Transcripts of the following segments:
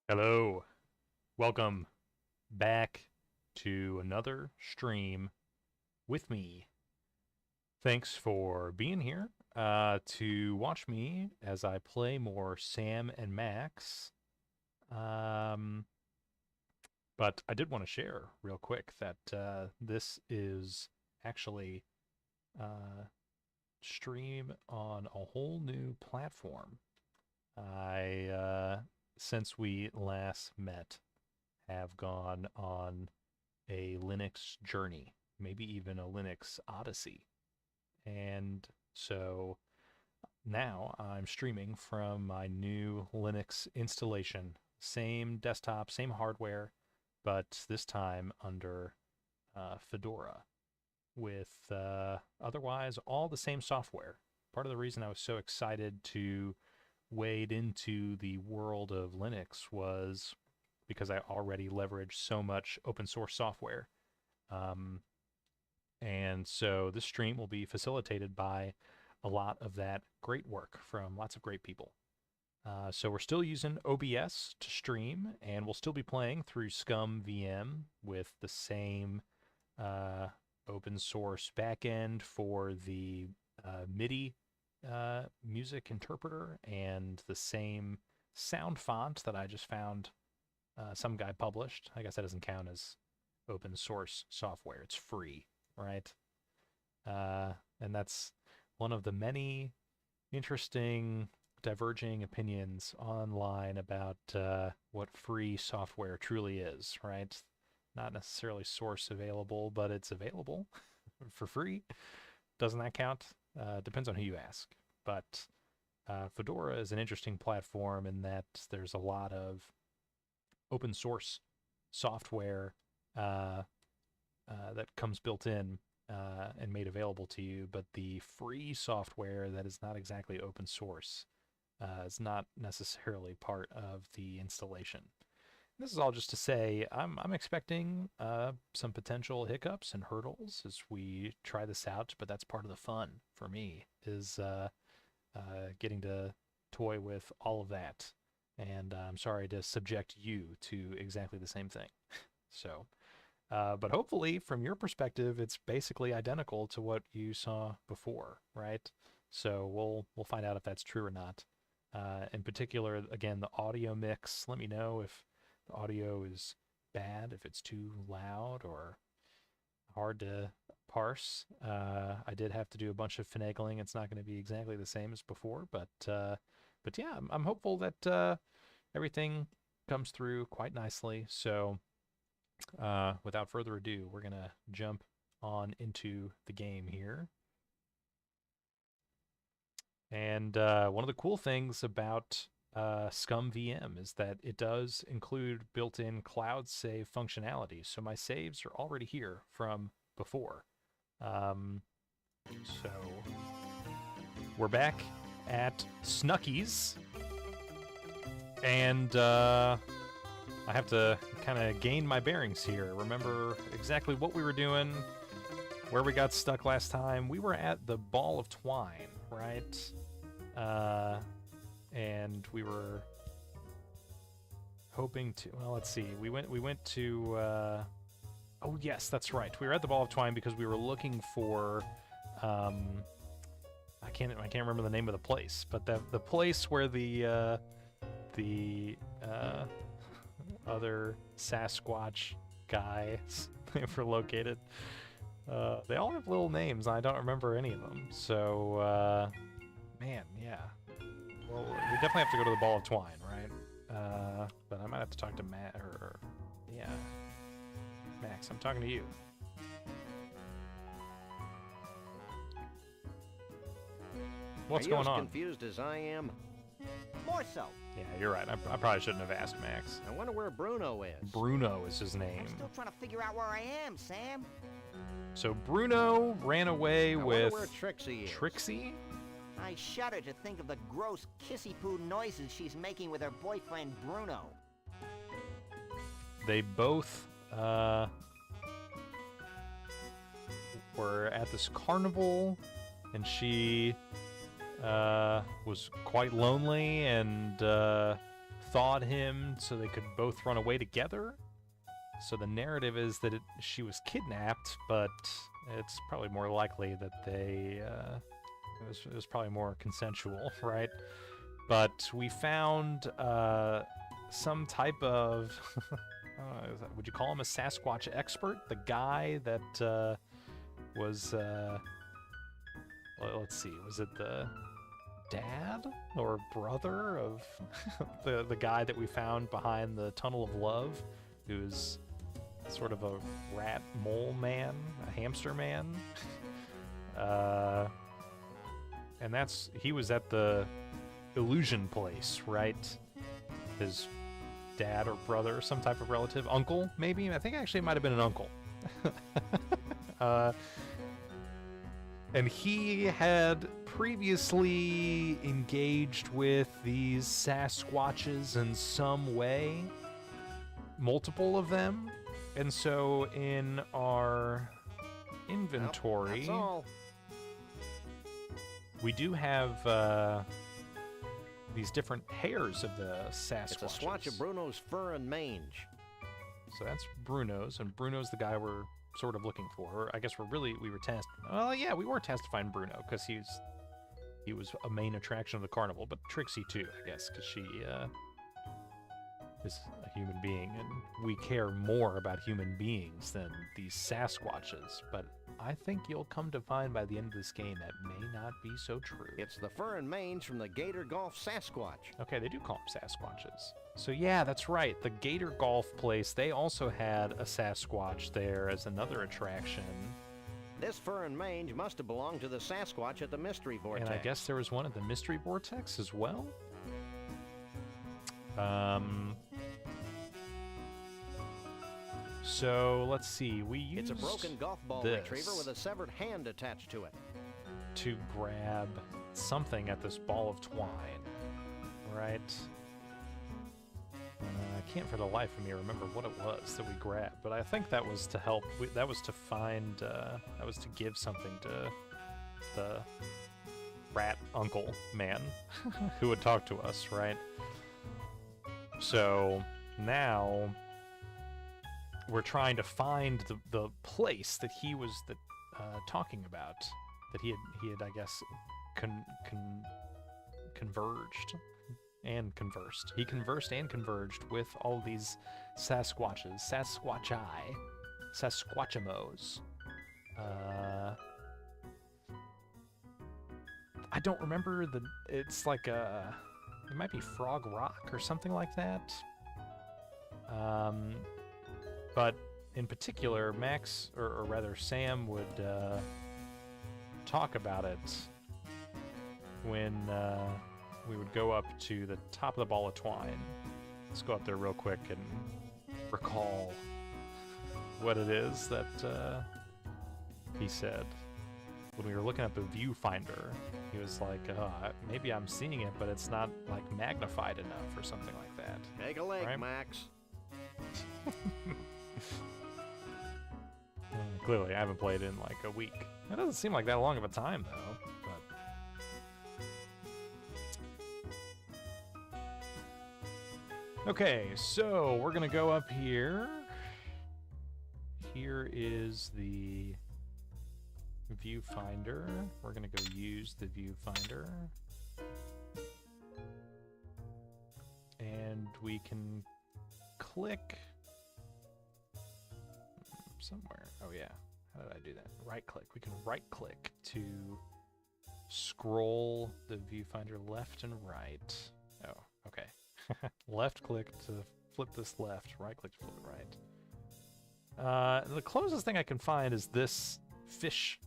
Hello, welcome back to another stream with me. Thanks for being here to watch me as I play more Sam and Max. But I did want to share real quick that this is actually stream on a whole new platform. Since we last met, have gone on a Linux journey, maybe even a Linux odyssey. And so now I'm streaming from my new Linux installation. Same desktop, same hardware, but this time under Fedora with otherwise all the same software. Part of the reason I was so excited to wade into the world of Linux was because I already leverage so much open source software. And so this stream will be facilitated by a lot of that great work from lots of great people. So we're still using OBS to stream, and we'll still be playing through Scum VM with the same open source backend for the MIDI music interpreter and the same sound font that I just found some guy published. I guess that doesn't count as open source software. It's free, right? And that's one of the many interesting diverging opinions online about what free software truly is, right? Not necessarily source available, but it's available for free. Doesn't that count? Depends on who you ask. But Fedora is an interesting platform in that there's a lot of open source software that comes built in and made available to you, but the free software that is not exactly open source is not necessarily part of the installation. This is all just to say I'm expecting some potential hiccups and hurdles as we try this out, but that's part of the fun for me, is getting to toy with all of that. And I'm sorry to subject you to exactly the same thing. So, but hopefully from your perspective, it's basically identical to what you saw before, right? So we'll find out if that's true or not. In particular, again, the audio mix, let me know if the audio is bad, if it's too loud or hard to parse. I did have to do a bunch of finagling. It's not going to be exactly the same as before, but yeah, I'm hopeful that everything comes through quite nicely. So without further ado, we're going to jump on into the game here. And one of the cool things about Scum VM is that it does include built-in cloud save functionality. So my saves are already here from before. So we're back at Snucky's, and I have to kind of gain my bearings here. Remember exactly what we were doing, where we got stuck last time. We were at the Ball of Twine, right? And we were hoping to. Well, let's see. We went to. Oh yes, that's right. We were at the Ball of Twine because we were looking for. I can't remember the name of the place, but the place where the other Sasquatch guys were located. They all have little names, and I don't remember any of them. So, man, yeah. Well, we definitely have to go to the Ball of Twine, right? But I might have to talk to Matt, yeah. Max, I'm talking to you. What's going on? Are you as confused as I am? More so. Yeah, you're right. I probably shouldn't have asked Max. I wonder where Bruno is. Bruno is his name. I'm still trying to figure out where I am, Sam. So Bruno ran away with... I wonder where Trixie is. Trixie? I shudder to think of the gross kissy-poo noises she's making with her boyfriend, Bruno. They both, were at this carnival, and she, was quite lonely and, thawed him so they could both run away together. So the narrative is that she was kidnapped, but it's probably more likely that they, it was probably more consensual, right? But we found some type of, would you call him a Sasquatch expert? The guy that was, let's see, was it the dad or brother of the guy that we found behind the Tunnel of Love, who's sort of a rat mole man, a hamster man? And he was at the illusion place, right? His dad or brother, some type of relative, uncle, maybe? I think actually it might have been an uncle. And he had previously engaged with these Sasquatches in some way, multiple of them. And so in our inventory... That's all. We do have these different hairs of the Sasquatches. It's a swatch of Bruno's fur and mange. So that's Bruno's, and Bruno's the guy we're sort of looking for. I guess we were well, yeah, we were testifying Bruno because he was a main attraction of the carnival, but Trixie too, I guess, because she is a human being, and we care more about human beings than these Sasquatches. But I think you'll come to find by the end of this game that may not be so true. It's the fur and mange from the Gator Golf Sasquatch. Okay, they do call them Sasquatches. So yeah, that's right. The Gator Golf place, they also had a Sasquatch there as another attraction. This fur and mange must have belonged to the Sasquatch at the Mystery Vortex. And I guess there was one at the Mystery Vortex as well? So let's see. We used It's a broken golf ball retriever with a severed hand attached to it. To grab something at this Ball of Twine, right? I can't for the life of me remember what it was that we grabbed, but I think that was to help. That was to find. That was to give something to the rat uncle man who would talk to us, right? So now we're trying to find the place that he was talking about, that he had I guess converged and conversed. He conversed and converged with all these Sasquatches, Sasquatchimos. I don't remember it's like it might be Frog Rock or something like that. But in particular, Max, or rather Sam, would talk about it when we would go up to the top of the ball of twine. Let's go up there real quick and recall what it is that he said. When we were looking at the viewfinder, he was like, maybe I'm seeing it, but it's not like magnified enough or something like that. Take a leg, Right? Max. Clearly, I haven't played in like a week. That doesn't seem like that long of a time, though. But okay, so we're gonna go up here. Here is the viewfinder. We're gonna go use the viewfinder. And we can click somewhere. Oh yeah, how did I do that? Right click. We can right click to scroll the viewfinder left and right. Oh, okay. Left click to flip this left, right click to flip it right. The closest thing I can find is this fish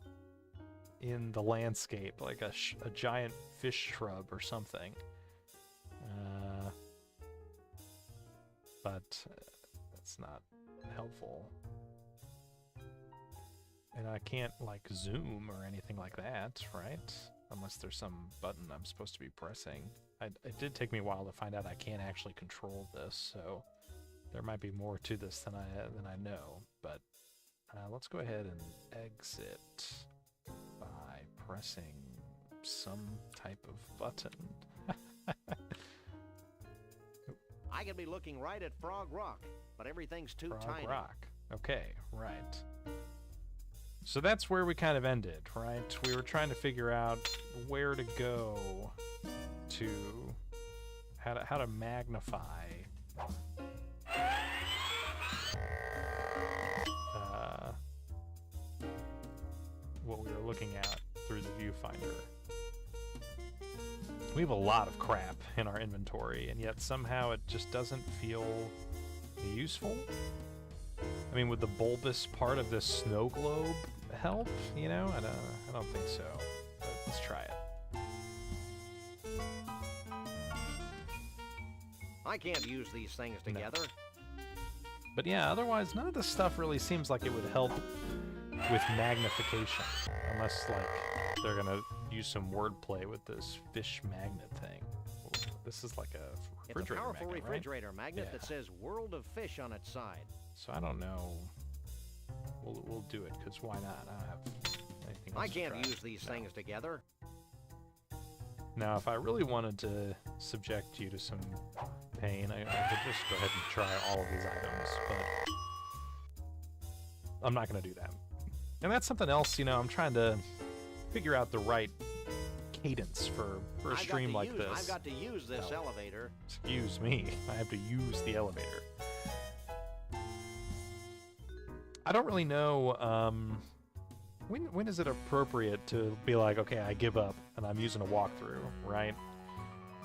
in the landscape, like a giant fish shrub or something. But that's not helpful. And I can't like zoom or anything like that, right? Unless there's some button I'm supposed to be pressing. It did take me a while to find out I can't actually control this, so there might be more to this than I know. But let's go ahead and exit by pressing some type of button. I could be looking right at Frog Rock, but everything's too Frog tiny. Rock. Okay, right. So that's where we kind of ended, right? We were trying to figure out where to go to how to magnify what we were looking at through the viewfinder. We have a lot of crap in our inventory, and yet somehow it just doesn't feel useful. I mean, would the bulbous part of this snow globe help? You know, I don't think so. But let's try it. I can't use these things No. together. But yeah, otherwise none of this stuff really seems like it would help with magnification, unless like they're gonna use some wordplay with this fish magnet thing. This is like a It's a refrigerator powerful magnet, right? refrigerator magnet Yeah. that says World of Fish on its side. So I don't know. We'll do it, because why not? I don't have anything else I to can't try. use these No. things together. Now, if I really wanted to subject you to some pain, I could just go ahead and try all of these items, but I'm not going to do that. And that's something else, you know, I'm trying to figure out the right cadence for a stream like this. I've got to use this No. elevator. Excuse me, I have to use the elevator. I don't really know, when is it appropriate to be like, okay, I give up, and I'm using a walkthrough, right?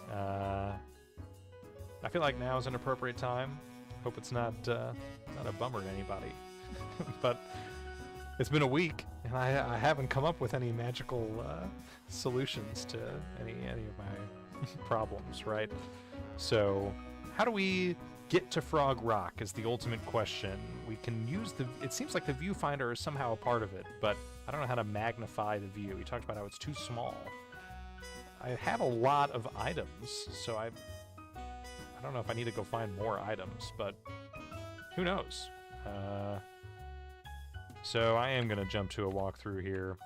I feel like now is an appropriate time. Hope it's not a bummer to anybody. But it's been a week, and I haven't come up with any magical solutions to any of my problems, right? So how do we get to Frog Rock is the ultimate question. We can use it seems like the viewfinder is somehow a part of it, but I don't know how to magnify the view. We talked about how it's too small. I have a lot of items, so I don't know if I need to go find more items, but who knows? So I am going to jump to a walkthrough here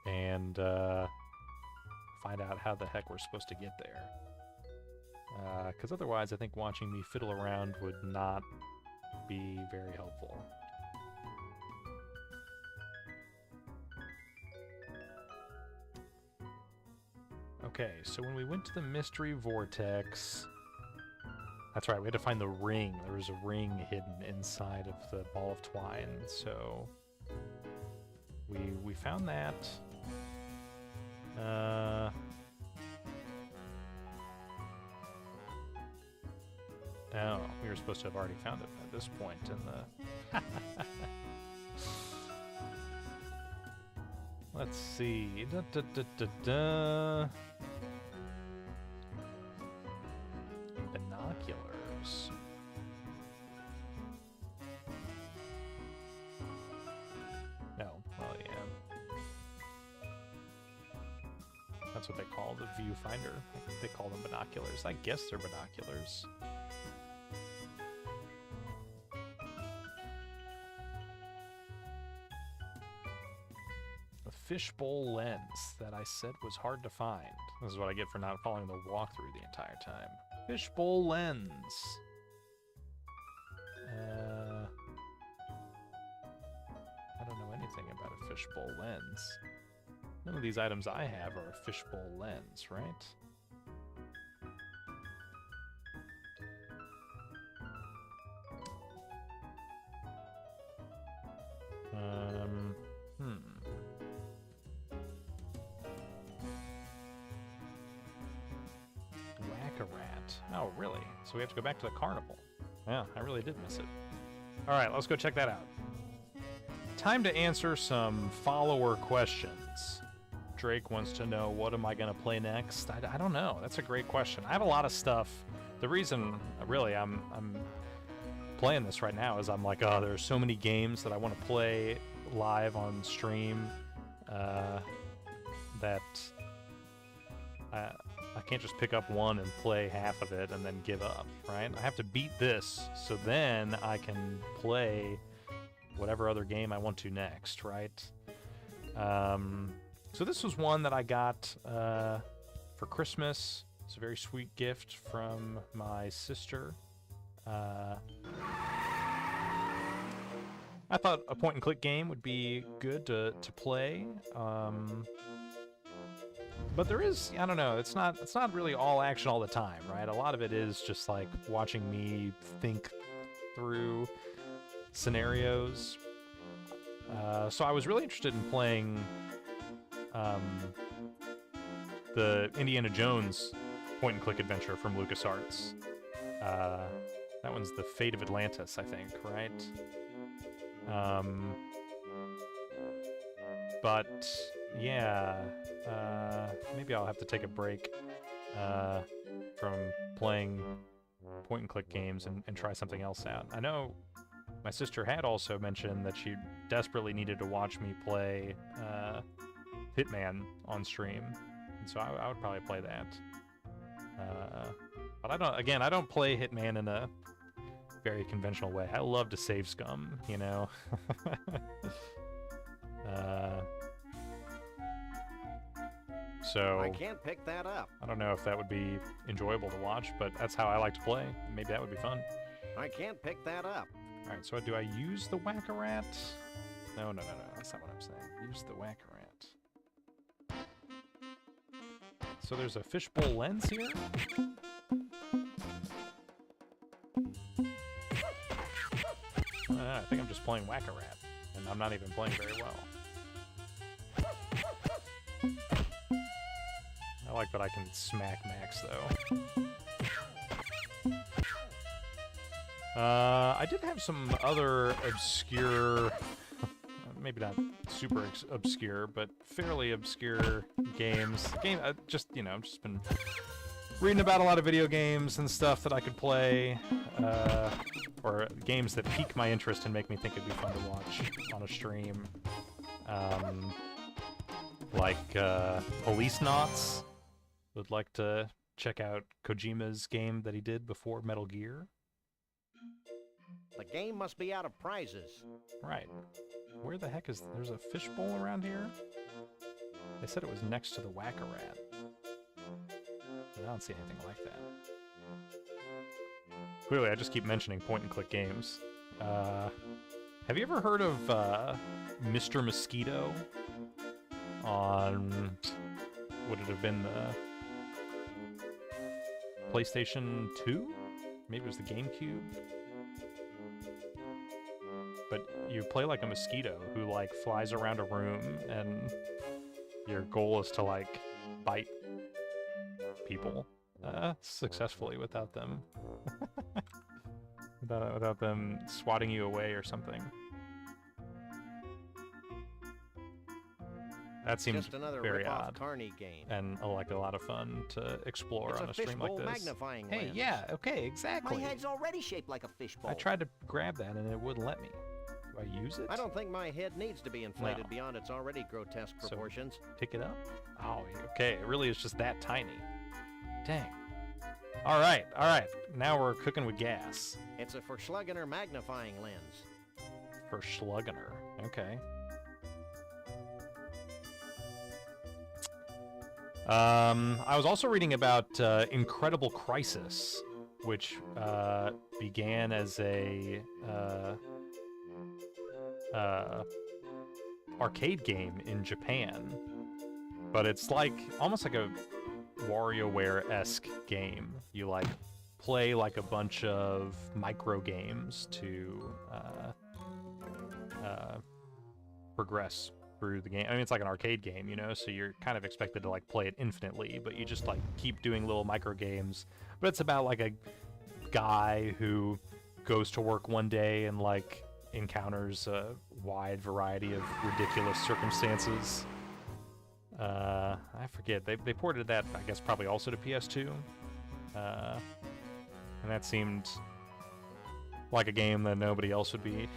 and find out how the heck we're supposed to get there. Because otherwise I think watching me fiddle around would not be very helpful. Okay, so when we went to the mystery vortex, that's right, we had to find the ring. There was a ring hidden inside of the ball of twine, so we found that. Oh, we were supposed to have already found it at this point in the... Let's see. binoculars. No, well, yeah. That's what they call the viewfinder. They call them binoculars. I guess they're binoculars. A fishbowl lens that I said was hard to find. This is what I get for not following the walkthrough the entire time. Fishbowl lens. I don't know anything about a fishbowl lens. None of these items I have are a fishbowl lens, right? Whack-a-rat. Oh, really? So we have to go back to the carnival. Yeah, I really did miss it. All right, let's go check that out. Time to answer some follower questions. Drake wants to know, what am I going to play next? I don't know. That's a great question. I have a lot of stuff. The reason, really, I'm playing this right now is I'm like, oh, there's so many games that I want to play live on stream that I can't just pick up one and play half of it and then give up, right? I have to beat this, so then I can play whatever other game I want to next, right? So this was one that I got for Christmas. It's a very sweet gift from my sister. I thought a point-and-click game would be good to play. But there is, I don't know, it's not really all action all the time, right? A lot of it is just like watching me think through scenarios. So I was really interested in playing the Indiana Jones point-and-click adventure from LucasArts. That one's The Fate of Atlantis, I think, right? But yeah, maybe I'll have to take a break from playing point-and-click games and try something else out. I know my sister had also mentioned that she desperately needed to watch me play Hitman on stream, and so I would probably play that. But I don't play Hitman in a very conventional way. I love to save scum, you know? So I can't pick that up. I don't know if that would be enjoyable to watch, but that's how I like to play. Maybe that would be fun. I can't pick that up. All right, so do I use the whack-a-rat? No, that's not what I'm saying. Use the whack-a-rat. So there's a fishbowl lens here? I think I'm just playing whack-a-rat, and I'm not even playing very well. I like that I can smack Max, though. I did have some other obscure, maybe not super obscure, but fairly obscure games. I've just been reading about a lot of video games and stuff that I could play, or games that pique my interest and make me think it'd be fun to watch on a stream. Like Police Knots. Would like to check out Kojima's game that he did before Metal Gear. The game must be out of prizes. Right. Where the heck is... There's a fishbowl around here? They said it was next to the whack-a-rat. I don't see anything like that. Clearly, I just keep mentioning point-and-click games. Have you ever heard of Mr. Mosquito on... Would it have been the PlayStation 2? Maybe it was the GameCube? But you play like a mosquito who like flies around a room, and your goal is to like bite people successfully without them without them swatting you away or something. That seemed Just another very rip-off odd. Carney game. And like a lot of fun to explore It's on a a stream like fishbowl this. magnifying Hey, lens. yeah, okay, My exactly. head's already shaped like a fishbowl. I tried to grab that and it wouldn't let me. Do I use it? I don't think my head needs to be inflated No. beyond its already grotesque So- proportions. Pick it up? Oh, okay. It really is just that tiny. Dang. All right. Now we're cooking with gas. It's a Verschlugener magnifying lens. For Schlugener. Okay. I was also reading about Incredible Crisis, which began as a arcade game in Japan, but it's like almost like a WarioWare-esque game. You like play like a bunch of micro games to progress through the game. I mean, it's like an arcade game, you know, so you're kind of expected to like play it infinitely, but you just like keep doing little micro games. But it's about like a guy who goes to work one day and like encounters a wide variety of ridiculous circumstances. I forget. They ported that, I guess, probably also to PS2. And that seemed like a game that nobody else would be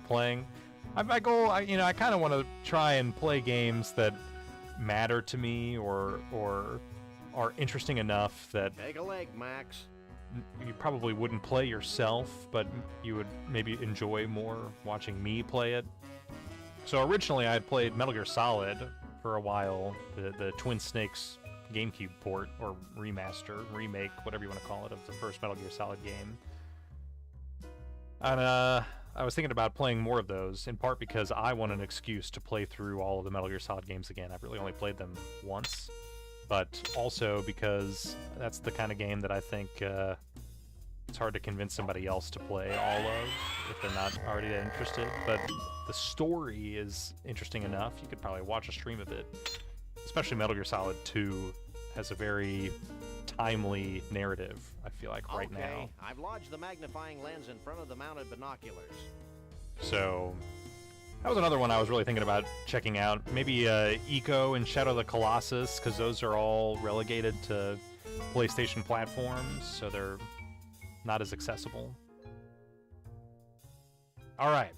playing. I kind of want to try and play games that matter to me or are interesting enough that Take a leg, Max. you probably wouldn't play yourself, but you would maybe enjoy more watching me play it. So originally I had played Metal Gear Solid for a while, the Twin Snakes GameCube port, or remaster, remake, whatever you want to call it, of the first Metal Gear Solid game. And I was thinking about playing more of those, in part because I want an excuse to play through all of the Metal Gear Solid games again. I've really only played them once, but also because that's the kind of game that I think it's hard to convince somebody else to play all of if they're not already that interested. But the story is interesting enough. You could probably watch a stream of it. Especially Metal Gear Solid 2 has a very timely narrative, I feel like, right now. Okay, I've lodged the magnifying lens in front of the mounted binoculars. So that was another one I was really thinking about checking out. Maybe Eco and Shadow of the Colossus, because those are all relegated to PlayStation platforms, so they're not as accessible. All right.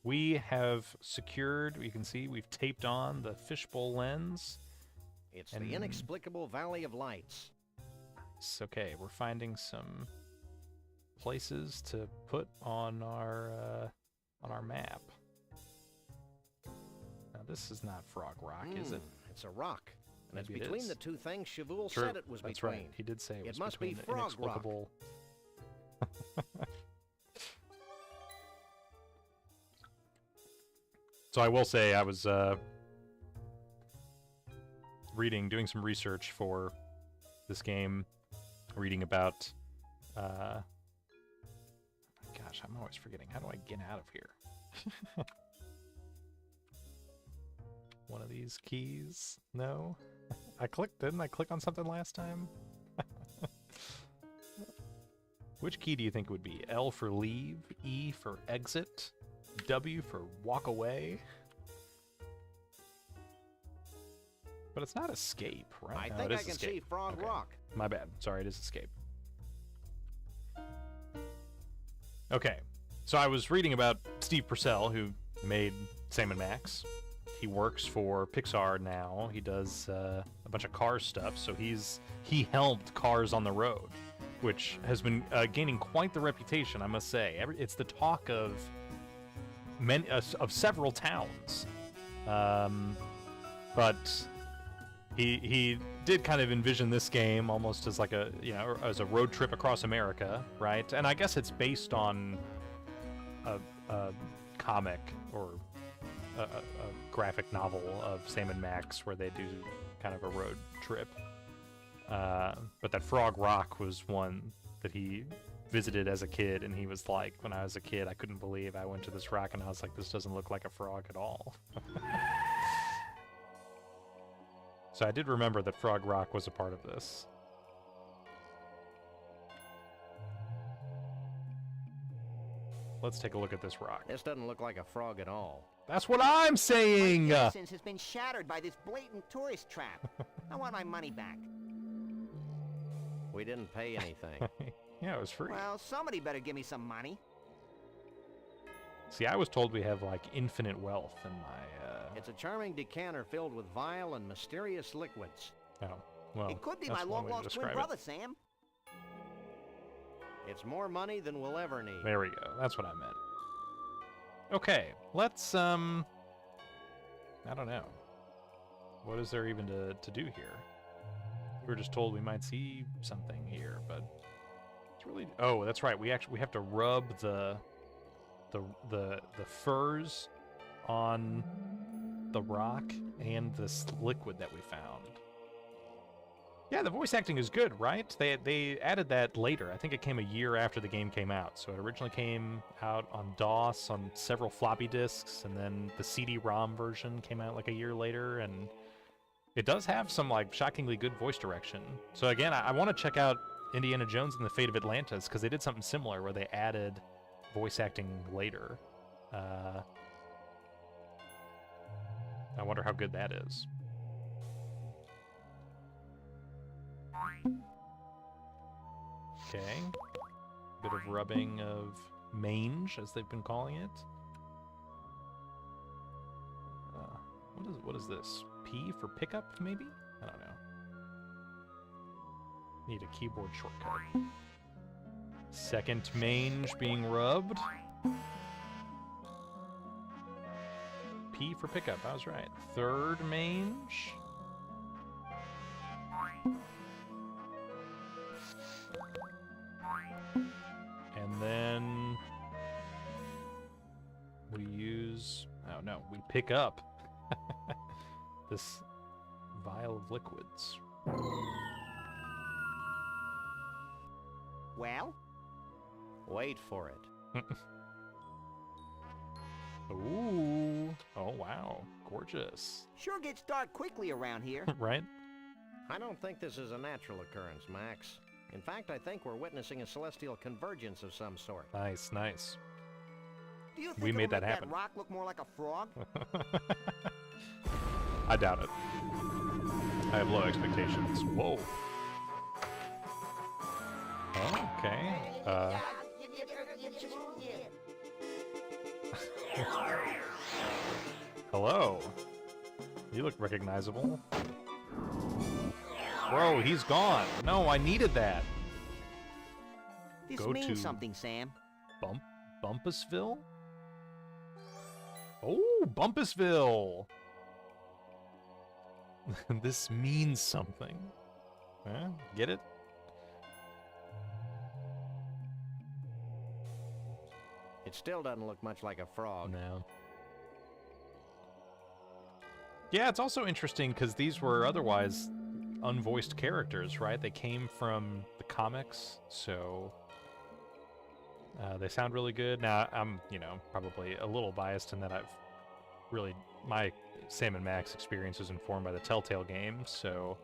We have secured, you can see, we've taped on the fishbowl lens. It's And- the inexplicable Valley of Lights. It's okay, we're finding some places to put on our map. Now this is not Frog Rock, is it? It's a rock. And Maybe it's it between is. the two things Chavoul True, said it was that's between. right. He did say it was must be between the Frog Rock. inexplicable. So I will say I was doing some research for this game, reading about. Gosh, I'm always forgetting. How do I get out of here? One of these keys? No? Didn't I click on something last time? Which key do you think it would be? L for leave, E for exit, W for walk away? But it's not escape, right? I No, think it I is can escape. see Frog Okay. Rock. My bad. Sorry, it is escape. Okay, so I was reading about Steve Purcell, who made Sam & Max. He works for Pixar now. He does a bunch of Cars stuff, so he helmed Cars on the Road, which has been gaining quite the reputation, I must say. It's the talk of several towns, but he did kind of envision this game almost as like as a road trip across America, right? And I guess it's based on a comic or a graphic novel of Sam and Max where they do kind of a road trip. But that Frog Rock was one that he visited as a kid, and he was like, when I was a kid, I couldn't believe I went to this rock, and I was like, this doesn't look like a frog at all. So I did remember that Frog Rock was a part of this. Let's take a look at this rock. This doesn't look like a frog at all. That's what I'm saying! My innocence has been shattered by this blatant tourist trap. I want my money back. We didn't pay anything. Yeah, it was free. Well, somebody better give me some money. See, I was told we have, like, infinite wealth in my, It's a charming decanter filled with vile and mysterious liquids. Oh, well, It could be that's my one way to long-lost twin describe it. brother, Sam. It's more money than we'll ever need. There we go. That's what I meant. Okay, let's, I don't know. What is there even to do here? We were just told we might see something here, but it's really... Oh, that's right. We have to rub the furs on the rock and this liquid that we found. Yeah, the voice acting is good, right? They added that later. I think it came a year after the game came out. So it originally came out on DOS on several floppy disks, and then the CD-ROM version came out like a year later, and it does have some like shockingly good voice direction. So again, I want to check out Indiana Jones and the Fate of Atlantis because they did something similar where they added voice acting later. I wonder how good that is. Okay. Bit of rubbing of mange, as they've been calling it. What is this? P for pickup, maybe? I don't know. Need a keyboard shortcut. Second mange being rubbed. P for pickup, I was right. Third mange. And then we use, oh no, we pick up this vial of liquids. Well? Wait for it. Ooh. Oh, wow. Gorgeous. Sure gets dark quickly around here. Right? I don't think this is a natural occurrence, Max. In fact, I think we're witnessing a celestial convergence of some sort. Nice, nice. Do you think We made it'll that make happen. that rock look more like a frog? I doubt it. I have low expectations. Whoa. Oh, okay. Hello. You look recognizable. Bro, he's gone. No, I needed that. This Go means to- something, Sam. Bumpusville? Oh, Bumpusville! This means something. Huh? Get it? It still doesn't look much like a frog. No. Yeah, it's also interesting because these were otherwise unvoiced characters, right? They came from the comics, so they sound really good. Now, I'm, probably a little biased in that my Sam and Max experience is informed by the Telltale games, so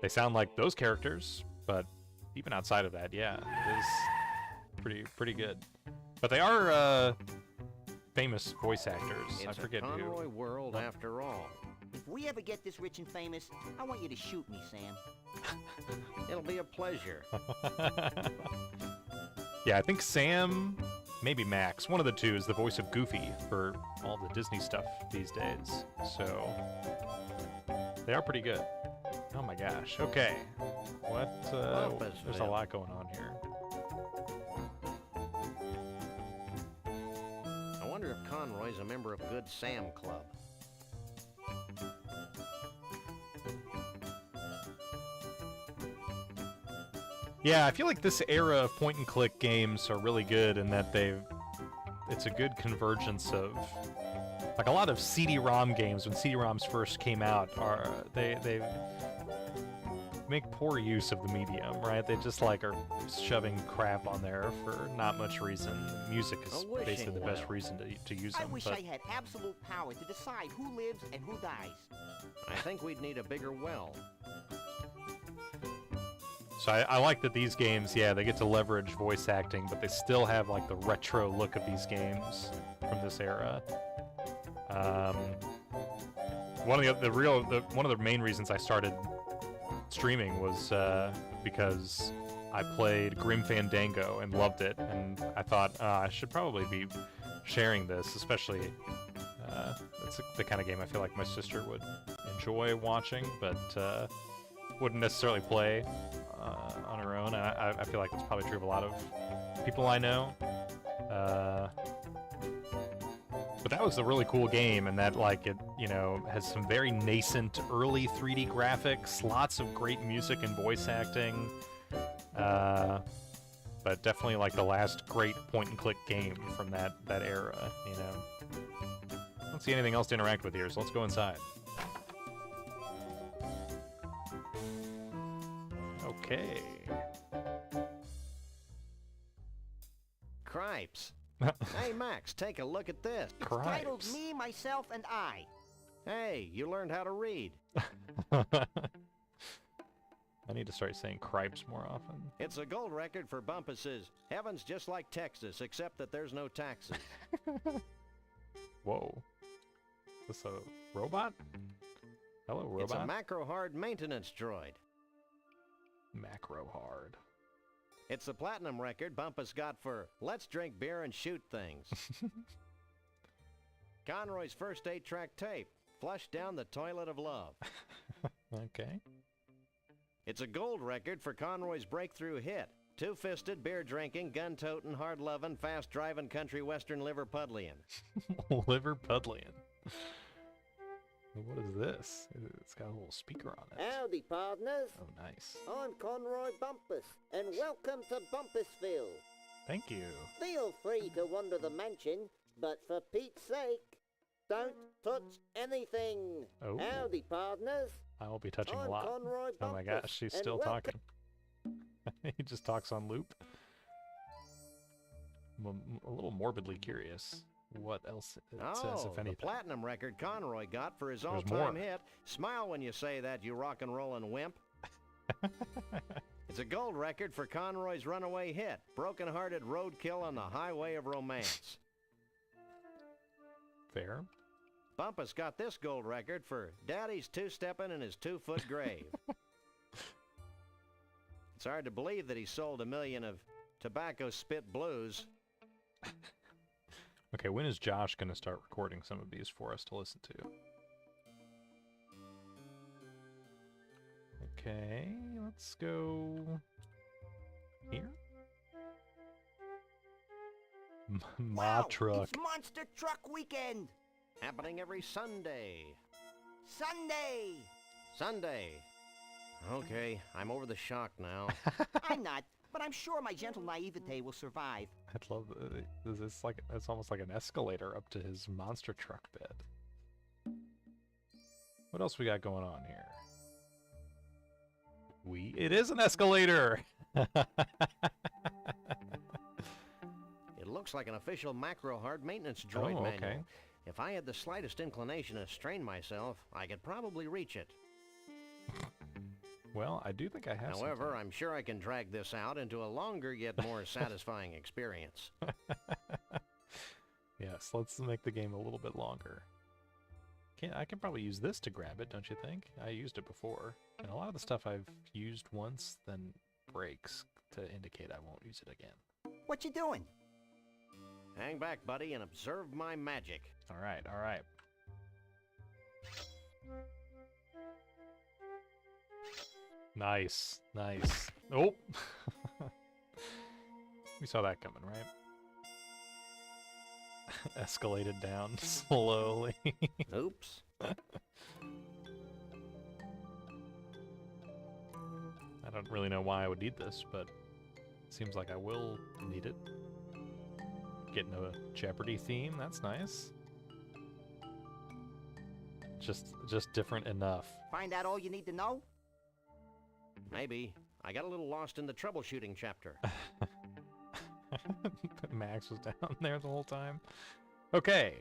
they sound like those characters, but even outside of that, yeah, it is pretty good. But they are famous voice actors. I It's a forget who. Conroy world after all. If we ever get this rich and famous, I want you to shoot me, Sam. It'll be a pleasure. Yeah, I think Sam, maybe Max, one of the two is the voice of Goofy for all the Disney stuff these days. So they are pretty good. Oh my gosh. Okay. There's a lot going on here. I wonder if Conroy's a member of Good Sam Club. Yeah, I feel like this era of point-and-click games are really good in that it's a good convergence of, like a lot of CD-ROM games when CD-ROMs first came out they make poor use of the medium, right? They just are shoving crap on there for not much reason. Music is A wishing basically the best well. reason to use I them. wish but I had absolute power to decide who lives and who dies. I think we'd need a bigger well. So I like that these games, yeah, they get to leverage voice acting, but they still have the retro look of these games from this era. One of one of the main reasons I started streaming was because I played Grim Fandango and loved it, and I thought I should probably be sharing this, especially it's the kind of game I feel like my sister would enjoy watching, but wouldn't necessarily play on her own. And I feel like that's probably true of a lot of people I know. But that was a really cool game, and that, like, it, you know, has some very nascent early 3D graphics, lots of great music and voice acting, but definitely like the last great point-and-click game from that era, you know. I don't see anything else to interact with here, so let's go inside. Okay. Cripes. Hey, Max, take a look at this. It's titled Cripes. Me, Myself, and I. Hey, you learned how to read. I need to start saying cripes more often. It's a gold record for Bumpus's. Heaven's just like Texas, except that there's no taxes. Whoa. Is this a robot? Hello, robot? It's a macro-hard maintenance droid. Macro hard. It's the platinum record Bumpus got for Let's Drink Beer and Shoot Things. Conroy's first 8-track tape, Flushed Down the Toilet of Love. Okay. It's a gold record for Conroy's breakthrough hit, Two-Fisted, Beer-Drinking, Gun-Toting, Hard-Loving, Fast-Driving, Country Western Liverpudlian. Liverpudlian. What is this? It's got a little speaker on it. Howdy, partners. Oh, nice. I'm Conroy Bumpus, and welcome to Bumpusville. Thank you. Feel free to wander the mansion, but for Pete's sake, don't touch anything. Oh. Howdy, partners. I will be touching I'm a lot. Conroy Oh my Bumpus, gosh, she's and still welcome- talking. He just talks on loop. I'm a little morbidly curious what else it says, if The anything. platinum record Conroy got for his There's all-time more. hit, Smile When You Say That, You Rock and Rollin' Wimp. It's a gold record for Conroy's runaway hit, Broken-Hearted Roadkill on the Highway of Romance. Fair. Bumpus got this gold record for Daddy's Two-Steppin' in His 2-Foot Grave. It's hard to believe that he sold 1 million of Tobacco Spit Blues. Okay, when is Josh going to start recording some of these for us to listen to? Okay, let's go here. My Wow, truck. It's Monster Truck Weekend. Happening every Sunday. Sunday. Okay, I'm over the shock now. I'm not, but I'm sure my gentle naivete will survive. I'd love it's like it's almost like an escalator up to his monster truck bed. What else we got going on here? It is an escalator. It looks like an official macro hard maintenance droid Oh, manual. okay. If I had the slightest inclination to strain myself, I could probably reach it. Well, I do think I have However, something. I'm sure I can drag this out into a longer yet more satisfying experience. Yes, let's make the game a little bit longer. I can probably use this to grab it, don't you think? I used it before. And a lot of the stuff I've used once then breaks to indicate I won't use it again. What you doing? Hang back, buddy, and observe my magic. All right, all right. Nice, nice. Oh! We saw that coming, right? Escalated down slowly. Oops. I don't really know why I would need this, but it seems like I will need it. Getting a Jeopardy theme, that's nice. Just different enough. Find out all you need to know? Maybe. I got a little lost in the troubleshooting chapter. Max was down there the whole time. Okay.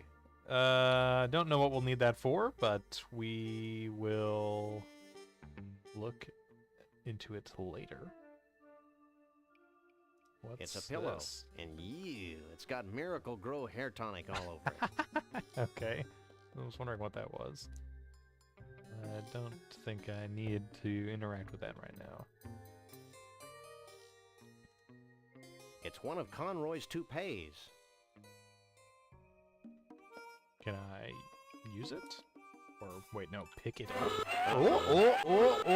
Don't know what we'll need that for, but we will look into it later. What's It's a pillow. this? And it's got Miracle Grow hair tonic all over it. Okay. I was wondering what that was. I don't think I need to interact with that right now. It's one of Conroy's toupees. Can I use it? Or wait, no, pick it up. Oh! What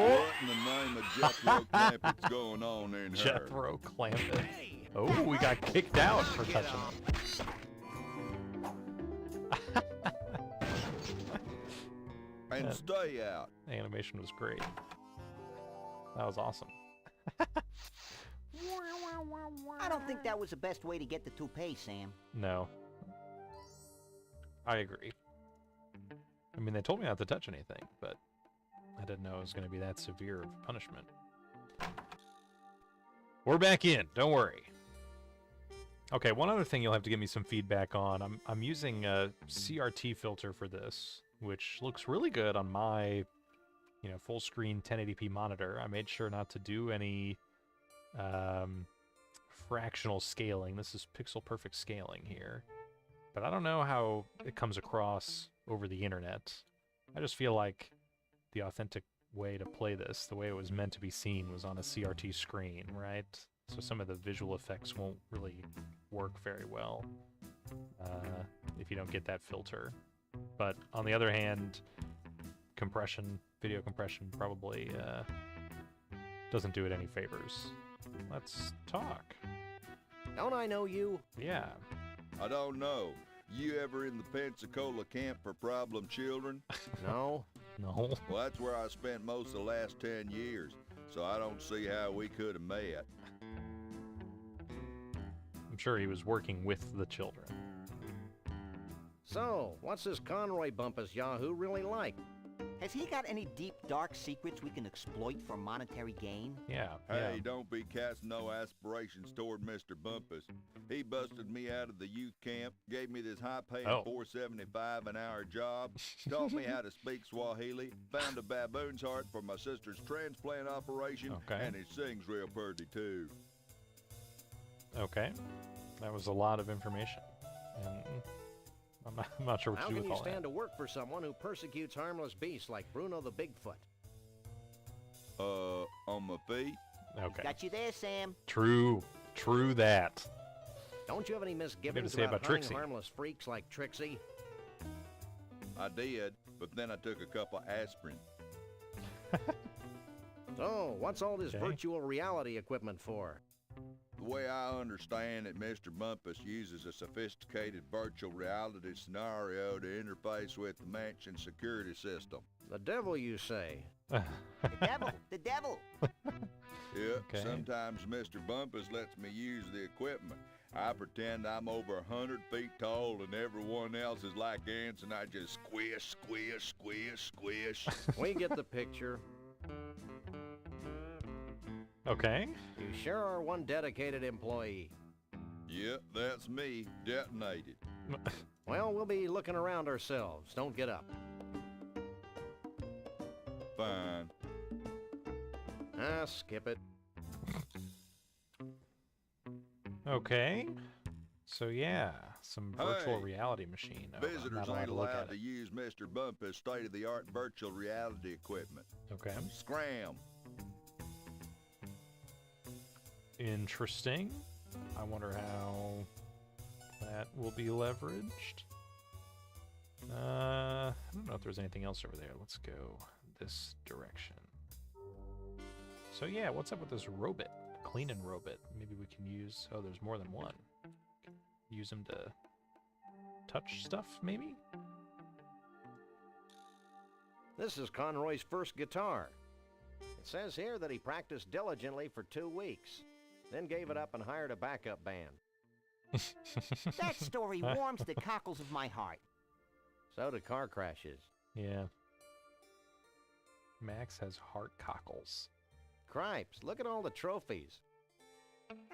in the name of Jethro Clampet's going on in here? Jethro Clampett. Oh, we got kicked out for touching it. And stay out. The animation was great. That was awesome. I don't think that was the best way to get the toupee, Sam. No. I agree. I mean, they told me not to touch anything, but I didn't know it was going to be that severe of punishment. We're back in. Don't worry. Okay, one other thing you'll have to give me some feedback on. I'm using a CRT filter for this, which looks really good on my, full screen 1080p monitor. I made sure not to do any fractional scaling. This is pixel perfect scaling here. But I don't know how it comes across over the internet. I just feel like the authentic way to play this, the way it was meant to be seen, was on a CRT screen, right? So some of the visual effects won't really work very well if you don't get that filter. But on the other hand, video compression probably doesn't do it any favors. Let's talk. Don't I know you? Yeah. I don't know. You ever in the Pensacola camp for problem children? No. No. Well, that's where I spent most of the last 10 years, so I don't see how we could have met. I'm sure he was working with the children. So, what's this Conroy Bumpus Yahoo really like? Has he got any deep, dark secrets we can exploit for monetary gain? Yeah. Hey, yeah. don't be casting no aspirations toward Mr. Bumpus. He busted me out of the youth camp, gave me this high-paying $4.75 an hour job, taught me how to speak Swahili, found a baboon's heart for my sister's transplant operation, Okay. and he sings real pretty, too. Okay. That was a lot of information. And I'm not sure what How to do can with you all stand that. to work for someone who persecutes harmless beasts like Bruno the Bigfoot? On my feet? Okay. Got you there, Sam. True that. Don't you have any misgivings say about hunting Trixie? harmless freaks like Trixie? I did, but then I took a couple aspirin. So, what's all this Okay. virtual reality equipment for? The way I understand it, Mr. Bumpus uses a sophisticated virtual reality scenario to interface with the mansion security system. The devil, you say? The devil! The devil! Yeah, Okay. sometimes Mr. Bumpus lets me use the equipment. I pretend I'm over 100 feet tall and everyone else is like ants and I just squish, squish, squish, squish. We get the picture. Okay. You sure are one dedicated employee. Yep, that's me, detonated. Well, we'll be looking around ourselves. Don't get up. Fine. Skip it. Okay. So yeah, some virtual Hey, reality machine. Oh, I'm Visitors not allowed ain't to look allowed at to it. use Mr. Bumpus' state-of-the-art virtual reality equipment. Okay. Scram. Interesting. I wonder how that will be leveraged. I don't know if there's anything else over there. Let's go this direction. So yeah, what's up with this robot? Cleaning robot. Maybe we can use... Oh, there's more than one. Use them to touch stuff, maybe? This is Conroy's first guitar. It says here that he practiced diligently for 2 weeks, then gave it up and hired a backup band. That story warms the cockles of my heart. So do car crashes. Yeah. Max has heart cockles. Cripes, look at all the trophies.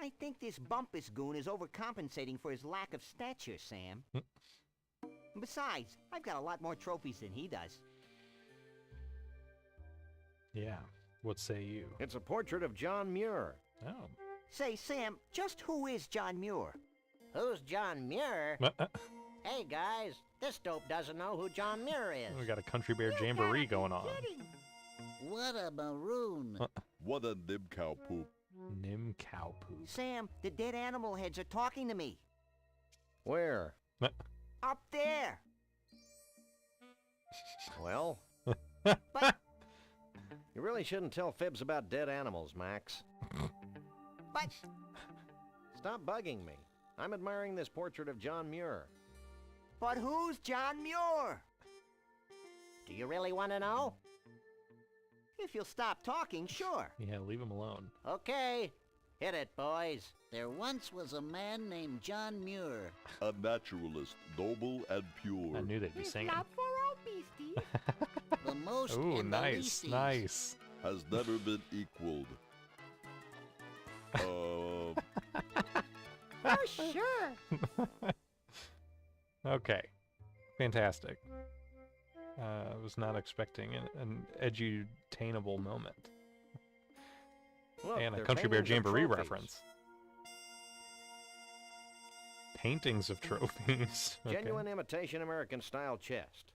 I think this Bumpus goon is overcompensating for his lack of stature, Sam. Besides, I've got a lot more trophies than he does. Yeah. What say you? It's a portrait of John Muir. Oh. Say, Sam, just who is John Muir? Who's John Muir? Hey guys, this dope doesn't know who John Muir is. We got a Country Bear Jamboree going on. What a maroon. What a nib cow poop. Nim cow poop. Sam, the dead animal heads are talking to me. Where? Up there. Well, But, you really shouldn't tell fibs about dead animals, Max. but, Stop bugging me. I'm admiring this portrait of John Muir. but who's John Muir? Do you really want to know? If you'll stop talking, sure. Yeah, leave him alone. Okay, hit it, boys. There once was a man named John Muir. A naturalist, noble and pure. I knew they'd be singing. for all beasties. The most Ooh, and the nice, leasties. nice. Has never been equaled. Oh, sure. Okay, fantastic. I was not expecting an edutainable moment. Look, And a they're Country Bear paintings of Jamboree trophies. reference. Paintings of trophies. Okay. Genuine imitation American-style chest.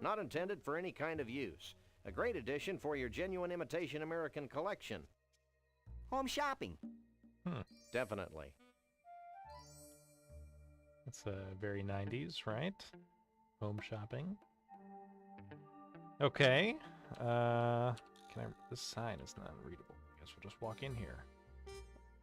Not intended for any kind of use. A great addition for your genuine imitation American collection. Home shopping. Definitely. That's very 90s, right? Home shopping. Okay. Can I? This sign is not readable. I guess we'll just walk in here.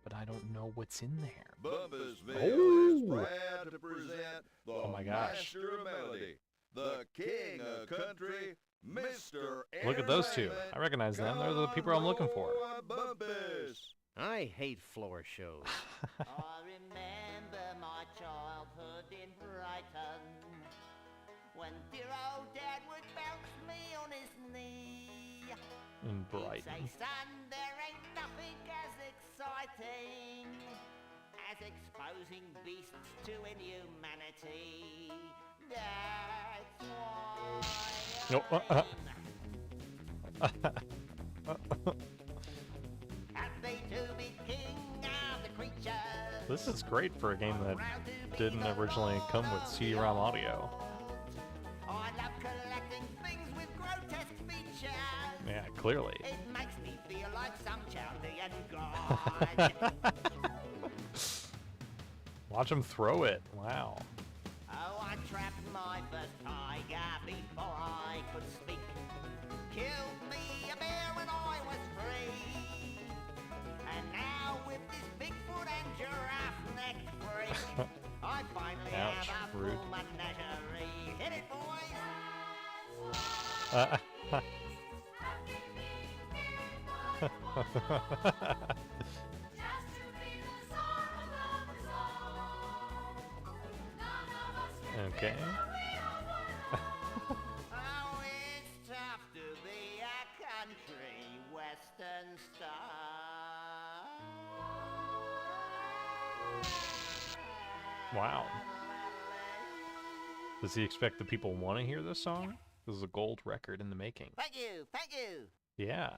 But I don't know what's in there. Bumpusville Oh. is proud to present the Oh my gosh. master of melody, the king of country, Mr. Look at those two. I recognize them. They're the people I'm looking for. Bumpus. I hate floor shows. I remember my childhood in Brighton, when dear old Dad would bounce me on his knee. In He'd say, Brighton. son, there ain't nothing as exciting as exposing beasts to inhumanity. That's why No, happy to be king of the creatures. This is great for a game that Proud to be didn't the originally come with CD-ROM audio. I love collecting things with grotesque features. Yeah, clearly. It makes me feel like some Chaldean god. Watch him throw it. Wow. Oh, I trapped my first tiger before I could speak. Killed me a bear when I was 3. And now with this Bigfoot and giraffe neck freak, I finally Ouch, have a rude. full menagerie. Hit it, boys! Okay. Oh, it's tough to be a country western star. Wow. Does he expect the people want to hear this song? This is a gold record in the making. Thank you, thank you. Yeah.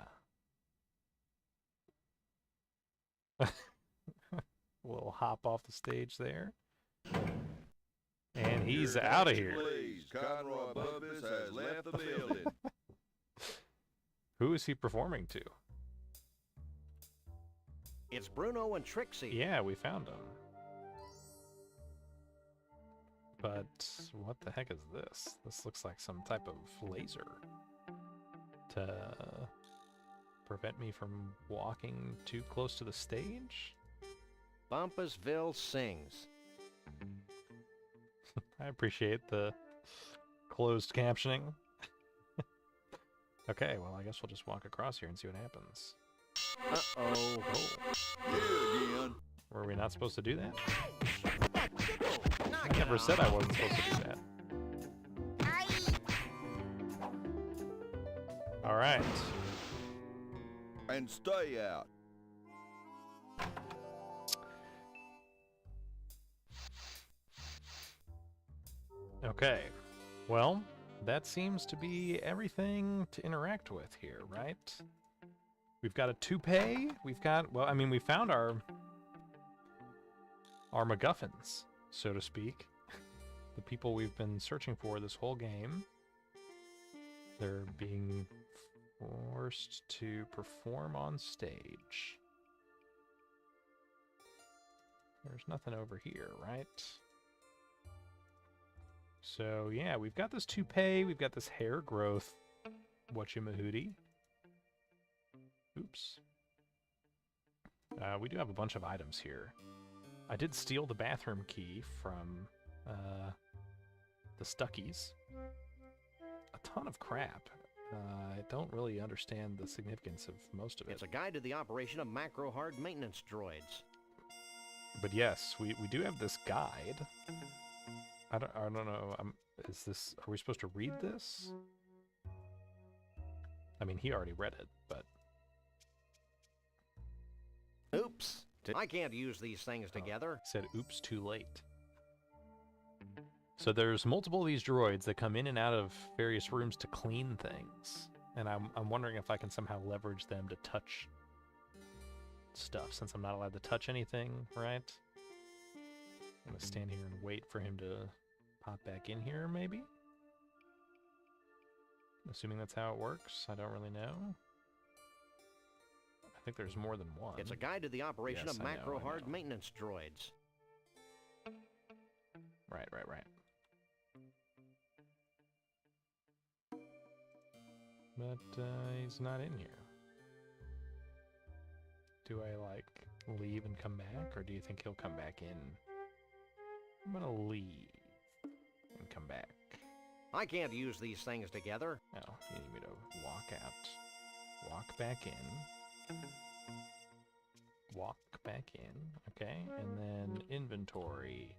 We'll hop off the stage there. And he's Your out of attention, here. Please, Conroy Bumpus has left the building. Who is he performing to? It's Bruno and Trixie. Yeah, we found him. But what the heck is this? This looks like some type of laser to prevent me from walking too close to the stage? Bumpusville sings. I appreciate the closed captioning. Okay, well, I guess we'll just walk across here and see what happens. Uh-oh. You again. Were we not supposed to do that? Knock I it never said off. I wasn't supposed to do that. All right. And stay out. Okay. Well, that seems to be everything to interact with here, right? We've got a toupee. We've got, well, I mean, we found our MacGuffins, so to speak. The people we've been searching for this whole game. They're being forced to perform on stage. There's nothing over here, right? So, yeah, we've got this toupee, we've got this hair growth. Whatchamahooty. Oops. We do have a bunch of items here. I did steal the bathroom key from the Stuckies. A ton of crap. I don't really understand the significance of most of it. It's a guide to the operation of macro hard maintenance droids. But yes, we do have this guide. I don't know. Are we supposed to read this? I mean, he already read it, but... Oops. I can't use these things together. Said, oops, too late. So there's multiple of these droids that come in and out of various rooms to clean things. And I'm wondering if I can somehow leverage them to touch stuff, since I'm not allowed to touch anything, right? I'm gonna stand here and wait for him to pop back in here, maybe? Assuming that's how it works. I don't really know. I think there's more than one. It's a guide to the operation Yes, of I know, macro I hard know. maintenance droids. Right. But he's not in here. Do I, like, leave and come back, or do you think he'll come back in? I'm gonna leave and come back. I can't use these things together. Oh, you need me to walk out, walk back in, walk back in, okay, and then inventory.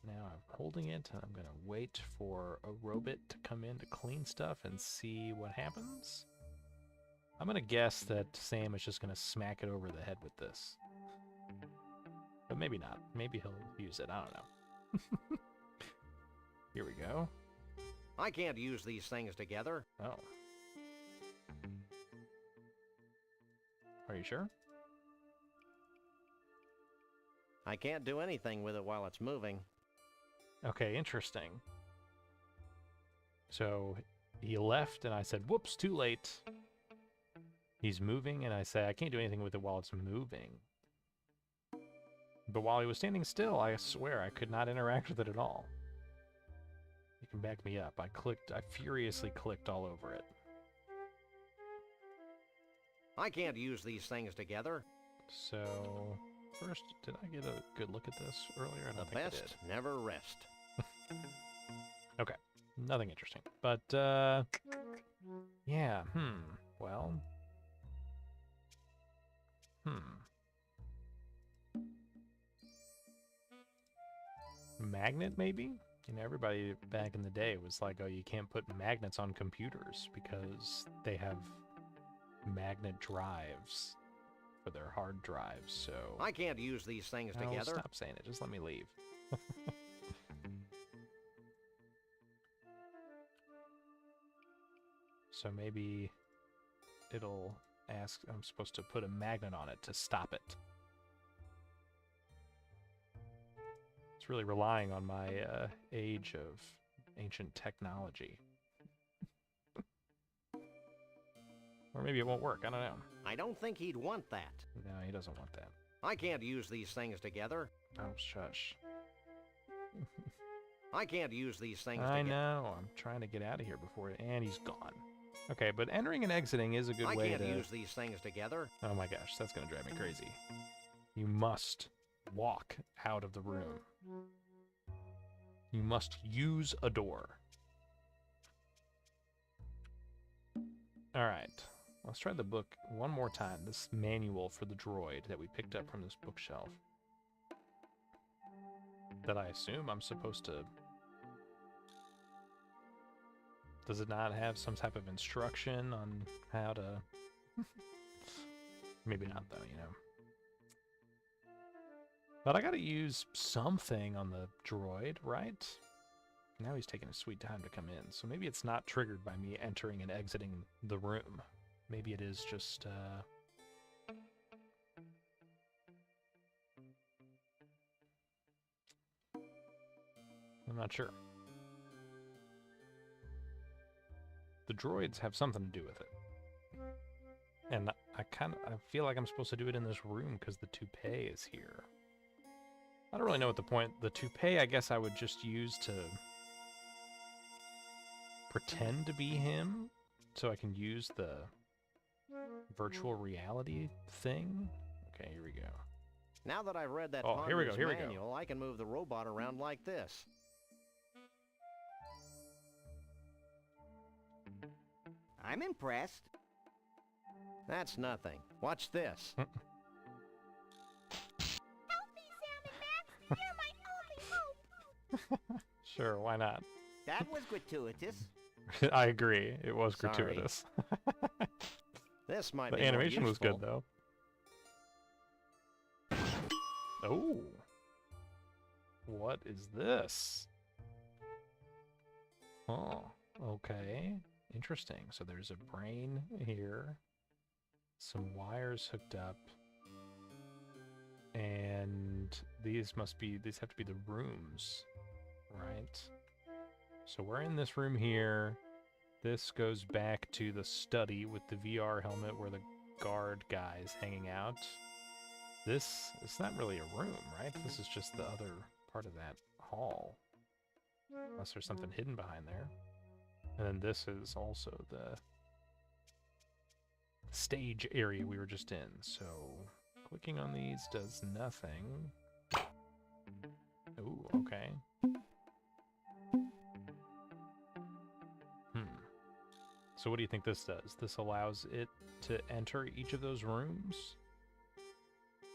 Now I'm holding it, and I'm gonna wait for a robot to come in to clean stuff and see what happens. I'm gonna guess that Sam is just gonna smack it over the head with this. But maybe not. Maybe he'll use it. I don't know. Here we go. I can't use these things together. Oh. Are you sure? I can't do anything with it while it's moving. Okay, interesting. So he left, and I said, whoops, too late. He's moving, and I say, I can't do anything with it while it's moving. But while he was standing still, I swear I could not interact with it at all. You can back me up. I furiously clicked all over it. I can't use these things together. So, first, did I get a good look at this earlier? I don't The think I best did. never rest. Okay, nothing interesting. But, yeah, well... Magnet, maybe? You know, everybody back in the day was like, oh, you can't put magnets on computers because they have magnet drives for their hard drives, so... I can't use these things Oh, together. stop saying it. Just let me leave. So maybe it'll ask, I'm supposed to put a magnet on it to stop it. It's really relying on my age of ancient technology. Or maybe it won't work. I don't know. I don't think he'd want that. No, he doesn't want that. I can't use these things together. Oh, shush. I can't use these things I together. know. I'm trying to get out of here before... And he's gone. Okay, but entering and exiting is a good I way can't to... use these things together. Oh my gosh, that's going to drive me crazy. You must walk out of the room. You must use a door. Alright, let's try the book one more time. This manual for the droid that we picked up from this bookshelf. That I assume I'm supposed to... Does it not have some type of instruction on how to... Maybe not, though, you know. But I gotta use something on the droid, right? Now he's taking a sweet time to come in, so maybe it's not triggered by me entering and exiting the room. Maybe it is just, I'm not sure. The droids have something to do with it. And I feel like I'm supposed to do it in this room because the toupee is here. I don't really know what the point... The toupee, I guess I would just use to pretend to be him, so I can use the virtual reality thing. Okay, here we go. Now that I've read that Oh, here we go, ponderous here we go. manual, I can move the robot around like this. I'm impressed. That's nothing. Watch this. Help me, Sam and Max. You're my only hope. Sure, why not? That was gratuitous. I agree. It was Sorry. gratuitous. This might The be more animation was good, useful. though. Oh. What is this? Oh, okay. Interesting. So there's a brain here. Some wires hooked up. And these have to be the rooms, right? So we're in this room here. This goes back to the study with the VR helmet where the guard guy's hanging out. This, it's not really a room, right? This is just the other part of that hall. Unless there's something hidden behind there. And then this is also the stage area we were just in. So clicking on these does nothing. Ooh, okay. So what do you think this does? This allows it to enter each of those rooms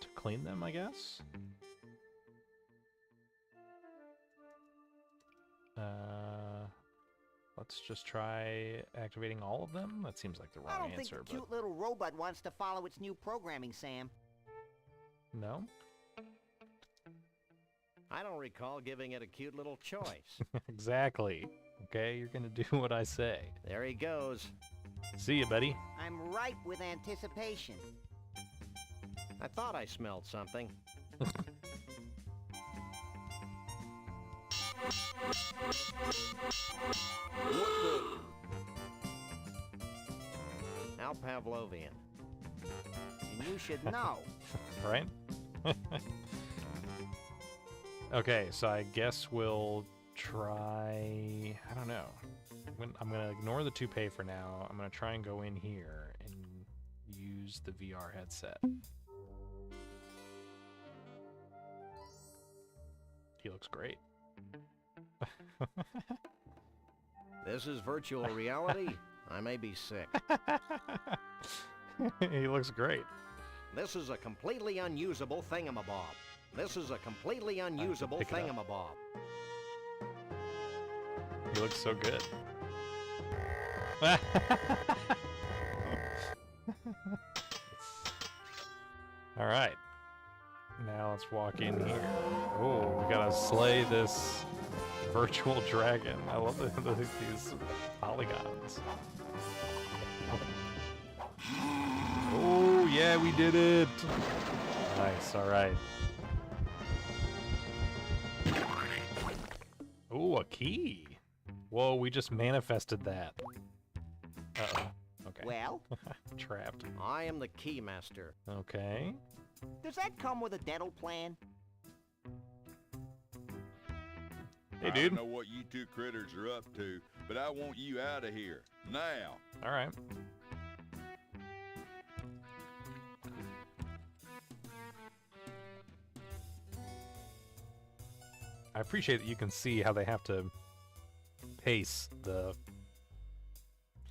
to clean them, I guess? Let's just try activating all of them. That seems like the I wrong don't answer, think the cute little robot wants to follow its new programming, Sam. No? I don't recall giving it a cute little choice. Exactly. Okay, you're gonna do what I say. There he goes. See you, buddy. I'm ripe with anticipation. I thought I smelled something. How Pavlovian. And you should know. Right? Okay, so I guess we'll try... I don't know. I'm going to ignore the toupee for now. I'm going to try and go in here and use the VR headset. He looks great. This is virtual reality. I may be sick. He looks great. This is a completely unusable thingamabob. This is a completely unusable pick it up. thingamabob. He looks so good. All right. Now let's walk in here. Oh, we gotta slay this virtual dragon. I love these polygons. Oh, yeah, we did it. Nice, all right. Oh, a key. Whoa, we just manifested that. Uh-oh. Okay. Well, Trapped. I am the keymaster. Okay. does that come with a dental plan? Hey, I dude. don't know what you two critters are up to, but I want you out of here. Now. All right. I appreciate that you can see how they have to pace the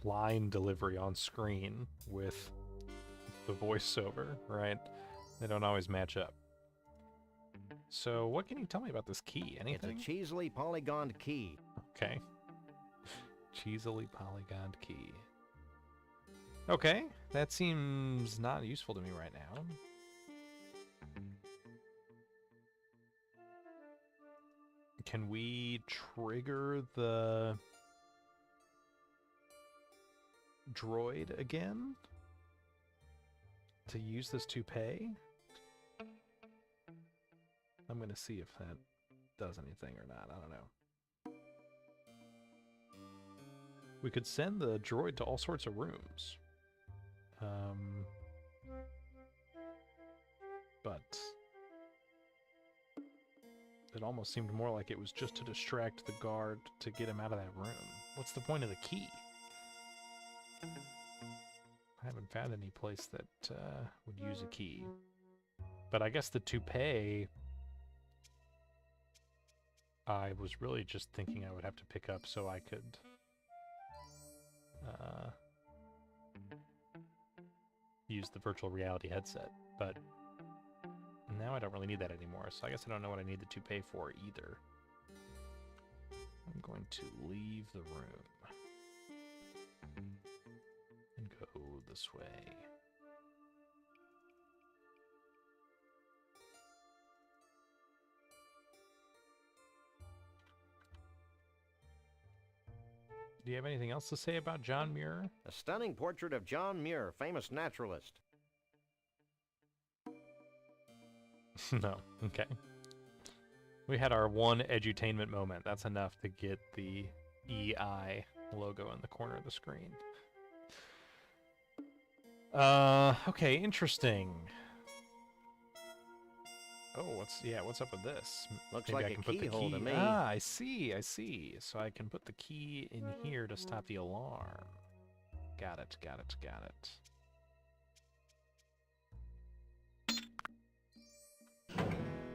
line delivery on screen with the voiceover, right? They don't always match up. So what can you tell me about this key? Anything? It's a cheesily polygoned key. Okay. Cheesily polygoned key. Okay, that seems not useful to me right now. Can we trigger the droid again to use this toupee? I'm gonna see if that does anything or not. I don't know. We could send the droid to all sorts of rooms. But it almost seemed more like it was just to distract the guard to get him out of that room. What's the point of the key? I haven't found any place that would use a key. But I guess the toupee, I was really just thinking I would have to pick up so I could use the virtual reality headset. But now I don't really need that anymore, so I guess I don't know what I need the toupee for either. I'm going to leave the room and go this way. Do you have anything else to say about John Muir? A stunning portrait of John Muir, famous naturalist. No. Okay. We had our one edutainment moment. That's enough to get the EI logo in the corner of the screen. Okay, interesting. Oh, what's up with this? Looks Maybe like I can a put the keyhole key. to me. Ah, I see. So I can put the key in here to stop the alarm. Got it.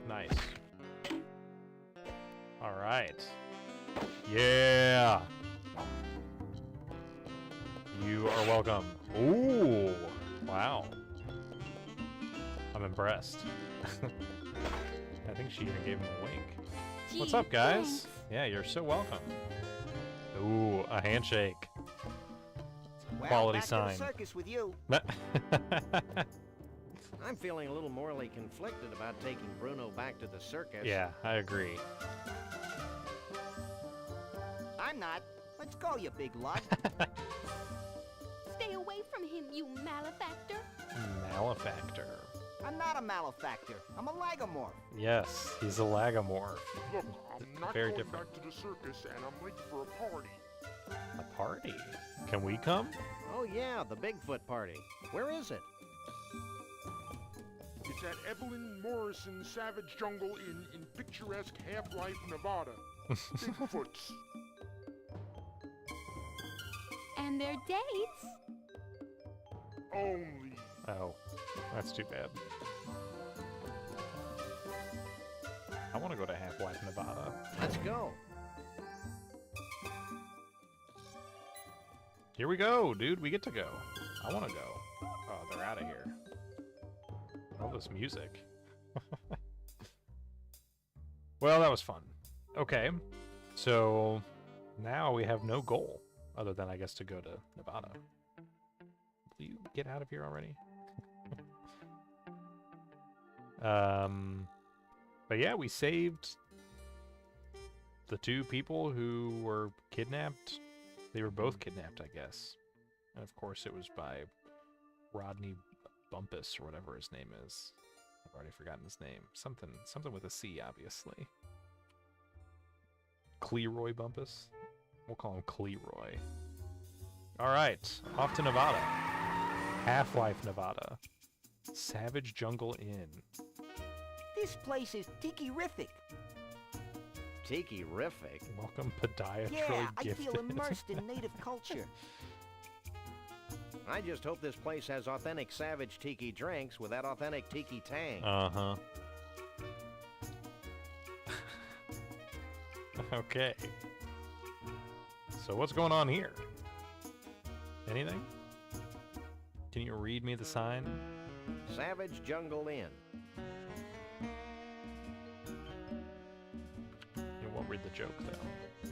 Nice. All right. Yeah. You are welcome. Ooh. Wow. I'm impressed. I think she even gave him a wink. What's up, guys? Thanks. Yeah, you're so welcome. Ooh, a handshake. Well, Quality back sign. to the circus with you. I'm feeling a little morally conflicted about taking Bruno back to the circus. Yeah, I agree. I'm not. Let's go, you big lug. Stay away from him, you malefactor. Malefactor. I'm not a malefactor. I'm a lagomorph. Yes, he's a lagomorph. Look, I'm not Very going different. back to the circus, and I'm late for a party. A party? Can we come? Oh yeah, the Bigfoot party. Where is it? It's at Evelyn Morrison's Savage Jungle in picturesque Half-Life, Nevada. Bigfoots. And their dates? Only. Oh, that's too bad. I want to go to Half-Life Nevada. Let's go. Here we go, dude. We get to go. I want to go. Oh, they're out of here. All this music. Well, that was fun. Okay, so now we have no goal other than, I guess, to go to Nevada. Will you get out of here already? But yeah, we saved the two people who were kidnapped. They were both kidnapped, I guess. And of course it was by Rodney Bumpus, or whatever his name is. I've already forgotten his name. Something with a C, obviously. Cleroy Bumpus? We'll call him Cleroy. Alright, off to Nevada. Half-Life Nevada. Savage Jungle Inn. This place is tiki-rific. Tiki-rific. Welcome, Podiatrist Yeah, I Gifted. feel immersed in native culture. I just hope this place has authentic Savage Tiki drinks with that authentic Tiki tang. Uh-huh. Okay. So what's going on here? Anything? Can you read me the sign? Savage Jungle Inn. You won't read the joke, though.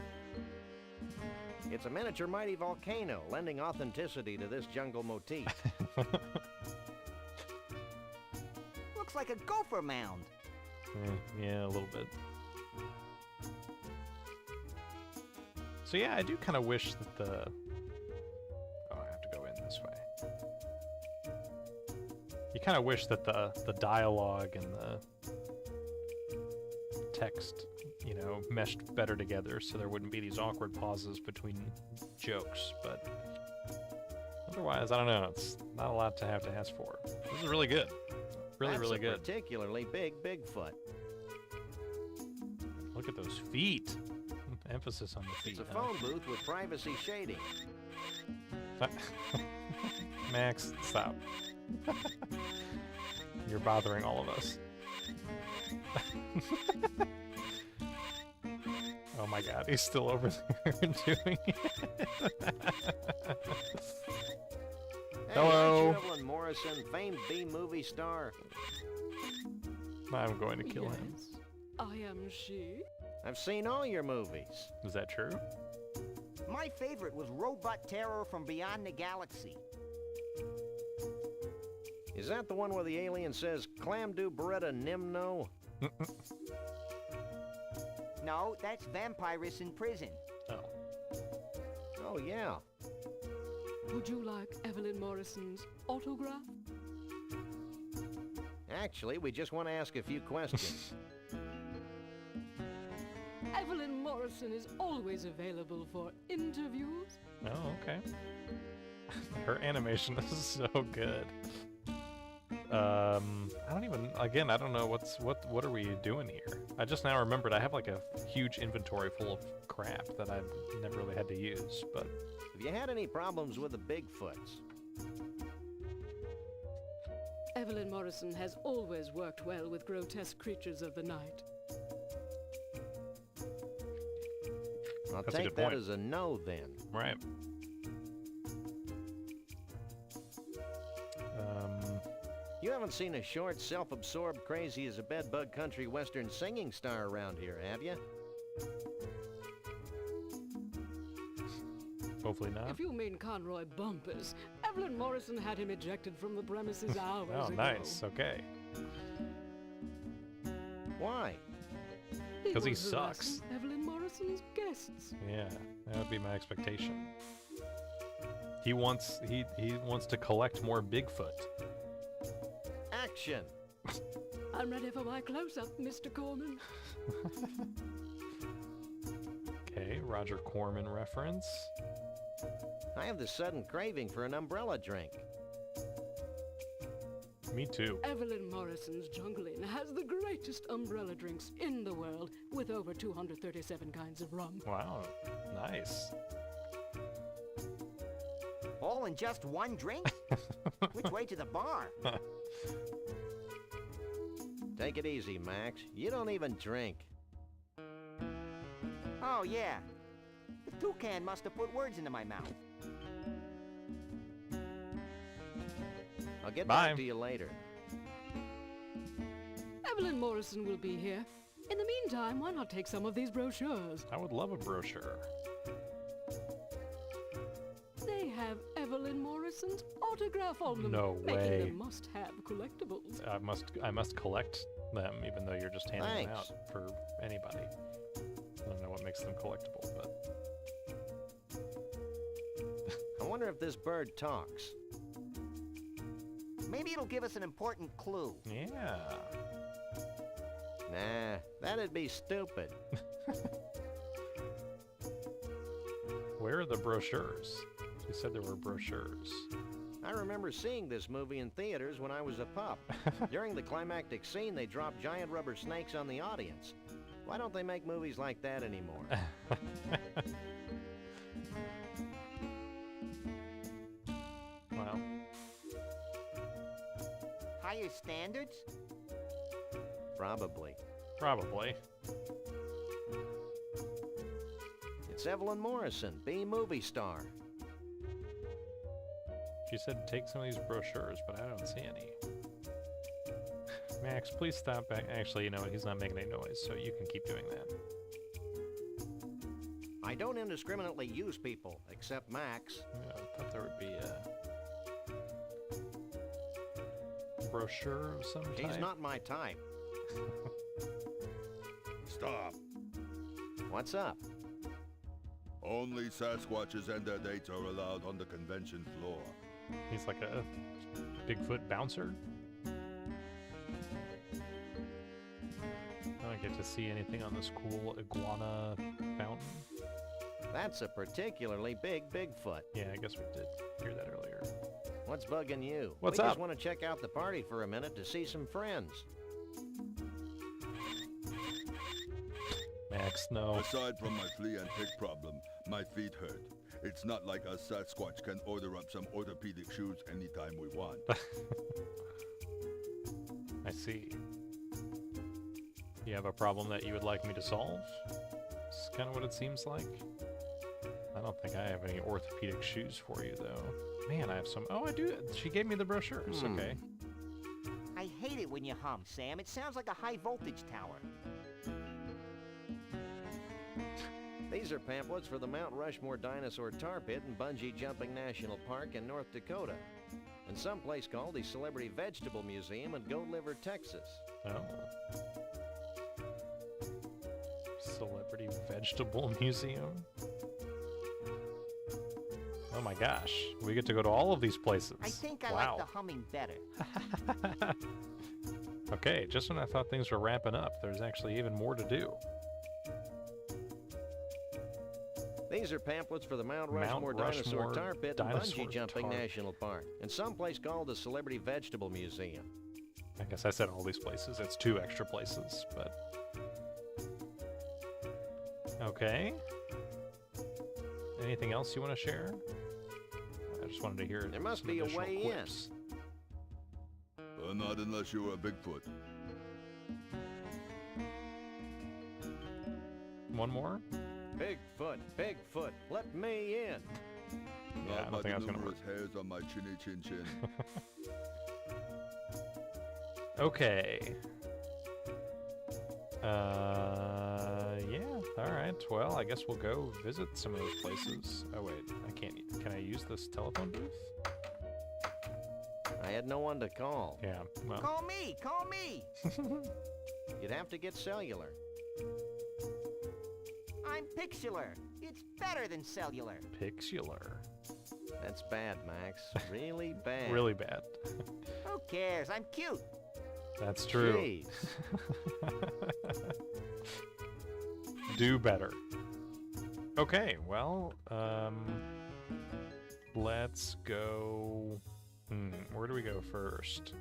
It's a miniature mighty volcano, lending authenticity to this jungle motif. Looks like a gopher mound. Yeah, a little bit. So yeah, I do kind of wish that the... Oh, I have to go in this way. You kind of wish that the dialogue and the text, you know, meshed better together so there wouldn't be these awkward pauses between jokes. But otherwise, I don't know. It's not a lot to have to ask for. This is really good. Really, really good. Particularly big Bigfoot. Look at those feet. Emphasis on the feet. It's a phone booth with privacy shading. Max, stop. You're bothering all of us. Oh my god, he's still over there doing it. Hello. Hey, Evelyn Morrison, famed B-movie star. I'm going to kill him. I am she. I've seen all your movies. Is that true? My favorite was Robot Terror from Beyond the Galaxy. Is that the one where the alien says, "Clam do Beretta Nimno"? No, that's Vampirus in Prison. Oh. Oh, yeah. Would you like Evelyn Morrison's autograph? Actually, we just want to ask a few questions. Evelyn Morrison is always available for interviews. Oh, okay. Her animation is so good. I don't even, again, I don't know what are we doing here? I just now remembered I have like a huge inventory full of crap that I've never really had to use, but... Have you had any problems with the Bigfoots? Evelyn Morrison has always worked well with grotesque creatures of the night. I'll That's a take good that point. as a no, then. Right. You haven't seen a short, self-absorbed, crazy-as-a-bedbug country western singing star around here, have you? Hopefully not. If you mean Conroy Bumpus, Evelyn Morrison had him ejected from the premises hours Oh, ago. nice. Okay. Why? 'Cause he was sucks. harassing Evelyn Morrison's guests. Yeah, that would be my expectation. He wants to collect more Bigfoot. Action! I'm ready for my close-up, Mr. Corman. Okay, Roger Corman reference. I have this sudden craving for an umbrella drink. Me too. Evelyn Morrison's Jungle Inn has the greatest umbrella drinks in the world, with over 237 kinds of rum. Wow, nice. All in just one drink? Which way to the bar? Take it easy, Max. You don't even drink. Oh, yeah. The toucan must have put words into my mouth. I'll get Bye. back to you later. Evelyn Morrison will be here. In the meantime, why not take some of these brochures? I would love a brochure. They have Evelyn Morrison's autograph on them, No making way. them must-have collectibles. I must collect them, even though you're just handing them Thanks. out for anybody. I don't know what makes them collectible, but I wonder if this bird talks. Maybe it'll give us an important clue. yeah. Nah, that'd be stupid. Where are the brochures? She said there were brochures. I remember seeing this movie in theaters when I was a pup. During the climactic scene, they dropped giant rubber snakes on the audience. Why don't they make movies like that anymore? Wow. Higher standards? Probably. Probably. It's Evelyn Morrison, B-movie star. She said take some of these brochures, but I don't see any. Max, please stop back. Actually, you know what? He's not making any noise, so you can keep doing that. I don't indiscriminately use people, except Max. Yeah, I thought there would be a brochure of some type. He's not my type. Stop. What's up? Only Sasquatches and their dates are allowed on the convention floor. He's like a Bigfoot bouncer? Oh, don't get to see anything on this cool iguana fountain. That's a particularly big Bigfoot. Yeah, I guess we did hear that earlier. What's bugging you? What's we up? just want to check out the party for a minute to see some friends. Max, no. Aside from my flea and tick problem, my feet hurt. It's not like a Sasquatch can order up some orthopedic shoes anytime we want. I see. You have a problem that you would like me to solve? It's kind of what it seems like. I don't think I have any orthopedic shoes for you, though. Man, I have some. Oh, I do. She gave me the brochures. Okay. I hate it when you hum, Sam. It sounds like a high voltage tower. These are pamphlets for the Mount Rushmore Dinosaur Tar Pit and Bungee Jumping National Park in North Dakota, and someplace called the Celebrity Vegetable Museum in Goat Liver, Texas. Oh. Celebrity Vegetable Museum? Oh my gosh, we get to go to all of these places. I think I wow. like the humming better. Okay, just when I thought things were ramping up, there's actually even more to do. These are pamphlets for the Mount Rushmore Dinosaur Tar Pit and Bungee Jumping National Park, and someplace called the Celebrity Vegetable Museum. I guess I said all these places. It's 2 extra places, but... Okay. Anything else you want to share? I just wanted to hear. There must some be a additional way quips. Not unless you're a Bigfoot. One more? Bigfoot, Bigfoot, let me in. Yeah, I Not don't by think I the was gonna numerous hairs on my chinny chin chin. Okay. Yeah, alright. Well, I guess we'll go visit some of those places. Oh, wait, I can't. Can I use this telephone booth? I had no one to call. Yeah, well. Call me! Call me! You'd have to get cellular. I'm Pixular. It's better than cellular. Pixular. That's bad, Max. Really bad. Really bad. Who cares? I'm cute. That's true. Jeez. Do better. Okay, well, let's go... where do we go first?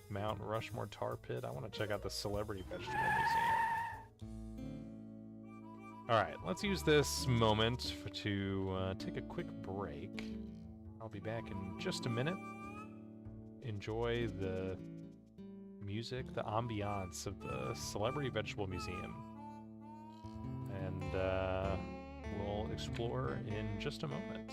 Mount Rushmore Tar Pit? I want to check out the Celebrity Vegetable Museum. Alright, let's use this moment to take a quick break. I'll be back in just a minute. Enjoy the music, the ambiance of the Celebrity Vegetable Museum. And we'll explore in just a moment.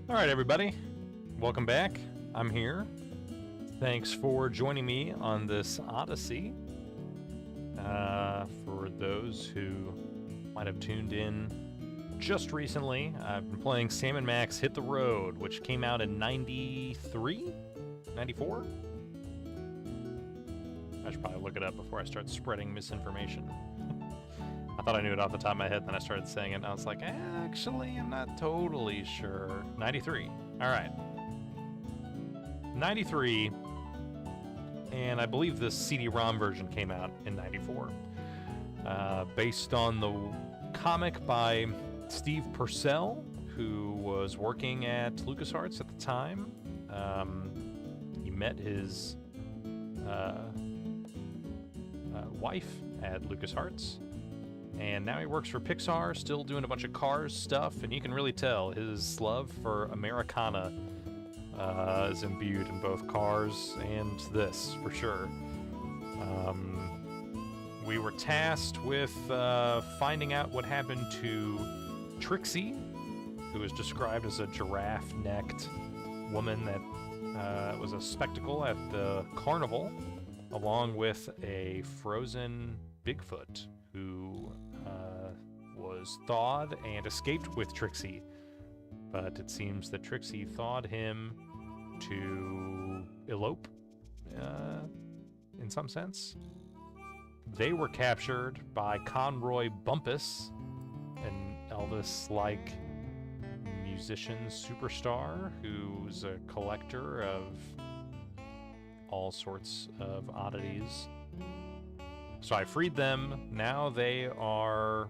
All right, everybody. Welcome back. I'm here. Thanks for joining me on this odyssey. For those who might have tuned in just recently, I've been playing Sam & Max Hit the Road, which came out in 93? 94? I should probably look it up before I start spreading misinformation. I thought I knew it off the top of my head, then I started saying it, and I was like, actually, I'm not totally sure. 93. All right. 93, and I believe the CD-ROM version came out in 94. Based on the comic by Steve Purcell, who was working at LucasArts at the time. He met his wife at LucasArts, and now he works for Pixar, still doing a bunch of Cars stuff, and you can really tell his love for Americana is imbued in both Cars and this, for sure. We were tasked with finding out what happened to Trixie, who is described as a giraffe-necked woman that was a spectacle at the Carnival, along with a frozen Bigfoot who was thawed and escaped with Trixie. But it seems that Trixie thawed him to elope, in some sense. They were captured by Conroy Bumpus, an Elvis-like musician superstar who's a collector of all sorts of oddities. So I freed them. Now they are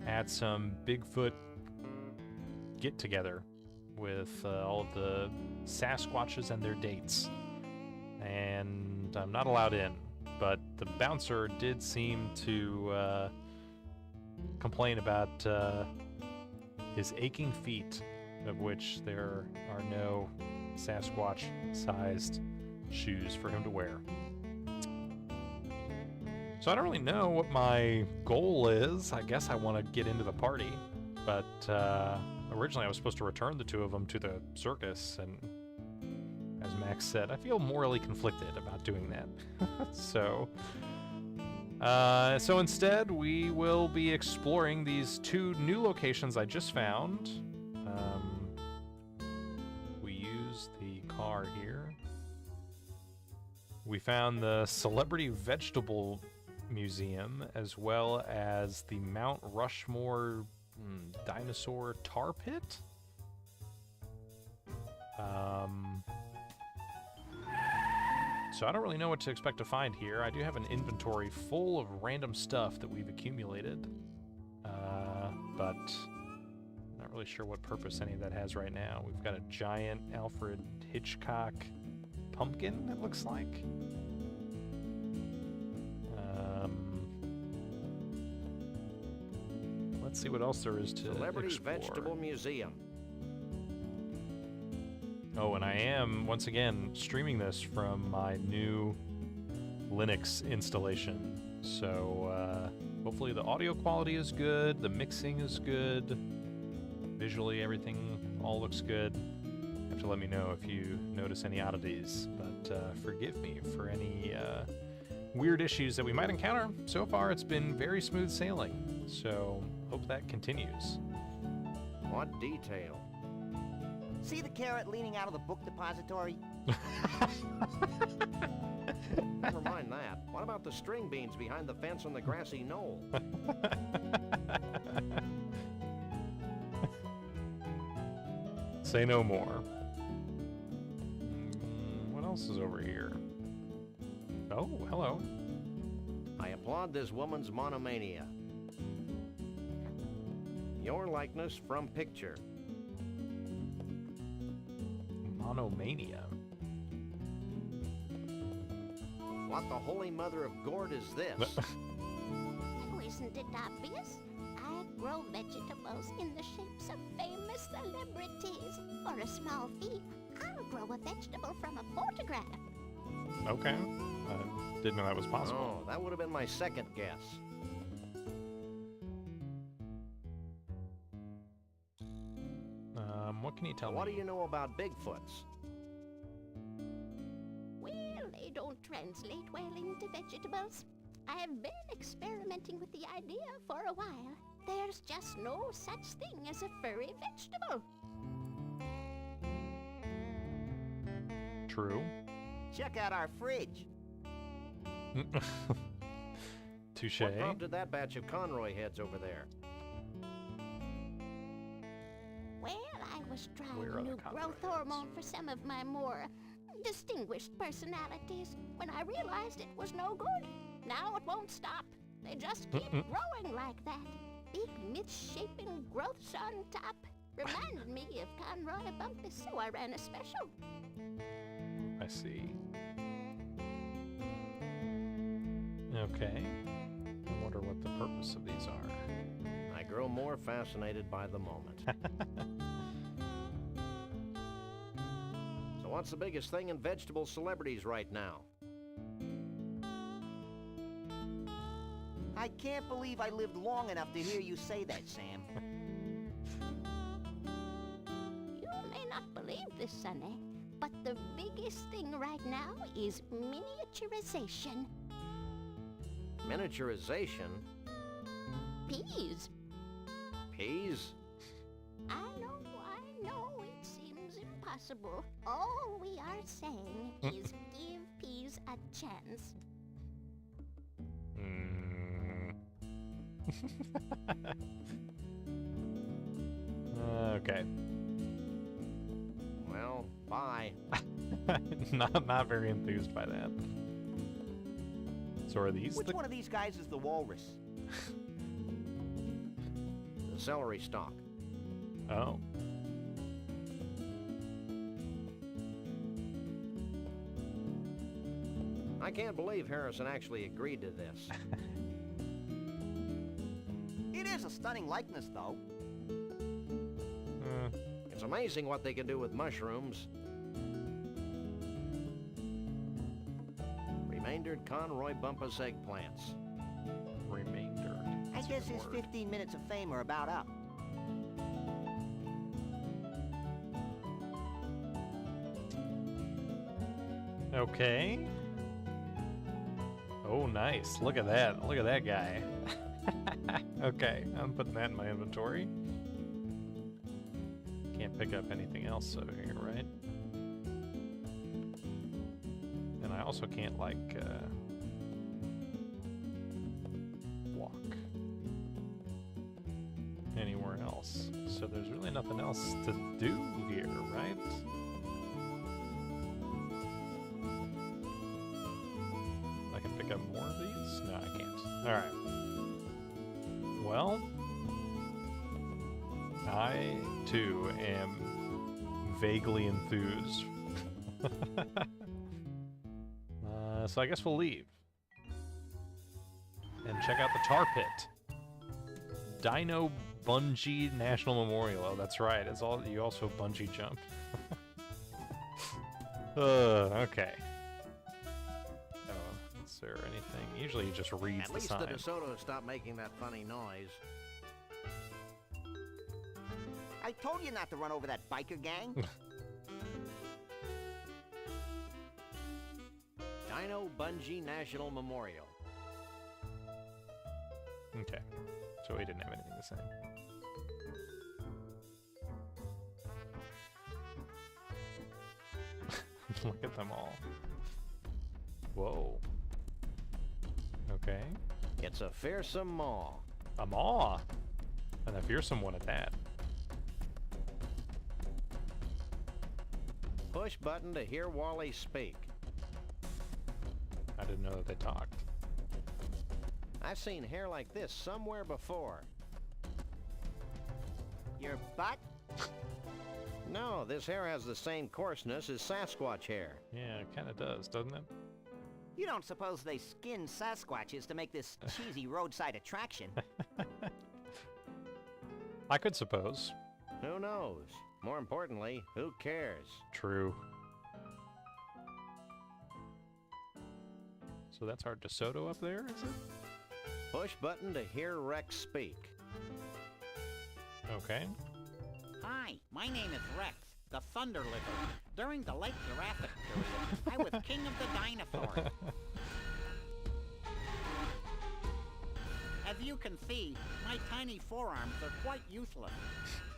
at some Bigfoot get-together with all of the Sasquatches and their dates. And I'm not allowed in, but the bouncer did seem to complain about his aching feet, of which there are no Sasquatch-sized shoes for him to wear. So I don't really know what my goal is. I guess I want to get into the party, but originally I was supposed to return the two of them to the circus, and as Max said, I feel morally conflicted about doing that. So instead, we will be exploring these two new locations I just found. We use the car here. We found the Celebrity Vegetable Museum, as well as the Mount Rushmore dinosaur tar pit. So I don't really know what to expect to find here. I do have an inventory full of random stuff that we've accumulated, but not really sure what purpose any of that has right now. We've got a giant Alfred Hitchcock pumpkin, it looks like. Let's see what else there is to Celebrity explore. Vegetable Museum. Oh, and I am, once again, streaming this from my new Linux installation. So hopefully the audio quality is good, the mixing is good, visually everything all looks good. You have to let me know if you notice any oddities, but forgive me for any weird issues that we might encounter. So far it's been very smooth sailing, so hope that continues. What detail? See the carrot leaning out of the book depository? Never mind that. What about the string beans behind the fence on the grassy knoll? Say no more. What else is over here? Oh, hello. I applaud this woman's monomania. Your likeness from picture. Monomania. What the holy mother of gourd is this? Oh, isn't it obvious? I grow vegetables in the shapes of famous celebrities. For a small fee, I'll grow a vegetable from a photograph. Okay. I didn't know that was possible. Oh, that would have been my second guess. What can you tell me? What do you know about Bigfoots? Well, they don't translate well into vegetables. I have been experimenting with the idea for a while. there's just no such thing as a furry vegetable. True. Check out our fridge. Touche. What prompted that batch of Conroy heads over there? Well, I was trying Where a are the new Conroy growth heads? hormone for some of my more distinguished personalities when I realized it was no good. Now it won't stop. They just keep growing like that. Big misshapen growths on top. Reminded me of Conroy Bumpus, so I ran a special. I see. Okay. I wonder what the purpose of these are. I grow more fascinated by the moment. So what's the biggest thing in vegetable celebrities right now? I can't believe I lived long enough to hear you say that, Sam. You may not believe this, Sonny, but the biggest thing right now is miniaturization. Miniaturization? Peas. Peas? I know, it seems impossible. All we are saying is give peas a chance. Okay. Well, bye. not very enthused by that. So are these Which the... one of these guys is the walrus? The celery stalk. Oh. I can't believe Harrison actually agreed to this. It is a stunning likeness, though. It's amazing what they can do with mushrooms. Remaindered Conroy Bumpus eggplants. Remainder. I guess his 15 minutes of fame are about up. Okay. Oh, nice. Look at that. Look at that guy. Okay, I'm putting that in my inventory. Can't pick up anything else over here, right? And I also can't, like, walk anywhere else. So there's really nothing else to do here, right? I can pick up more of these? No, I can't. Alright. Well, I, too, am vaguely enthused. So I guess we'll leave. And check out the tar pit. Dino Bungee National Memorial. Oh, that's right. It's all you also bungee jump. Okay. Oh, is there anything? Usually he just reads At the least sign. the DeSoto stopped making that funny noise. I told you not to run over that biker gang. Dino Bungee National Memorial. Okay. So he didn't have anything to say. Look at them all. Whoa. Okay. It's a fearsome maw. A maw. And a fearsome one at that. Push button to hear Wally speak. I didn't know that they talked. I've seen hair like this somewhere before. Your butt? No, this hair has the same coarseness as Sasquatch hair. Yeah, it kind of does, doesn't it? You don't suppose they skin Sasquatches to make this cheesy roadside attraction? I could suppose. Who knows? More importantly, who cares? True. So that's our DeSoto up there, is it? Push button to hear Rex speak. Okay. Hi, my name is Rex, the Thunder Lizard. During the late Jurassic period, I was king of the dinosaurs. As As you can see, my tiny forearms are quite useless.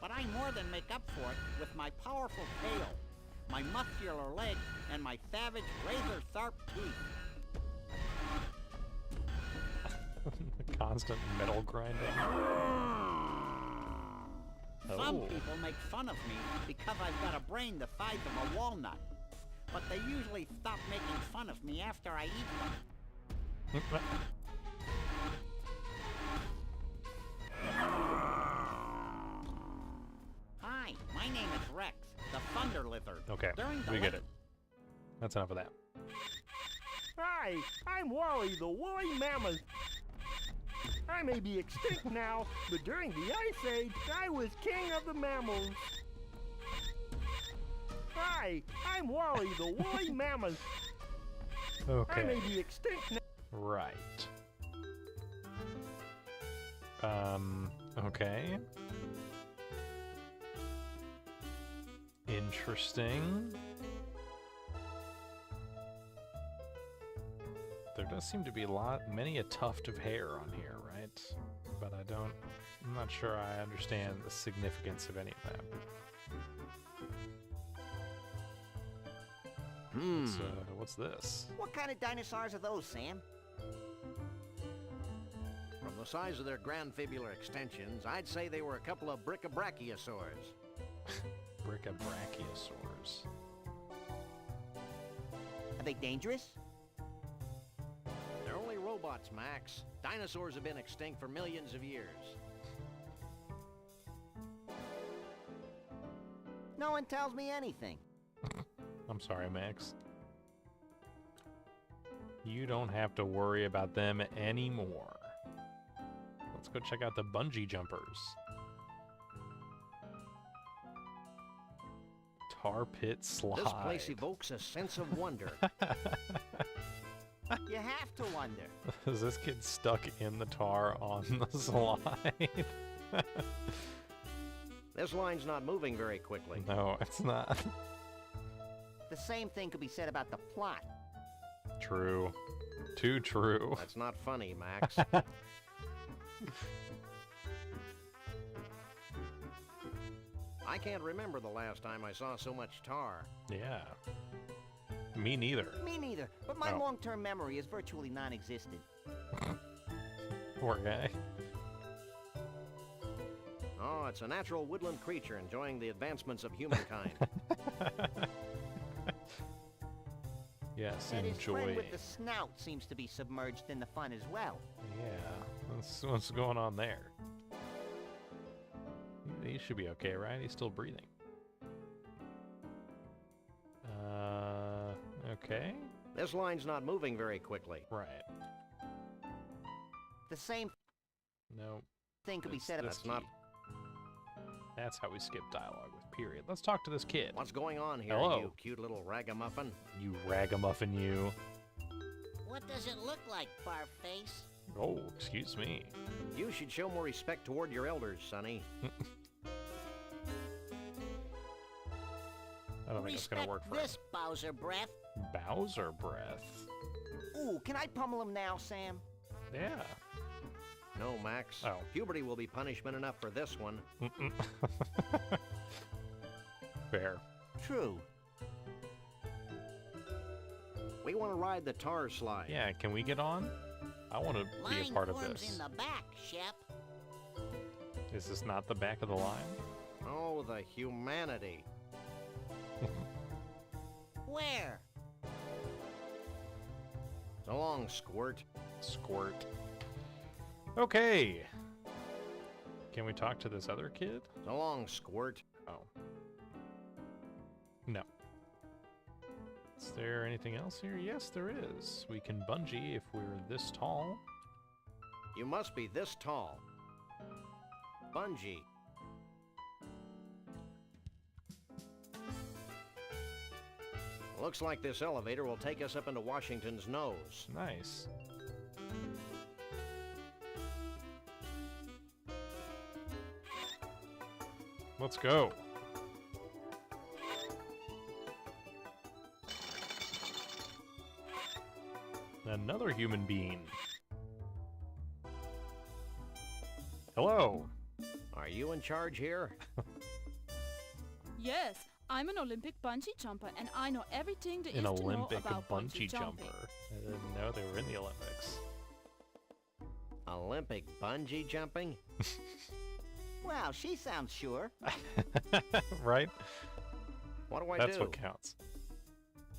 But I more than make up for it with my powerful tail, my muscular legs, and my savage, razor-sharp teeth. Constant metal grinding. Some people make fun of me because I've got a brain the size of a walnut. But they usually stop making fun of me after I eat them. Hi, my name is Rex, the Thunder Lizard. Okay, we get it. That's enough of that. Hi, I'm Wally, the woolly mammoth. I may be extinct now, but during the Ice Age, I was king of the mammals. Hi, I'm Wally, the woolly mammoth. Okay. I may be extinct now. Right. Okay. Interesting. There does seem to be many a tuft of hair on here, right? But I'm not sure I understand the significance of any of that. What's this? What kind of dinosaurs are those, Sam? From the size of their granfibular extensions, I'd say they were a couple of brachiosaurs. Brachiosaurs. Are they dangerous? They're only robots, Max. Dinosaurs have been extinct for millions of years. No one tells me anything. I'm sorry, Max. You don't have to worry about them anymore. Let's go check out the bungee jumpers. Tar pit slide. This place evokes a sense of wonder. You have to wonder. Is this kid stuck in the tar on the slide? This line's not moving very quickly. No, it's not. The same thing could be said about the plot. True. Too true. That's not funny, Max. I can't remember the last time I saw so much tar. Yeah. Me neither. Me neither, but my Oh. long-term memory is virtually non-existent. Poor guy. Oh, it's a natural woodland creature enjoying the advancements of humankind. Yes, And his enjoy. friend with the snout seems to be submerged in the fun as well. Yeah, what's going on there? He should be okay, right? He's still breathing. Okay. This line's not moving very quickly. Right. The same No. thing could be said about That's not... That's how we skip dialogue with period. Let's talk to this kid. What's going on here, Hello. you cute little ragamuffin? You ragamuffin, you. What does it look like, Barface? Oh, excuse me. You should show more respect toward your elders, Sonny. I don't think it's gonna work for this, Bowser Breath. him. Bowser breath. Ooh, can I pummel him now, Sam? Yeah. No, Max. Oh. Puberty will be punishment enough for this one. Fair. True. We want to ride the tar slide. Yeah, can we get on? I want to be a part of forms this. in the back, Shep. Is this not the back of the line? Oh, the humanity. Where? So long, Squirt. Squirt. Okay. Can we talk to this other kid? So long, Squirt. Oh. No. Is there anything else here? Yes, there is. We can bungee if we're this tall. You must be this tall. Bungee. Looks like this elevator will take us up into Washington's nose. Nice. Let's go. Another human being. Hello. Are you in charge here? Yes, I'm an Olympic bungee jumper, and I know everything there is An to know Olympic about bungee jumping. jumper. I didn't know they were in the Olympics. Olympic bungee jumping? Well, she sounds sure. Right? What do I That's do? what counts.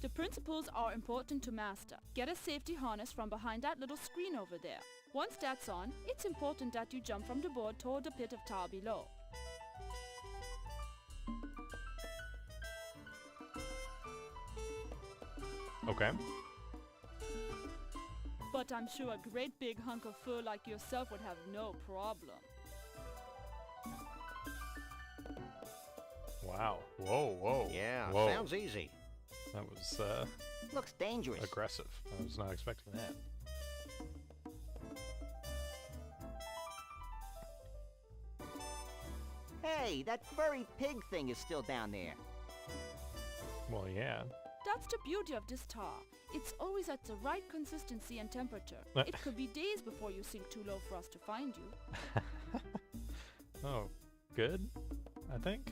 The principles are important to master. Get a safety harness from behind that little screen over there. Once that's on, it's important that you jump from the board toward the pit of tar below. Okay. But I'm sure a great big hunk of fur like yourself would have no problem. Wow. Whoa, whoa. Yeah, whoa. sounds easy. That was Looks dangerous. aggressive. I was not expecting that. Hey, that furry pig thing is still down there. Well, yeah. That's the beauty of this tar. It's always at the right consistency and temperature. It could be days before you sink too low for us to find you. Oh, good, I think.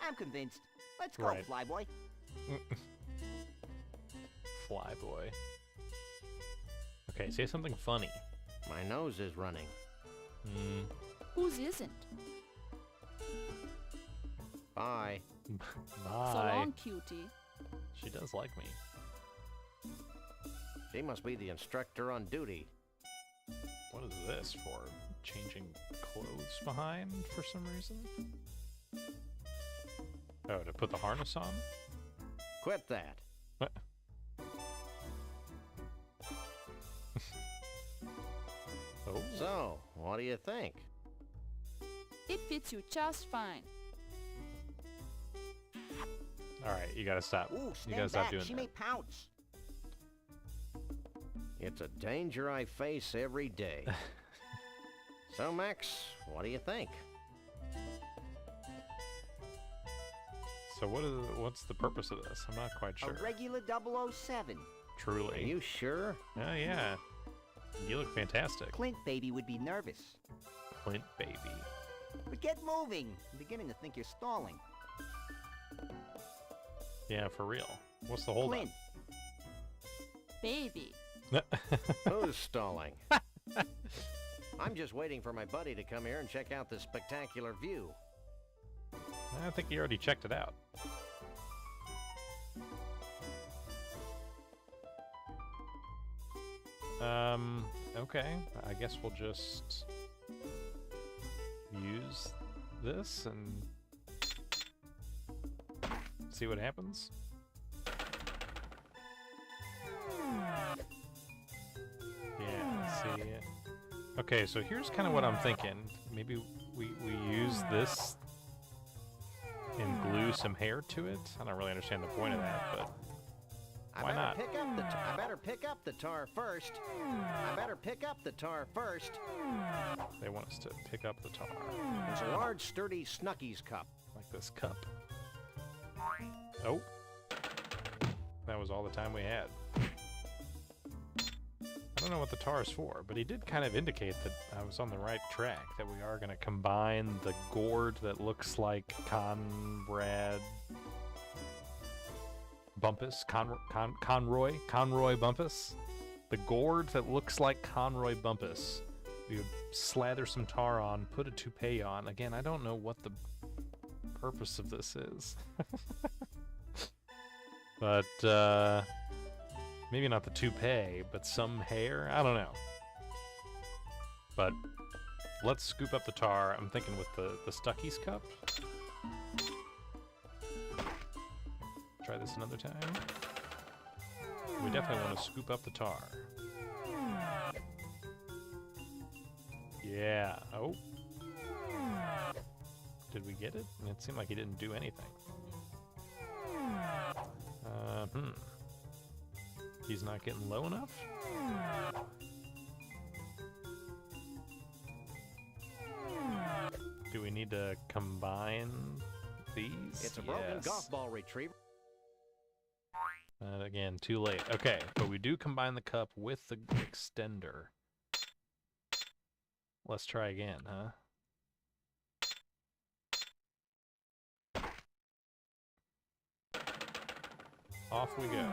I'm convinced. Let's go, Right. Flyboy. Flyboy. Okay, say something funny. My nose is running. Whose isn't? Bye. Bye. So long, cutie. She does like me. She must be the instructor on duty. What is this for? Changing clothes behind for some reason? Oh, to put the harness on? Quit that. What? Oh. So, what do you think? It fits you just fine. Alright, you gotta stop. Ooh, You stand gotta stop back. doing She that. may pounce. It's a danger I face every day. So, Max, what do you think? So what's the purpose of this? I'm not quite sure. A regular 007. Are Truly. you sure? Oh, yeah. You look fantastic. Clint baby would be nervous. Clint baby. But get moving. I'm beginning to think you're stalling. Yeah, for real. What's the hold Clint, Baby. up? Who's stalling? I'm just waiting for my buddy to come here and check out this spectacular view. I think you already checked it out. Okay. I guess we'll just use this and see what happens. Yeah, see. Okay, so here's kind of what I'm thinking. Maybe we use this and glue some hair to it. I don't really understand the point of that, but why not? I better pick up the tar first. I better pick up the tar first. They want us to pick up the tar, It's a large, sturdy Snuckies cup. like this cup. Oh, that was all the time we had. I don't know what the tar is for, but he did kind of indicate that I was on the right track, that we are going to combine the gourd that looks like Conrad Bumpus, Conroy Bumpus. The gourd that looks like Conroy Bumpus. We would slather some tar on, put a toupee on. Again, I don't know what the purpose of this is. But, maybe not the toupee, but some hair? I don't know. But let's scoop up the tar. I'm thinking with the Stuckies cup. Try this another time. We definitely want to scoop up the tar. Yeah. Oh. Did we get it? It seemed like he didn't do anything. He's not getting low enough? Do we need to combine these? It's a broken Yes. golf ball retriever. Again, too late. Okay, but we do combine the cup with the extender. let's try again, huh? Off we go.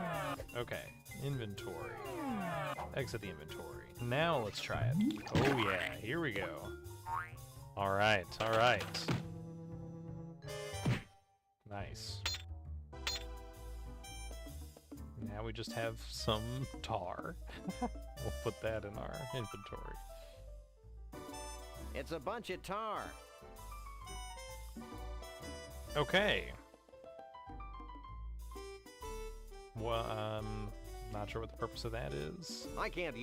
Okay, inventory. Exit the inventory. Now let's try it. Oh yeah, here we go. Alright, alright. Nice. Now we just have some tar. We'll put that in our inventory. It's a bunch of tar. Okay. Well, not sure what the purpose of that is. I can't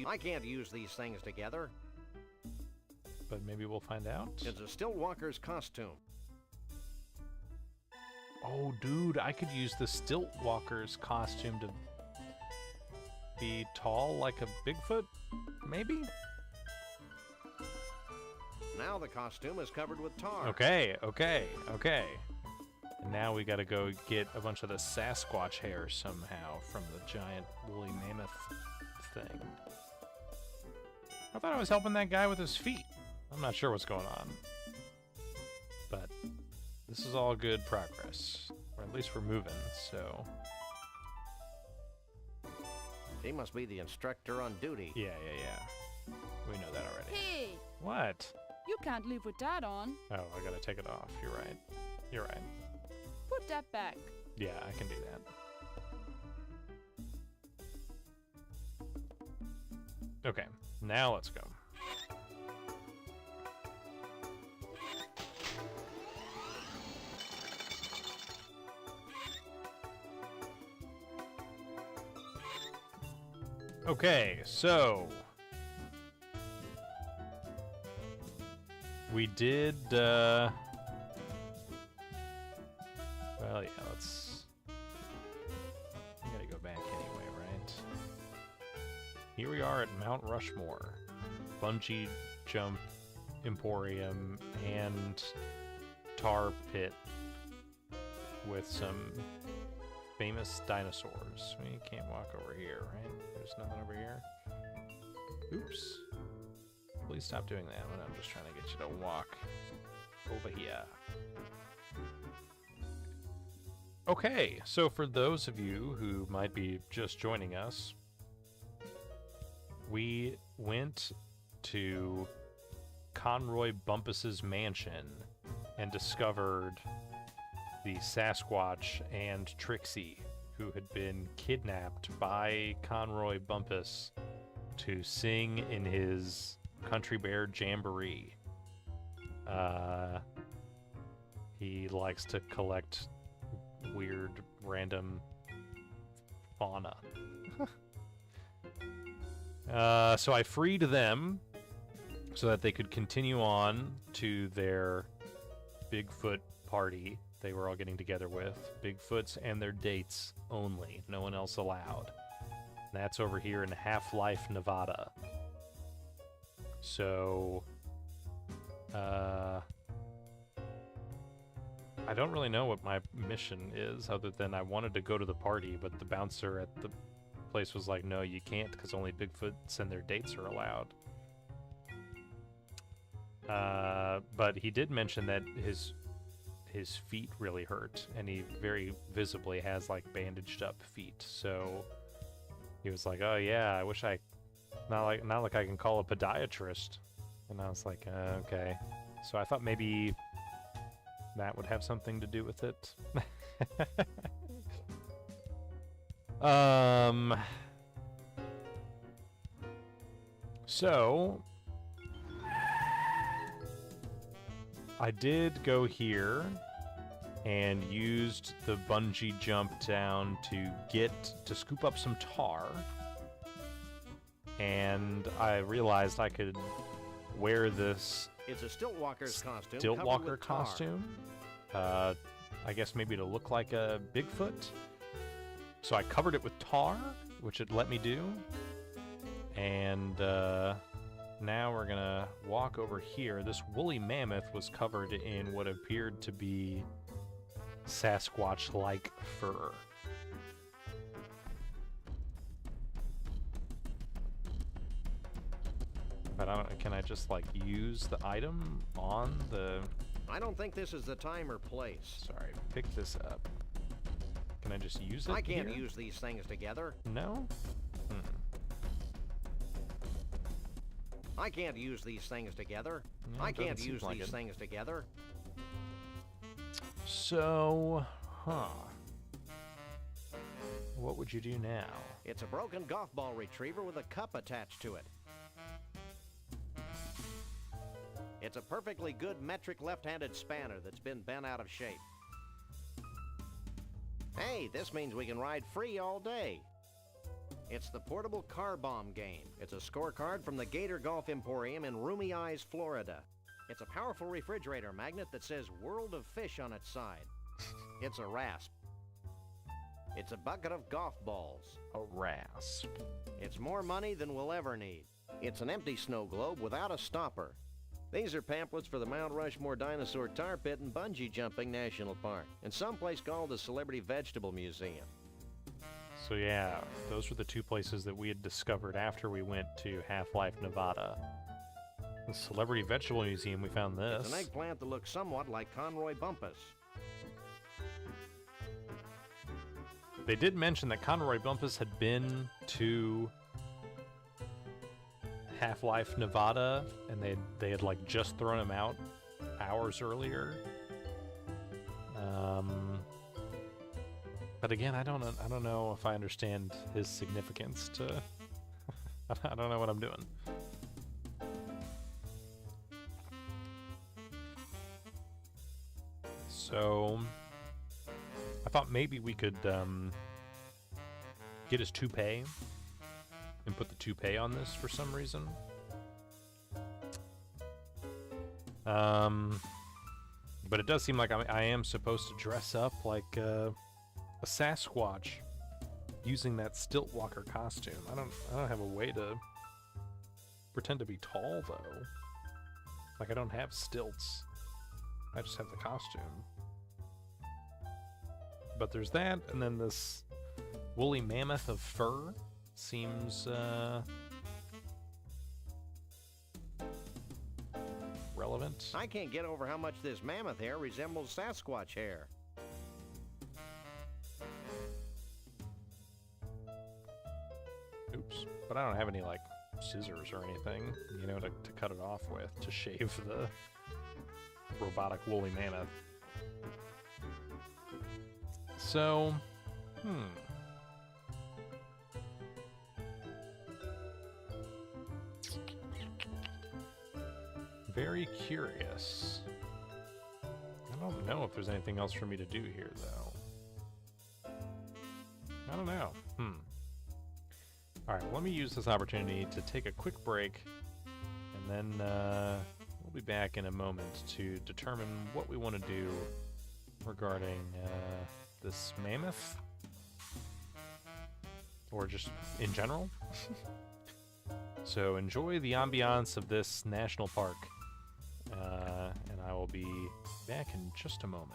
use these things together. But maybe we'll find out. It's a Stillwalker's costume. Oh, dude, I could use the Stiltwalker's costume to be tall like a Bigfoot, maybe? Now the costume is covered with tar. Okay, okay, okay. And now we gotta go get a bunch of the Sasquatch hair somehow from the giant woolly mammoth thing. I thought I was helping that guy with his feet. I'm not sure what's going on. But this is all good progress. Or at least we're moving, so... He must be the instructor on duty. Yeah. We know that already. Hey, What? you can't leave with that on. Oh, I gotta take it off. You're right. You're right. Put that back. Yeah, I can do that. Okay, now let's go. Okay, so we did well, yeah, let's we gotta go back anyway, right? Here we are at Mount Rushmore, bungee jump emporium and tar pit with some famous dinosaurs. We can't walk over here, right? There's nothing over here. Oops. Please stop doing that when I'm just trying to get you to walk over here. Okay, so for those of you who might be just joining us, we went to Conroy Bumpus's mansion and discovered the Sasquatch and Trixie, who had been kidnapped by Conroy Bumpus to sing in his Country Bear Jamboree. He likes to collect weird, random fauna. So I freed them so that they could continue on to their Bigfoot party they were all getting together with. Bigfoots and their dates only. No one else allowed. And that's over here in Half-Life, Nevada. So, I don't really know what my mission is, other than I wanted to go to the party, but the bouncer at the place was like, no, you can't, because only Bigfoots and their dates are allowed. But he did mention that his feet really hurt, and he very visibly has like bandaged up feet. So he was like, "Oh yeah, I wish I not like I can call a podiatrist." And I was like, "Okay." So I thought maybe that would have something to do with it. So I did go here and used the bungee jump down to scoop up some tar, and I realized I could wear this It's a Stillwalker's costume. Stiltwalker costume. I guess maybe to look like a Bigfoot. So I covered it with tar, which it let me do, and now we're gonna walk over here. This woolly mammoth was covered in what appeared to be Sasquatch-like fur. But I don't, can I just like use the item on the... I don't think this is the time or place. Sorry, pick this up. Can I just use it I can't here? use these things together. No? I can't use these things together. No, I it doesn't can't seem use like these it. things together. So, what would you do now? It's a broken golf ball retriever with a cup attached to it. It's a perfectly good metric left-handed spanner that's been bent out of shape. Hey, this means we can ride free all day. It's the portable car bomb game. It's a scorecard from the Gator Golf Emporium in Roomy Eyes, Florida. It's a powerful refrigerator magnet that says World of Fish on its side. It's a rasp. It's a bucket of golf balls. A rasp. It's more money than we'll ever need. It's an empty snow globe without a stopper. These are pamphlets for the Mount Rushmore Dinosaur Tar Pit and Bungee Jumping National Park, and someplace called the Celebrity Vegetable Museum. So yeah, those were the two places that we had discovered after we went to Half-Life Nevada. The Celebrity Vegetable Museum, we found this. It's an eggplant that looks somewhat like Conroy Bumpus. They did mention that Conroy Bumpus had been to Half-Life Nevada, and they had like just thrown him out hours earlier. But again, I don't know if I understand his significance to. I don't know what I'm doing. So I thought maybe we could get his toupee and put the toupee on this for some reason. But it does seem like I am supposed to dress up like a Sasquatch using that stilt walker costume. I don't have a way to pretend to be tall though. Like I don't have stilts. I just have the costume. But there's that, and then this woolly mammoth of fur seems relevant. I can't get over how much this mammoth hair resembles Sasquatch hair. Oops. But I don't have any, like, scissors or anything, you know, to cut it off with, to shave the robotic woolly mammoth. So, very curious. I don't know if there's anything else for me to do here, though. I don't know. Alright, well, let me use this opportunity to take a quick break, and then we'll be back in a moment to determine what we want to do regarding this mammoth, or just in general. So enjoy the ambiance of this national park, and I will be back in just a moment.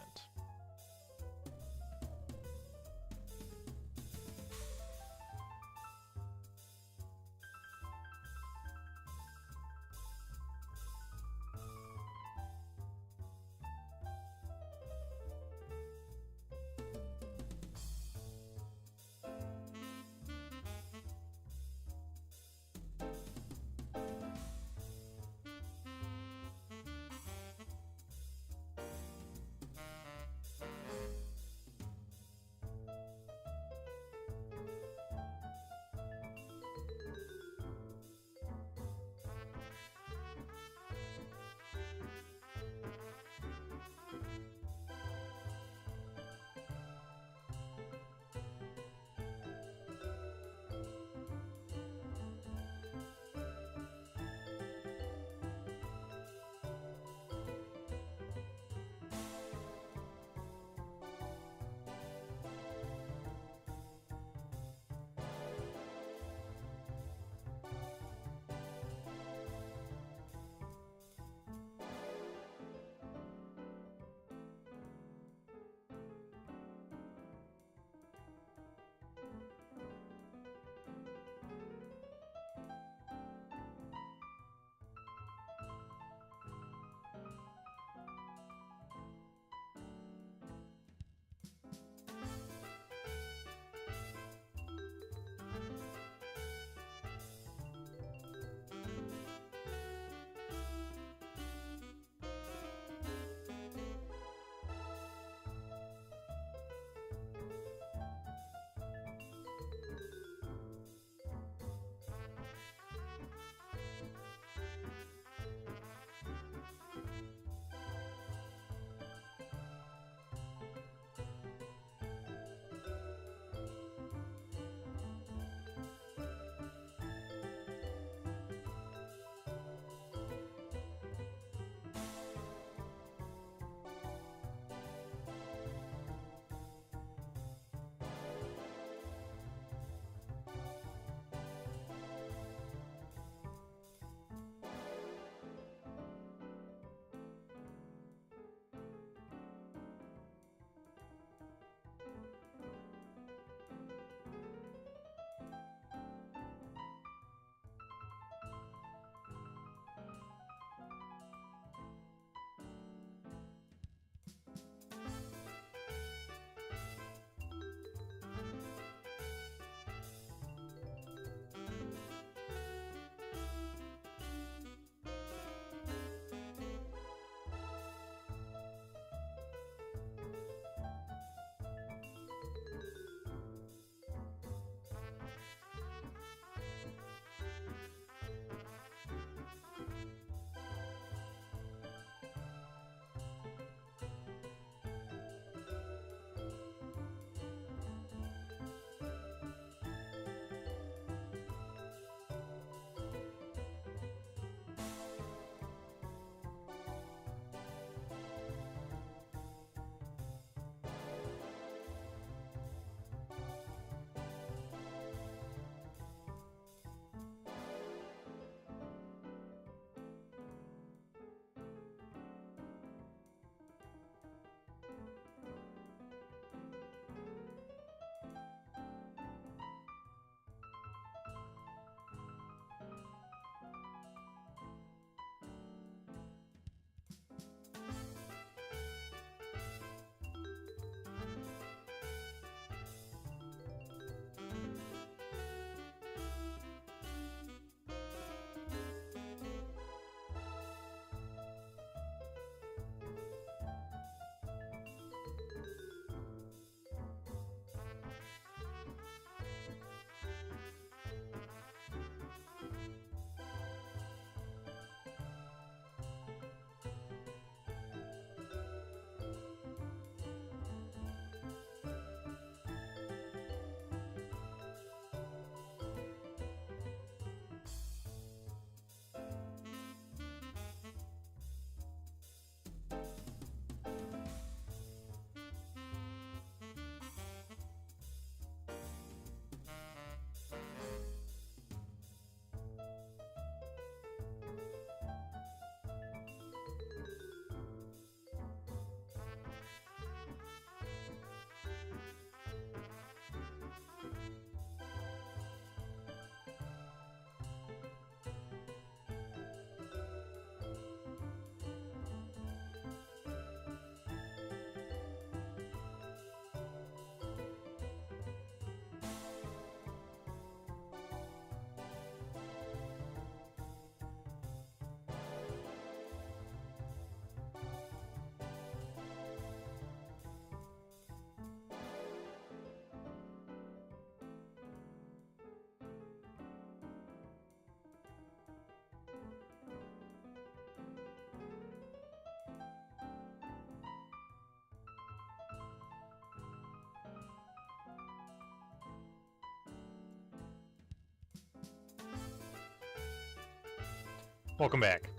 Welcome back.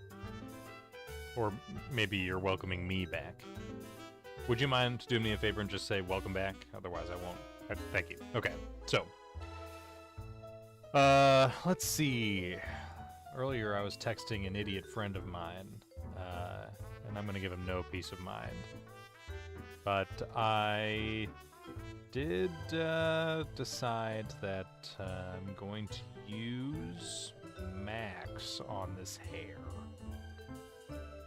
Or maybe you're welcoming me back. Would you mind doing me a favor and just say welcome back? Otherwise I won't. Thank you. Okay, so. Let's see. Earlier I was texting an idiot friend of mine, and I'm going to give him no peace of mind. But I did decide that I'm going to use Max on this hair.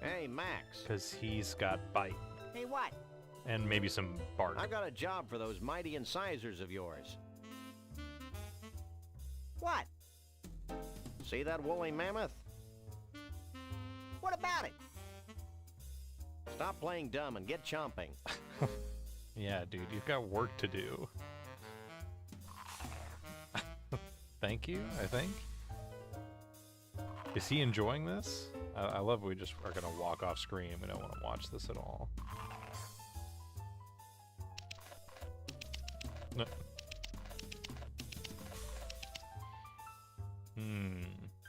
Hey, Max. Because he's got bite. Hey, what? And maybe some bark. I got a job for those mighty incisors of yours. What? See that woolly mammoth? What about it? Stop playing dumb and get chomping. Yeah, dude, you've got work to do. Thank you, I think. Is he enjoying this? I love we just are gonna walk off screen. We don't want to watch this at all. No.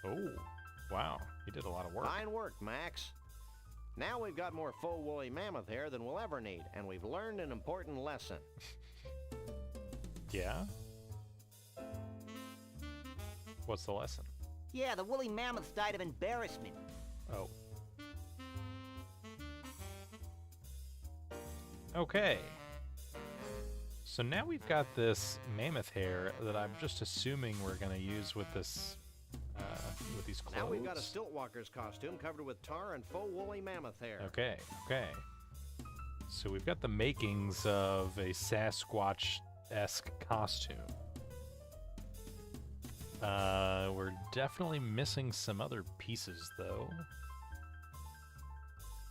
Oh, wow. He did a lot of work. Fine work, Max. Now we've got more full woolly mammoth hair than we'll ever need, and we've learned an important lesson. Yeah? What's the lesson? Yeah, the woolly mammoths died of embarrassment. Oh. Okay. So now we've got this mammoth hair that I'm just assuming we're going to use with this, with these clothes. Now we've got a stilt walker's costume covered with tar and full woolly mammoth hair. Okay, okay. So we've got the makings of a Sasquatch-esque costume. We're definitely missing some other pieces, though.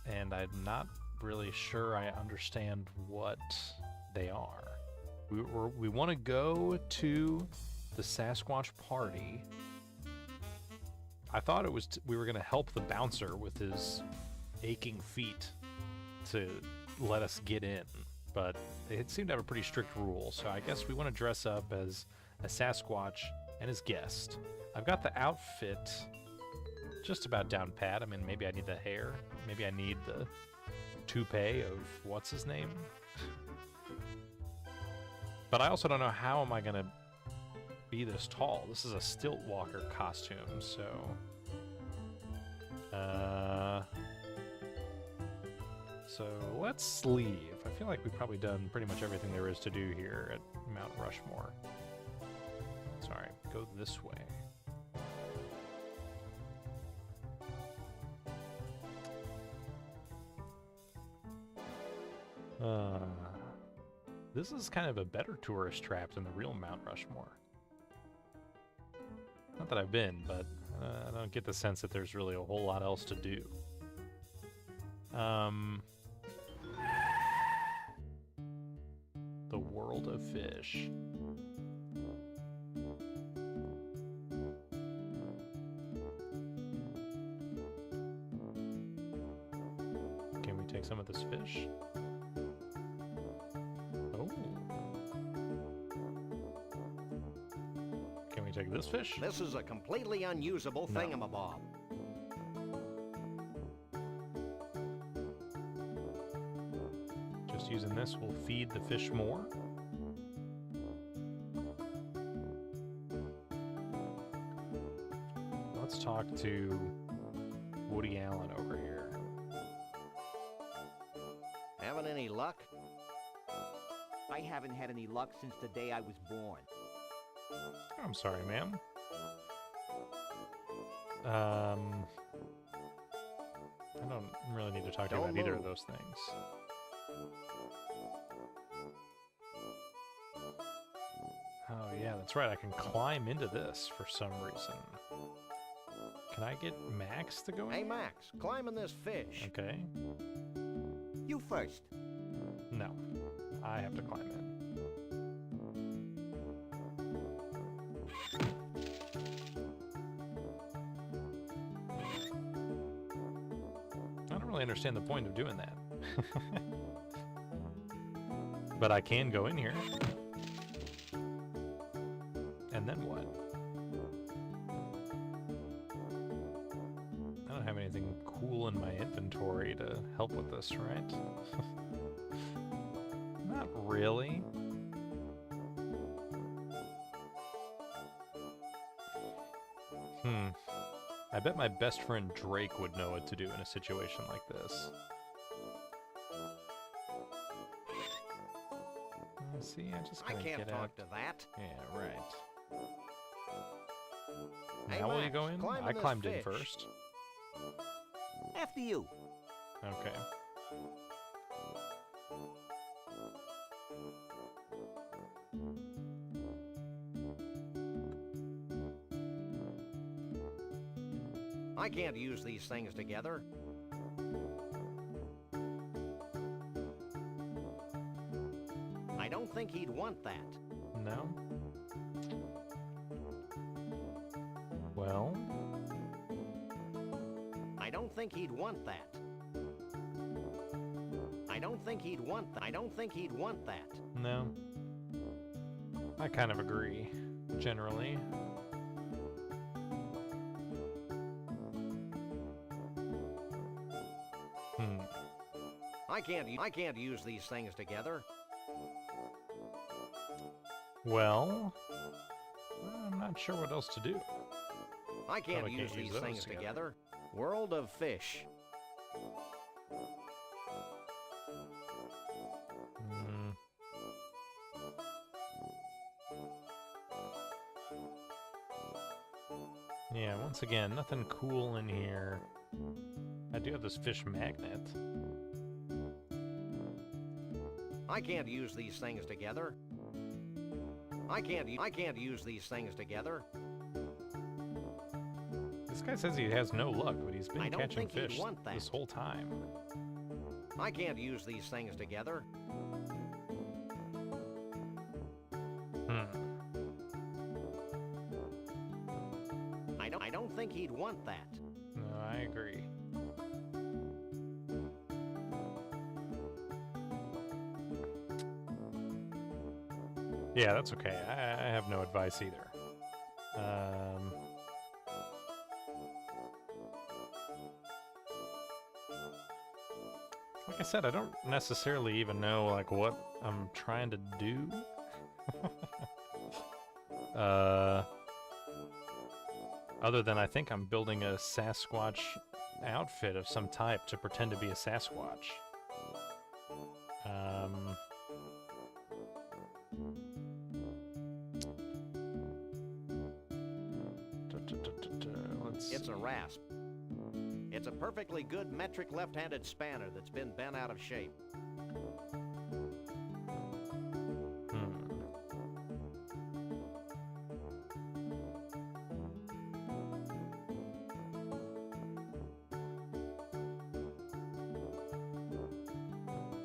And I'm not really sure I understand what they are. We want to go to the Sasquatch party. I thought it was we were going to help the bouncer with his aching feet to let us get in, but it seemed to have a pretty strict rule, so I guess we want to dress up as a Sasquatch and his guest. I've got the outfit just about down pat. I mean, maybe I need the hair. Maybe I need the toupee of what's his name. But I also don't know how am I going to be this tall. This is a stilt walker costume, so... So let's leave. I feel like we've probably done pretty much everything there is to do here at Mount Rushmore. Sorry, go this way. This is kind of a better tourist trap than the real Mount Rushmore. Not that I've been, but I don't get the sense that there's really a whole lot else to do. The world of fish. Can we take some of this fish? Oh. Can we take this fish? This is a completely unusable thingamabob. Just using this will feed the fish more. Let's talk to Woody Allen over here. Having any luck? I haven't had any luck since the day I was born. I'm sorry, ma'am. I don't really need to talk to you about either of those things. Oh yeah, that's right. I can climb into this for some reason. Can I get Max to go in? Hey, Max, climb in this fish. Okay. You first. No, I have to climb in. I don't really understand the point of doing that. But I can go in here. And then what? have anything cool in my inventory to help with this, right? Not really. I bet my best friend Drake would know what to do in a situation like this. See, I just gotta can't get talk out. to that. Yeah, right. Hey, Now will you Max, go in? climb I this climbed in fish. first. After you. Okay. I can't use these things together. I don't think he'd want that. No? Well, I don't think he'd want that. I don't think he'd want that. I don't think he'd want that. no. I kind of agree, generally. I can't use these things together. Well, I'm not sure what else to do. I can't Probably use can't use these those things together. together. World of fish. Yeah, once again, nothing cool in here. I do have this fish magnet. I can't use these things together. I can't use these things together. This guy says he has no luck, but he's I been don't catching think he'd fish want that. this whole time. I can't use these things together. I don't think he'd want that. No, I agree. Yeah, that's okay. I have no advice either. Like I said, I don't necessarily even know like what I'm trying to do. Other than I think I'm building a Sasquatch outfit of some type to pretend to be a Sasquatch. It's a rasp. It's a perfectly good metric left-handed spanner that's been bent out of shape.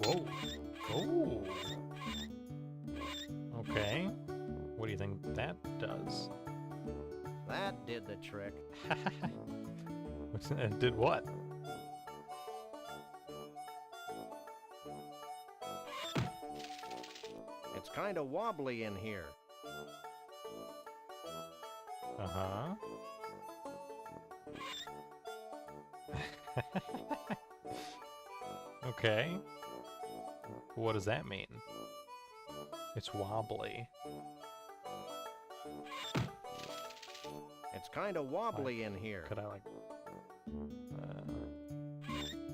Whoa. Oh. Okay. What do you think that does? That did the trick. It did what? It's kind of wobbly in here. Uh-huh. Okay. What does that mean? It's wobbly. It's kind of wobbly in here. Could I like...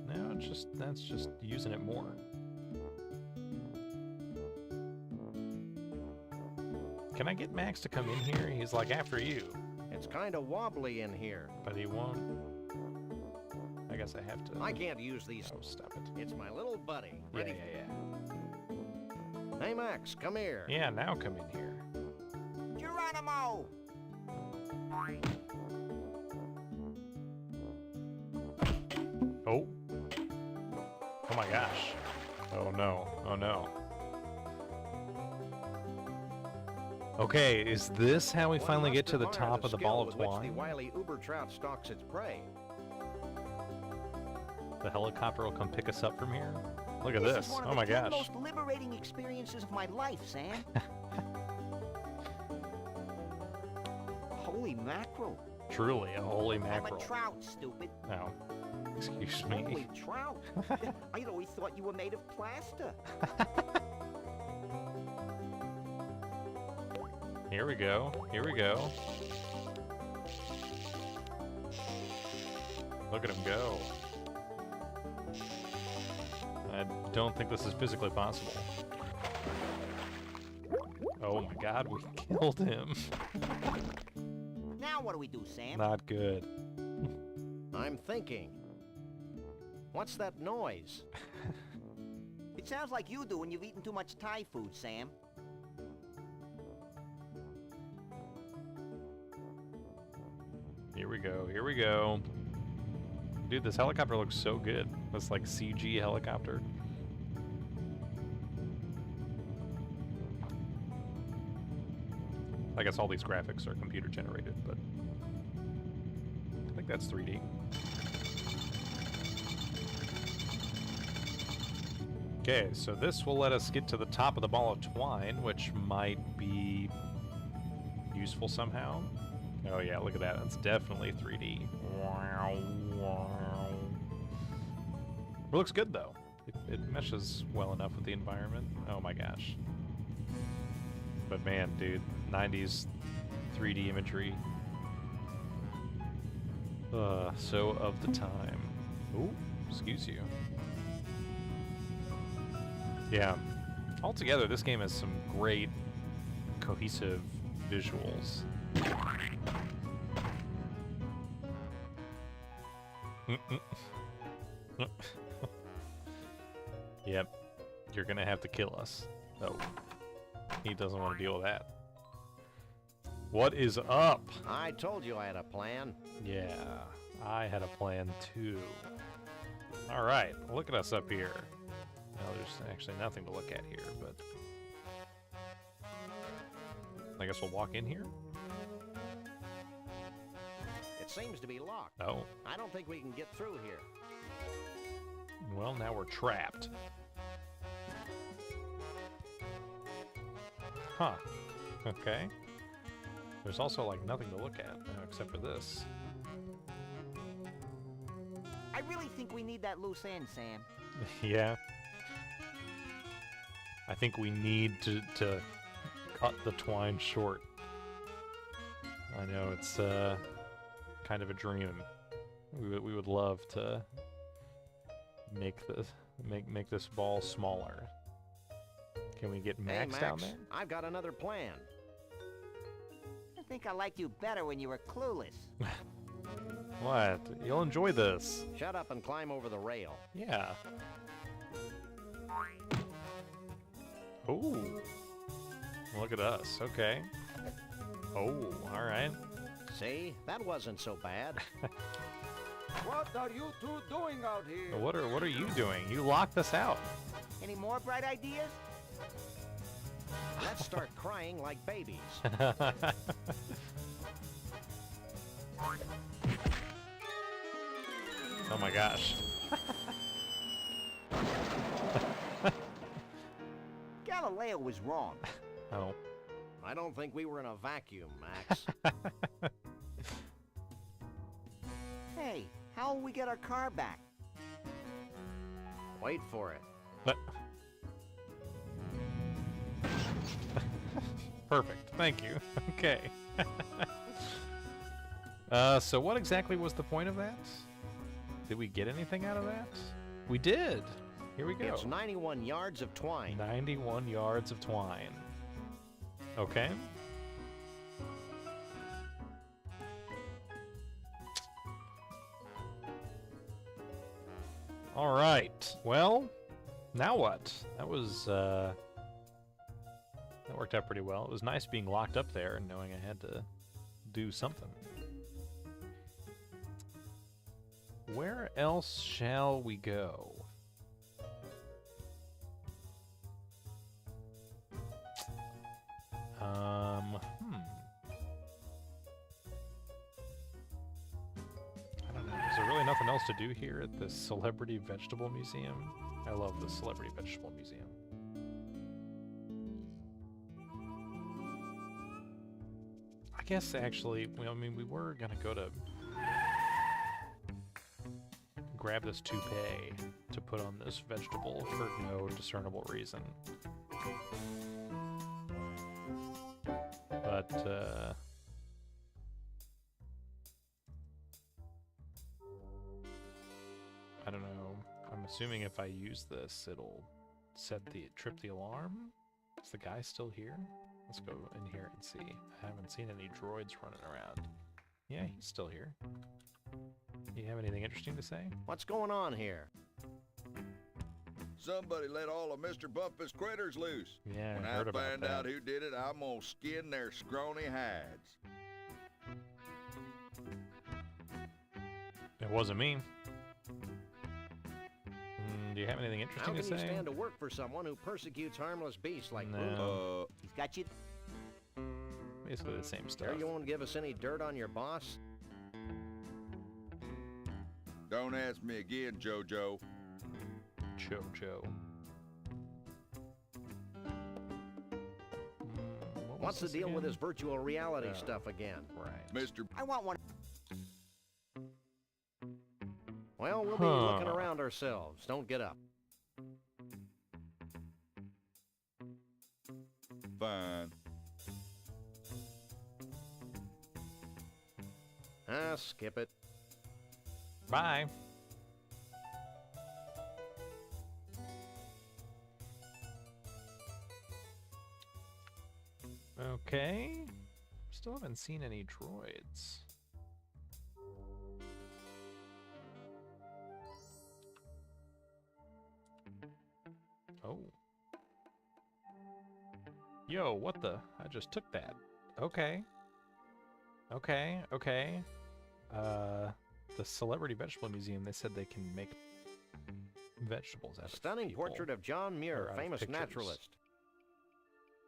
no, that's just using it more. Can I get Max to come in here? He's like, after you. It's kind of wobbly in here. But he won't. I guess I have to... I can't use these. Oh, stop it. It's my little buddy. Ready? Yeah. Hey, Max, come here. Yeah, now come in here. Geronimo! Oh. Oh my gosh. Oh no. Oh no. Okay, is this how we One finally must get to the admire top of the ball of skill with which twine? the wily uber trout stalks its prey. The helicopter will come pick us up from here? Look at This this. is one of Oh the my 10 gosh. most liberating experiences of my life, Sam. Holy mackerel. Truly, a holy mackerel. I'm a trout, stupid. Oh, excuse me. Holy trout? I'd always thought you were made of plaster. Here we go. Here we go. Look at him go. I don't think this is physically possible. Oh my god, we killed him. Now what do we do, Sam? Not good. I'm thinking. What's that noise? It sounds like you do when you've eaten too much Thai food, Sam. Here we go, here we go. Dude, this helicopter looks so good. This like CG helicopter. I guess all these graphics are computer generated, but I think that's 3D. Okay, so this will let us get to the top of the ball of twine, which might be useful somehow. Oh yeah, look at that. That's definitely 3D. Wow, wow. It looks good though. It meshes well enough with the environment. Oh my gosh. But man, dude, 90s 3D imagery. So of the time. Ooh, excuse you. Yeah. Altogether, this game has some great cohesive visuals. Yep. You're gonna have to kill us. Oh. He doesn't want to deal with that. What is up? I told you I had a plan. Yeah, I had a plan too. Alright, look at us up here. Well, there's actually nothing to look at here, but I guess we'll walk in here. It seems to be locked. Oh. I don't think we can get through here. Well, now we're trapped. Huh. Okay. There's also, like, nothing to look at, except for this. I really think we need that loose end, Sam. Yeah. I think we need to cut the twine short. I know, it's kind of a dream. We would love to make this ball smaller. Can we get Max, down there? I've got another plan. I think I liked you better when you were clueless. What? You'll enjoy this. Shut up and climb over the rail. Yeah. Ooh. Look at us. Okay. Oh, all right. See? That wasn't so bad. What are you two doing out here? What are you doing? You locked us out. Any more bright ideas? Let's start crying like babies. Oh my gosh. Galileo was wrong. Oh. I don't think we were in a vacuum, Max. Hey, how will we get our car back? Wait for it. But perfect. Thank you. Okay. So what exactly was the point of that? Did we get anything out of that? We did. Here we go. It's 91 yards of twine. 91 yards of twine. Okay. All right. Well, now what? That was that worked out pretty well. It was nice being locked up there and knowing I had to do something. Where else shall we go? I don't know. Is there really nothing else to do here at the Celebrity Vegetable Museum? I love the Celebrity Vegetable Museum. guess actually, I mean, we were gonna go to grab this toupee to put on this vegetable for no discernible reason. But, I don't know. I'm assuming if I use this, it'll trip the alarm? Is the guy still here? Let's go in here and see. I haven't seen any droids running around. Yeah, he's still here. You have anything interesting to say? What's going on here? Somebody let all of Mr. Bumpus' critters loose. Yeah, when I heard about find that. out who did it, I'm gonna skin their scrawny hides. It wasn't me. Do you have anything interesting to say? How can you stand to work for someone who persecutes harmless beasts like No. He's got you. Basically the same stuff. Sure you won't give us any dirt on your boss? Don't ask me again, Jojo. Jojo. What's the deal with this virtual reality stuff again? Right. Mr. I want one. Well, we'll be looking around ourselves. Don't get up. Fine. Skip it. Bye. Okay. Still haven't seen any droids. Oh. Yo, what the? I just took that. Okay. Okay, okay. The Celebrity Vegetable Museum, they said they can make vegetables out of Stunning people. portrait of John Or Muir, out of famous pictures. naturalist.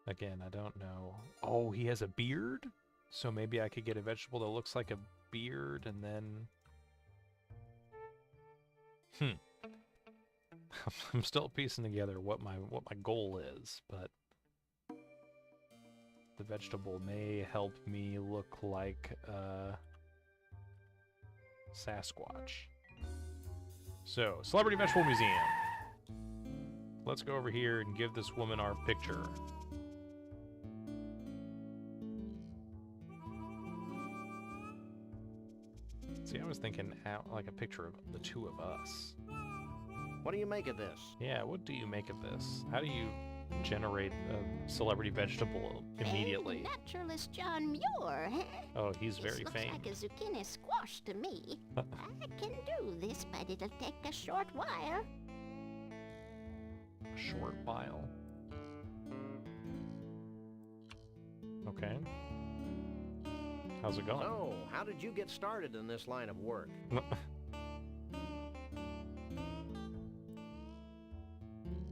Again, I don't know. Oh, he has a beard? So maybe I could get a vegetable that looks like a beard and then... I'm still piecing together what my goal is, but the vegetable may help me look like Sasquatch. So, Celebrity Vegetable Museum. Let's go over here and give this woman our picture. See, I was thinking out like a picture of the two of us. What do you make of this? Yeah, what do you make of this? How do you generate a celebrity vegetable immediately? Naturalist John Muir, huh? Oh, he's This very looks faint. like a zucchini squash to me. I can do this, but it'll take a short while. A short while. Okay. How's it going? So, how did you get started in this line of work?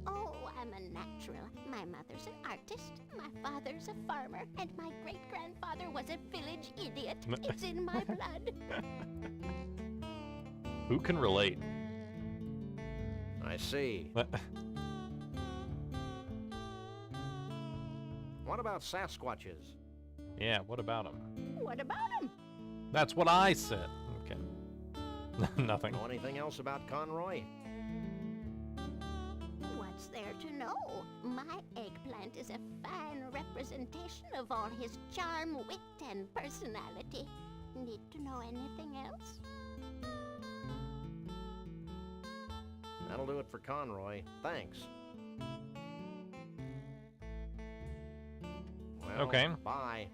Oh, I'm a natural. My mother's an artist, my father's a farmer, and my great-grandfather was a village idiot. It's in my blood. Who can relate? I see. What about Sasquatches? Yeah, what about him? What about him? That's what I said. Okay. Nothing. Know anything else about Conroy? What's there to know? My eggplant is a fine representation of all his charm, wit, and personality. Need to know anything else? That'll do it for Conroy. Thanks. Well, Okay. Bye.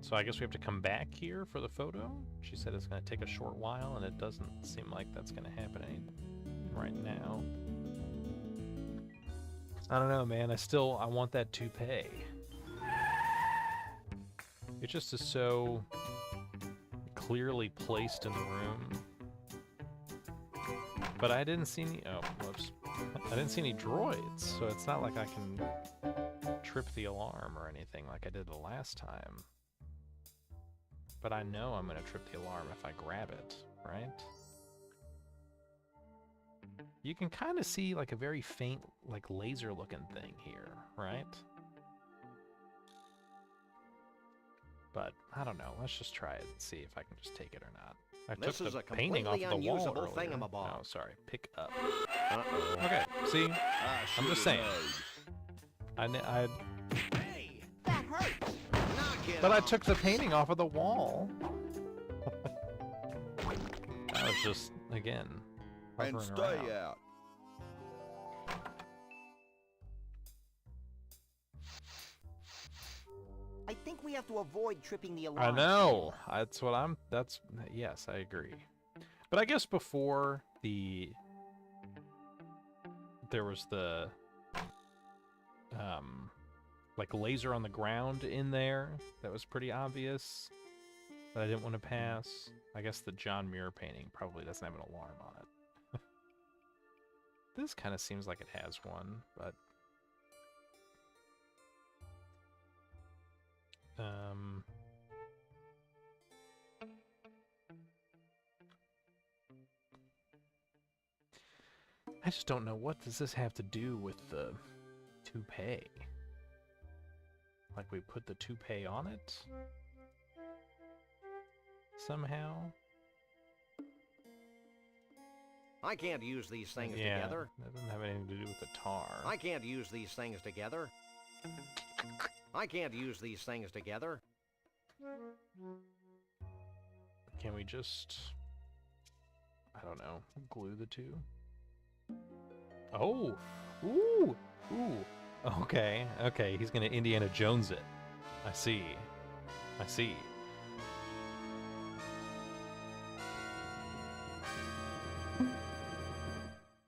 So I guess we have to come back here for the photo? She said it's going to take a short while, and it doesn't seem like that's going to happen right now. I don't know, man. I want that toupee. It just is so clearly placed in the room. But I didn't see any... Oh, whoops. I didn't see any droids, so it's not like I can trip the alarm or anything like I did the last time. But I know I'm going to trip the alarm if I grab it, right? You can kind of see like a very faint, like laser looking thing here, right? But I don't know. Let's just try it and see if I can just take it or not. I This took is the a painting off completely the wall unusable earlier. thingamabob. Oh, sorry. Pick up. Uh-oh. Okay, see? I I'm just should've saying. known. Hey, that hurts. Knock it But I off. took the painting off of the wall. I was just, again, And hovering stay around. out. I think we have to avoid tripping the I alarm. know. Yes, I agree. But I guess before there was the like laser on the ground in there that was pretty obvious that I didn't want to pass. I guess the John Muir painting probably doesn't have an alarm on it. This kind of seems like it has one, but I just don't know, what does this have to do with the toupee? Like we put the toupee on it? Somehow? I can't use these things Yeah, together. that doesn't have anything to do with the tar. I can't use these things together. I can't use these things together. Can we just, I don't know, glue the two? Oh! Ooh! Ooh! Okay, okay, he's gonna Indiana Jones it. I see. I see.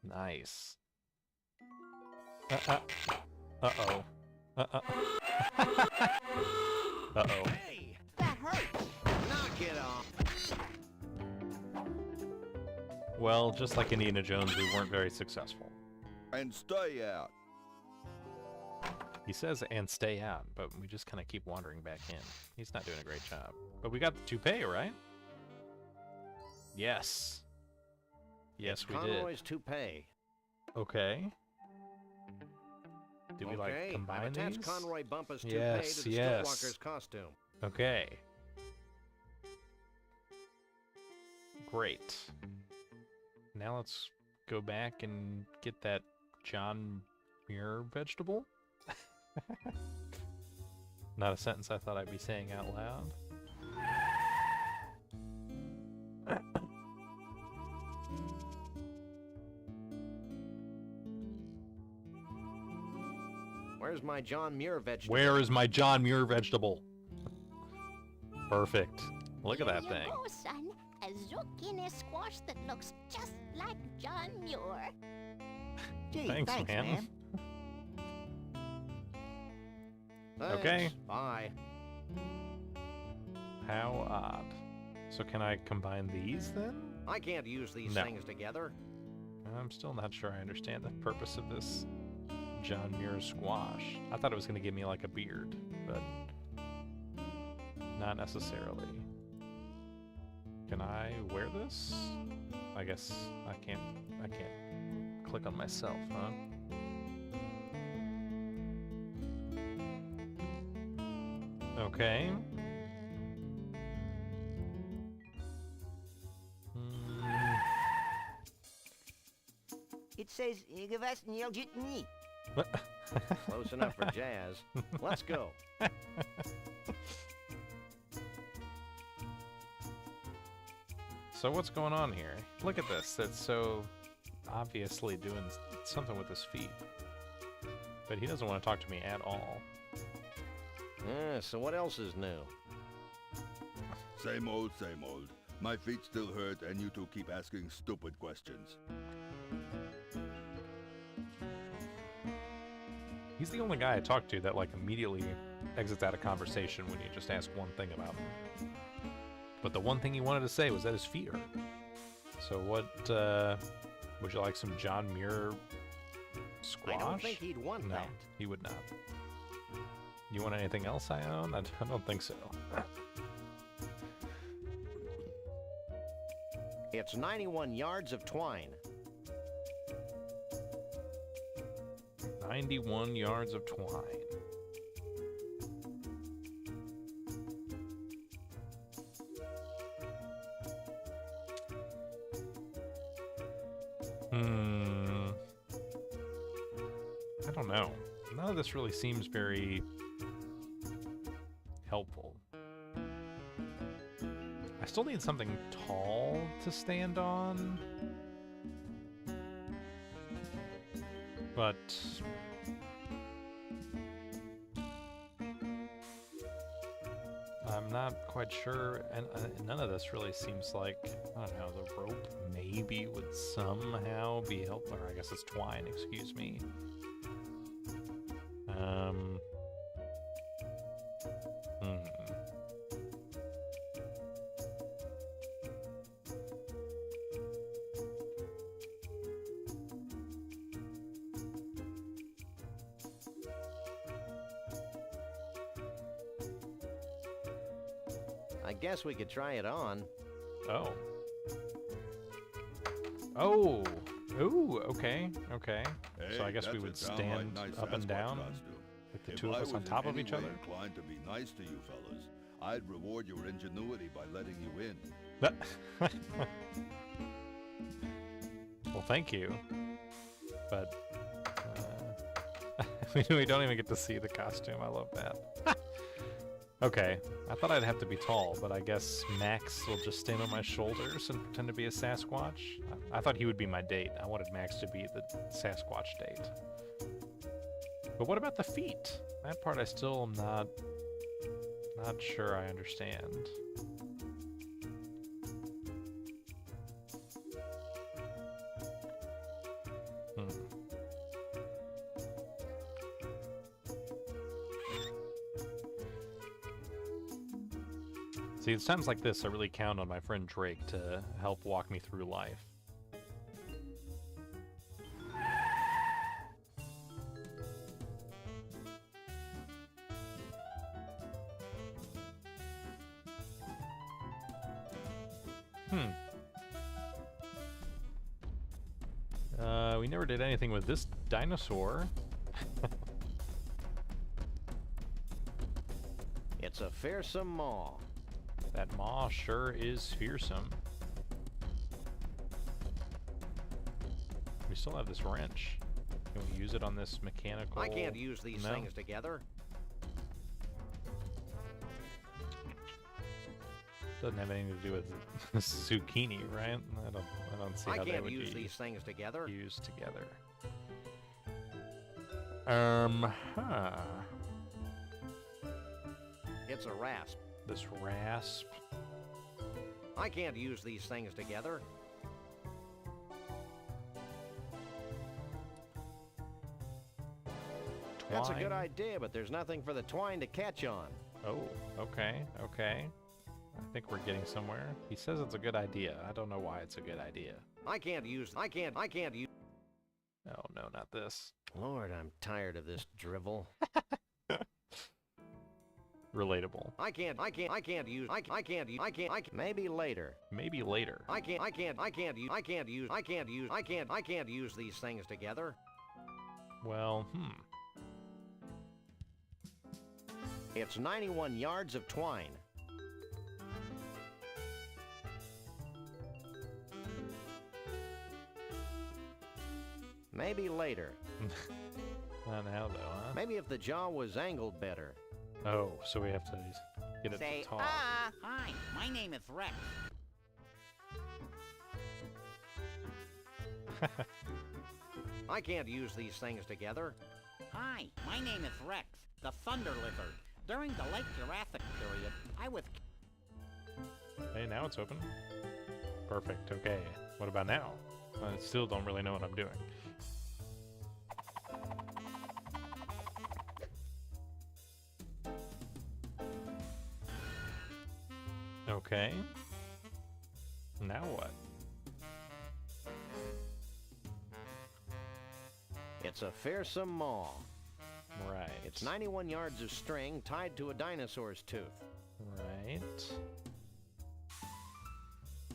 Nice. Uh-oh. Uh-oh. Uh-oh. Hey, that hurts. Knock it off. Well, just like Indiana Jones, we weren't very successful. And stay out. He says, and stay out, but we just kind of keep wandering back in. He's not doing a great job. But we got the toupee, right? Yes. Yes, It's we Conroy's toupee. did. Okay. Did we, Okay, like, I've combine attached these? Conroy Bumpus toupee Yes, to the yes. Streetwalker's costume. Okay. Great. Now let's go back and get that John Muir vegetable. Not a sentence I thought I'd be saying out loud. Where's my John Muir vegetable? Where is my John Muir vegetable? Perfect. Look at Here that you thing. go, son. A zucchini squash that looks just like John Muir. Gee, Thanks, man. man. Thanks. Okay. Bye. How odd. So can I combine these then? I can't use these No. things together. I'm still not sure I understand the purpose of this John Muir squash. I thought it was going to give me like a beard, but not necessarily. Can I wear this? I guess I can't click on myself, huh? Okay. It says, "Igavasnyeljitni." Close enough for jazz. Let's go. So what's going on here? Look at this. It's so obviously doing something with his feet. But he doesn't want to talk to me at all. So what else is new? Same old, same old. My feet still hurt and you two keep asking stupid questions. He's the only guy I talk to that like immediately exits out of conversation when you just ask one thing about him. But the one thing he wanted to say was that his feet hurt. So what, would you like some John Muir squash? I don't think he'd want No, that. he would not. You want anything else I own? I don't think so. It's 91 yards of twine. 91 yards of twine. I don't know. None of this really seems very helpful. I still need something tall to stand on. But I'm not quite sure, and none of this really seems like, I don't know, the rope maybe would somehow be helpful, or I guess it's twine, excuse me. I guess we could try it on. Oh. Oh. Ooh, okay, okay. Hey, so I guess that's we a would downright stand nice up and Sasquatch down costume. with the If two of I us on was top in of each any way other. inclined to be nice to you fellas, I'd reward your ingenuity by letting you in. Well, thank you. But we don't even get to see the costume. I love that. Okay, I thought I'd have to be tall, but I guess Max will just stand on my shoulders and pretend to be a Sasquatch. I thought he would be my date. I wanted Max to be the Sasquatch date. But what about the feet? That part I still am not sure I understand. See, it's times like this I really count on my friend Drake to help walk me through life. We never did anything with this dinosaur. It's a fearsome maw. That maw sure is fearsome. We still have this wrench. Can we use it on this mechanical? I can't use these things together. Doesn't have anything to do with zucchini, right? I don't see how they would use be these things together. used together. Huh. It's a rasp. This rasp. I can't use these things together. Twine. That's a good idea, but there's nothing for the twine to catch on. Oh, okay, okay. I think we're getting somewhere. He says it's a good idea. I don't know why it's a good idea. I can't use. Oh no, not this. Lord, I'm tired of this drivel. Relatable. Maybe later. Maybe later. I can't use these things together. Well, It's 91 yards of twine. Maybe later. Not now though, huh? Maybe if the jaw was angled better. Oh, so we have to get it Say, to talk. hi, my name is Rex. I can't use these things together. Hi, my name is Rex, the Thunder Lizard. During the late Jurassic period, I was... Hey, now it's open. Perfect, okay. What about now? I still don't really know what I'm doing. Okay. Now what? It's a fearsome maw. Right. It's 91 yards of string tied to a dinosaur's tooth. Right.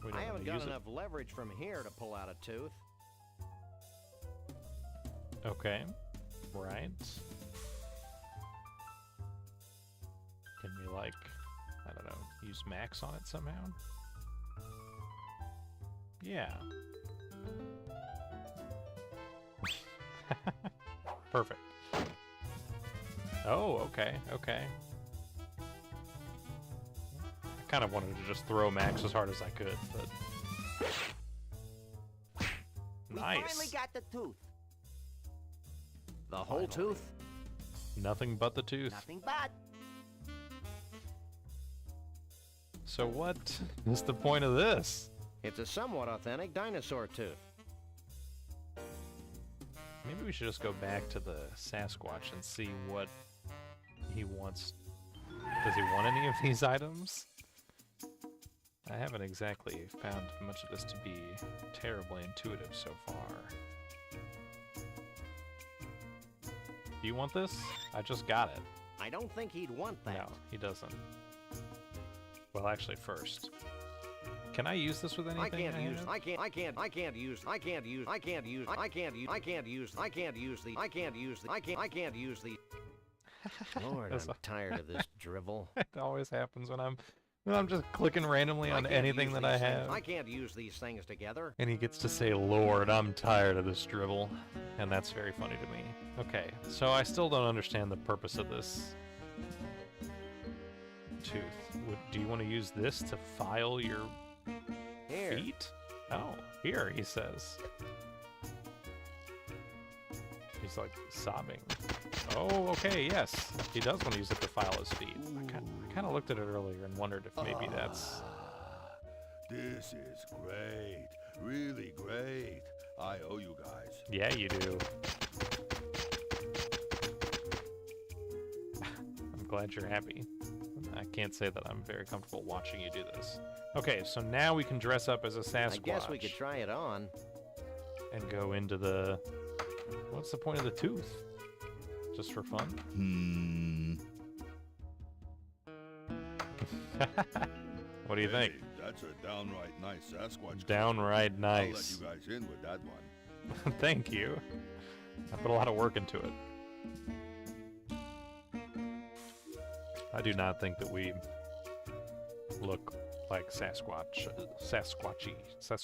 We don't I haven't wanna got use enough leverage from here to pull out a tooth. it. Okay. Right. Can we, like, I don't know, use Max on it somehow? Yeah. Perfect. Oh, okay, okay. I kind of wanted to just throw Max as hard as I could, but... Nice. We finally got the tooth. The whole tooth? Nothing but the tooth. Nothing but. So what is the point of this? It's a somewhat authentic dinosaur tooth. Maybe we should just go back to the Sasquatch and see what he wants. Does he want any of these items? I haven't exactly found much of this to be terribly intuitive so far. Do you want this? I just got it. I don't think he'd want that. No, he doesn't. Well, actually, first. Can I use this with anything? I can't use the. Lord, I'm tired of this drivel. It always happens when I'm just clicking randomly on anything that I have. I can't use these things together. And he gets to say, Lord, I'm tired of this dribble. And that's very funny to me. Okay, so I still don't understand the purpose of this tooth. Do you want to use this to file your feet? Oh, here, he says. He's like sobbing. Oh, okay, yes. He does want to use it to file his feet. I kind of looked at it earlier and wondered if maybe that's... This is great. Really great. I owe you guys. Yeah, you do. I'm glad you're happy. I can't say that I'm very comfortable watching you do this. Okay, so now we can dress up as a Sasquatch. I guess we could try it on. And go into the... What's the point of the tooth? Just for fun? What do you think? That's a downright nice Sasquatch. Downright nice. I'll let you guys in with that one. Thank you. I put a lot of work into it. I do not think that we look like Sasquatchy.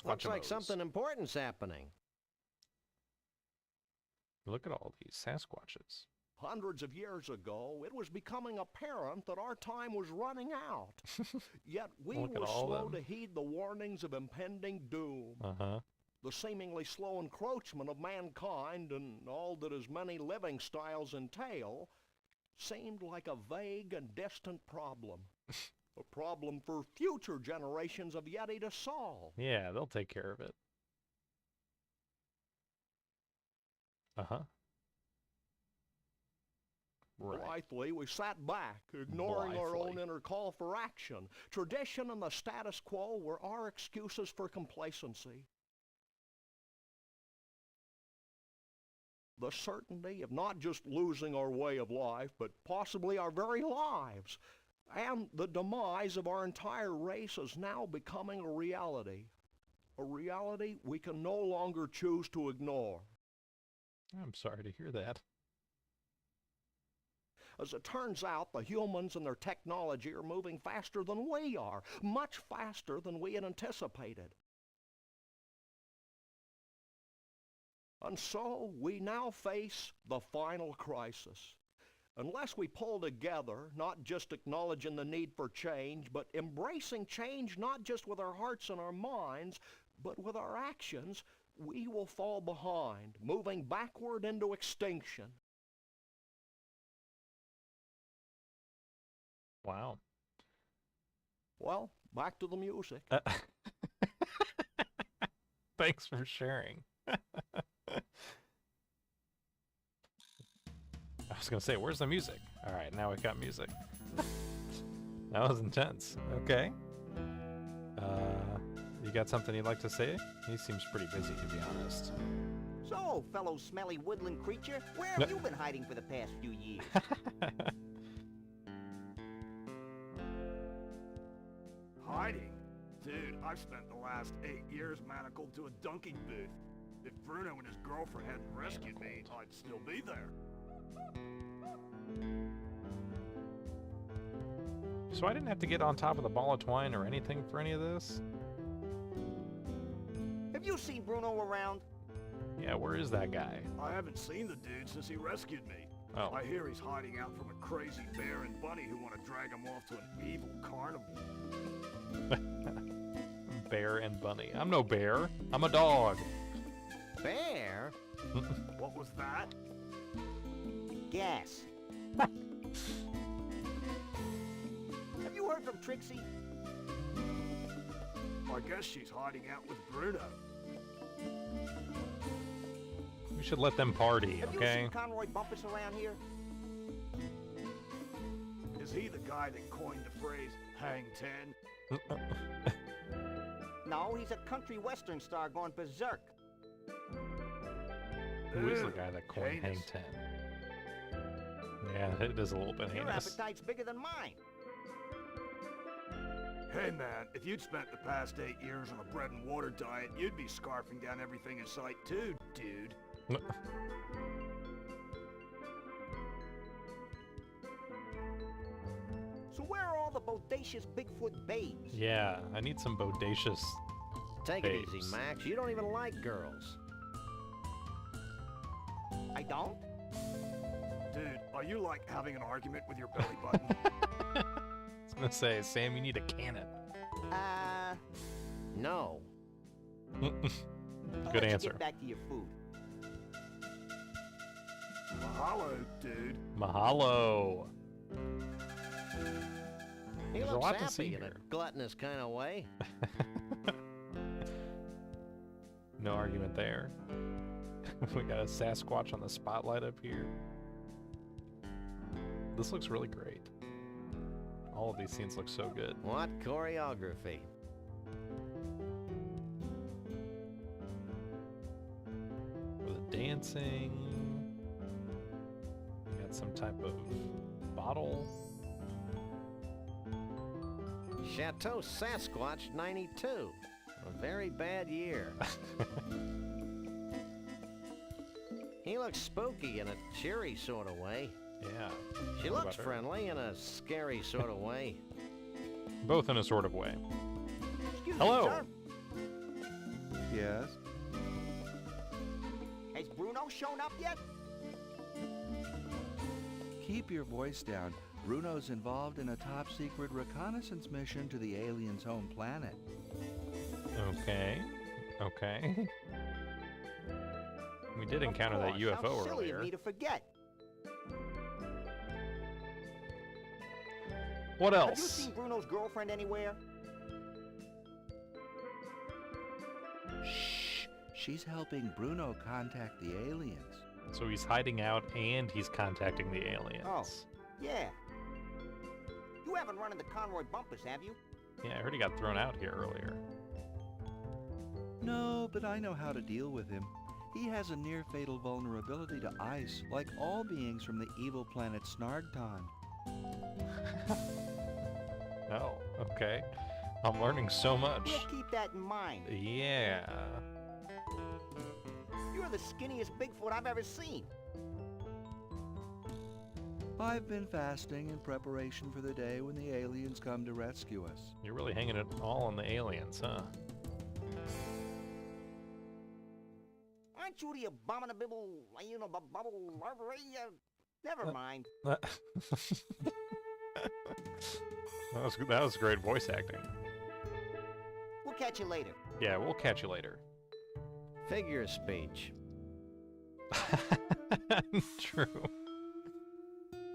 Looks like something important's happening. Look at all these Sasquatches. Hundreds of years ago, it was becoming apparent that our time was running out. Yet we were slow to heed the warnings of impending doom. The seemingly slow encroachment of mankind and all that as many living styles entail seemed like a vague and distant problem. A problem for future generations of Yeti to solve. Yeah, they'll take care of it. Right. Blithely, we sat back, ignoring our own inner call for action. Tradition and the status quo were our excuses for complacency. The certainty of not just losing our way of life, but possibly our very lives, and the demise of our entire race is now becoming a reality. A reality we can no longer choose to ignore. I'm sorry to hear that. As it turns out, the humans and their technology are moving faster than we are, much faster than we had anticipated. And so we now face the final crisis. Unless we pull together, not just acknowledging the need for change, but embracing change not just with our hearts and our minds, but with our actions, we will fall behind, moving backward into extinction. Wow. Well, back to the music. Thanks for sharing. I was going to say, where's the music? All right, now we got music. That was intense. Okay. You got something you'd like to say? He seems pretty busy, to be honest. So, fellow smelly woodland creature, where have you been hiding for the past few years? Hiding? Dude, I've spent the last 8 years manacled to a dunking booth. If Bruno and his girlfriend hadn't rescued me, I'd still be there. So I didn't have to get on top of the ball of twine or anything for any of this? Have you seen Bruno around? Yeah, where is that guy? I haven't seen the dude since he rescued me. Oh. I hear he's hiding out from a crazy bear and bunny who want to drag him off to an evil carnival. Bear and bunny. I'm no bear. I'm a dog. Bear? What was that? Gas. Have you heard from Trixie? I guess she's hiding out with Bruno. We should let them party, Have you okay? seen Conroy Bumpus around here? Is he the guy that coined the phrase, hang 10? No, he's a country western star going berserk. Who is the guy that coined Hang 10? Yeah, it is a little bit Your heinous. appetite's bigger than mine. Hey man, if you'd spent the past 8 years on a bread and water diet, you'd be scarfing down everything in sight too, dude. So where are all the bodacious Bigfoot babes? Yeah, I need some bodacious Take it babes. easy, Max. You don't even like girls. I don't? Dude, are you like having an argument with your belly button? I was gonna say, Sam, you need a cannon. No. I'll Good let you answer. Get back to your food. Mahalo, dude. Mahalo. He There's a looks lot to see happy in a here. gluttonous kind of way. No argument there. We got a Sasquatch on the spotlight up here. This looks really great. All of these scenes look so good. What choreography? With the dancing. We got some type of bottle. Chateau Sasquatch 92. A very bad year. He looks spooky in a cheery sort of way. Yeah. She What looks about her? friendly in a scary sort of way. Both in a sort of way. Excuse Hello. me, sir. Yes? Has Bruno shown up yet? Keep your voice down. Bruno's involved in a top-secret reconnaissance mission to the aliens' home planet. Okay. Okay. We did encounter that Of UFO course, how silly earlier. of me to forget. What Have you else? seen Bruno's girlfriend anywhere? Shh! She's helping Bruno contact the aliens. So he's hiding out and he's contacting the aliens. Oh. Yeah. You haven't run into Conroy Bumpus, have you? Yeah, I heard he got thrown out here earlier. No, but I know how to deal with him. He has a near-fatal vulnerability to ice, like all beings from the evil planet Snargton. Oh, okay. I'm learning so much. We'll keep that in mind. Yeah. You're the skinniest Bigfoot I've ever seen. I've been fasting in preparation for the day when the aliens come to rescue us. You're really hanging it all on the aliens, huh? Aren't you the abominable, bubble, never mind. That was great voice acting. We'll catch you later. Yeah, we'll catch you later. Figure of speech. True.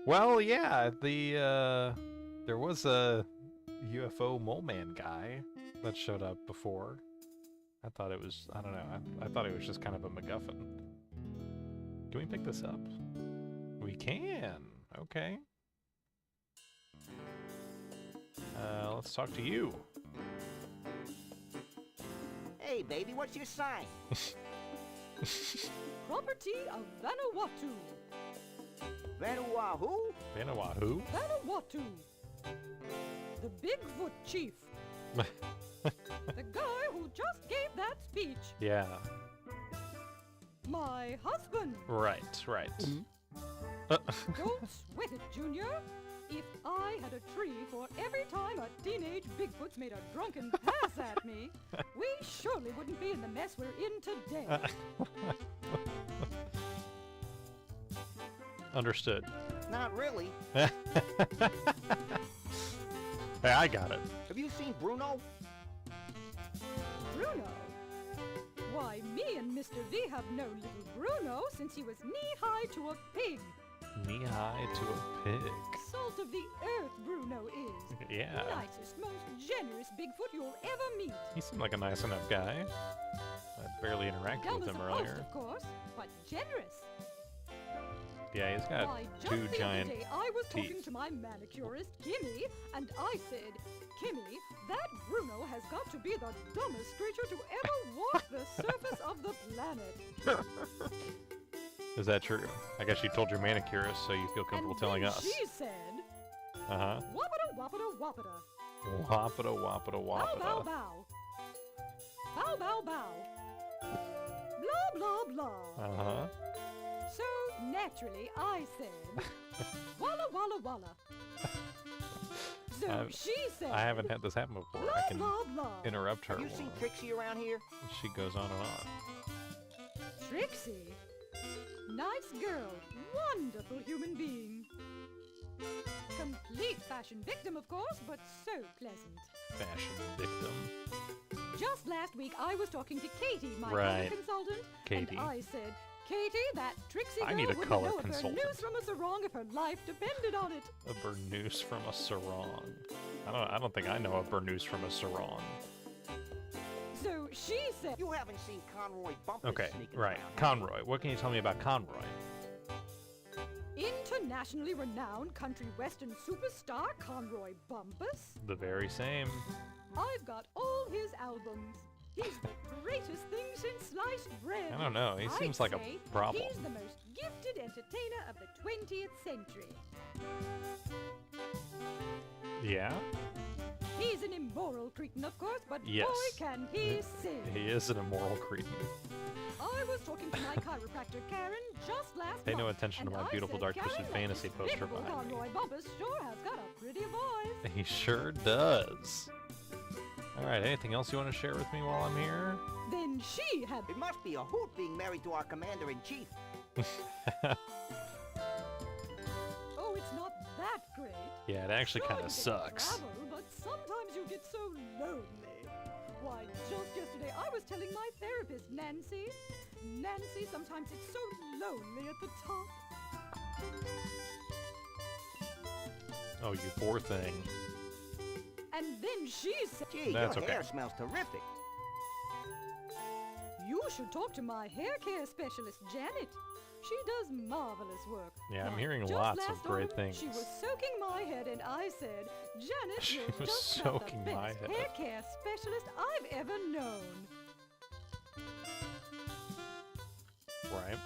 Well, yeah, there was a UFO mole man guy that showed up before. I thought it was, I don't know, I thought it was just kind of a MacGuffin. Can we pick this up? We can. Okay. Let's talk to you. Hey, baby, what's your sign? Property of Vanuatu. Vanuatu? Vanuatu? Vanuatu. The Bigfoot chief. The guy who just gave that speech. Yeah. My husband. Right. Don't sweat it, Junior. If I had a tree for every time a teenage Bigfoot's made a drunken pass at me, we surely wouldn't be in the mess we're in today. Understood. Not really. Hey, I got it. Have you seen Bruno? Bruno? Why, me and Mr. V have known little Bruno since he was knee-high to a pig. Knee-high to a pig. Salt of the earth Bruno is. Yeah. Nicest, most generous Bigfoot you'll ever meet. He seemed like a nice enough guy. I barely interacted Dumb with as him a earlier. post, of course, but generous. Yeah, he's got Why, just two the giant other day I was teeth. talking to my manicurist, Kimmy, and I said, Kimmy, that Bruno has got to be the dumbest creature to ever walk the surface of the planet. Is that true? I guess you told your manicurist, so you feel comfortable telling us. She said, Uh-huh. whoppity whoppity whoppity. Whoppita whoppita Bow whoppita. bow bow. Bow bow bow. Blah blah blah. Uh-huh. So naturally I said, walla walla walla. So she said, I haven't had this happen before. blah I can blah blah. interrupt her Have you seen while Trixie around here? she goes on and on. Trixie? Nice girl, wonderful human being. Complete fashion victim, of course, but so pleasant. Fashion victim. Just last week, I was talking to Katie, my Right. color consultant, Katie. and I said, Katie, that Trixie I girl need a wouldn't color know if her consultant. news from a sarong if her life depended on it. A burnoose from a sarong. I don't think I know a burnoose from a sarong. So she said, You haven't seen Conroy Bumpus Okay, sneaking right. around, have Conroy. What can you tell me about Conroy? internationally renowned country western superstar Conroy Bumpus. The very same. I've got all his albums. He's the greatest thing since sliced bread. I don't know. He I'd seems like a say problem. He's the most gifted entertainer of the 20th century. Yeah? He's an immoral cretin, of course, but Yes. boy, can he sing. He is an immoral cretin. I was talking to my chiropractor, Karen, just last Pay no month, attention to and my I beautiful said, Dark Karen, Twisted that Fantasy poster despicable behind me. Conroy Bumpus sure has got a pretty voice. He sure does. Alright, anything else you want to share with me while I'm here? Then she had... It must be a hoot being married to our commander-in-chief. Oh, it's not that great. Yeah, it actually Sure, kind you of get to sucks. Travel, but sometimes you get so lonely. Why, just yesterday I was telling my therapist, Nancy, sometimes it's so lonely at the top. Oh, you poor thing. And then she said, Gee, That's your okay. hair smells terrific. you should talk to my hair care specialist, Janet. She does marvelous work. Yeah, I'm Why, hearing just lots of last great autumn, things. She was soaking my head, and I said, Janet, She you're was just soaking about the my best head. hair care specialist I've ever known. Right?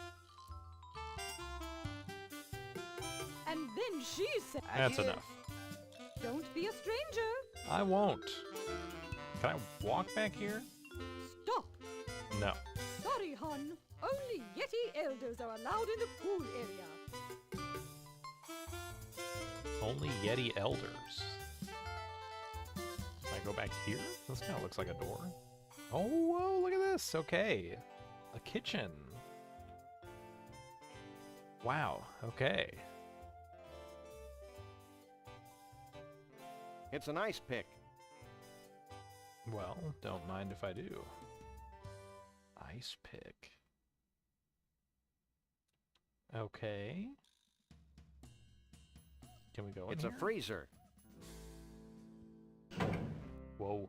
And then she said, That's enough. don't be a stranger. I won't. Can I walk back here? Stop. No. Sorry, hon. Only Yeti elders are allowed in the pool area. Only Yeti elders. Can I go back here? This kind of looks like a door. Oh, whoa, look at this. Okay. A kitchen. Wow. Okay. It's an ice pick. Well, don't mind if I do. Ice pick. Okay. Can we go in It's here? a freezer. Whoa.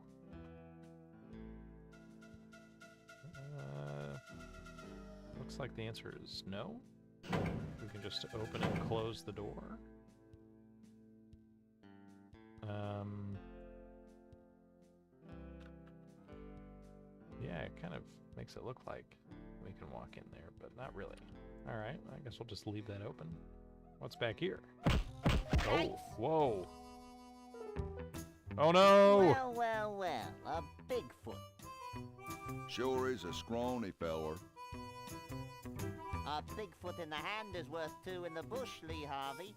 Looks like the answer is no. We can just open and close the door. Yeah, it kind of makes it look like we can walk in there, but not really. Alright, I guess we'll just leave that open. What's back here? Oh, whoa. Oh no! Well, a Bigfoot. Sure is a scrawny feller. A Bigfoot in the hand is worth two in the bush, Lee Harvey.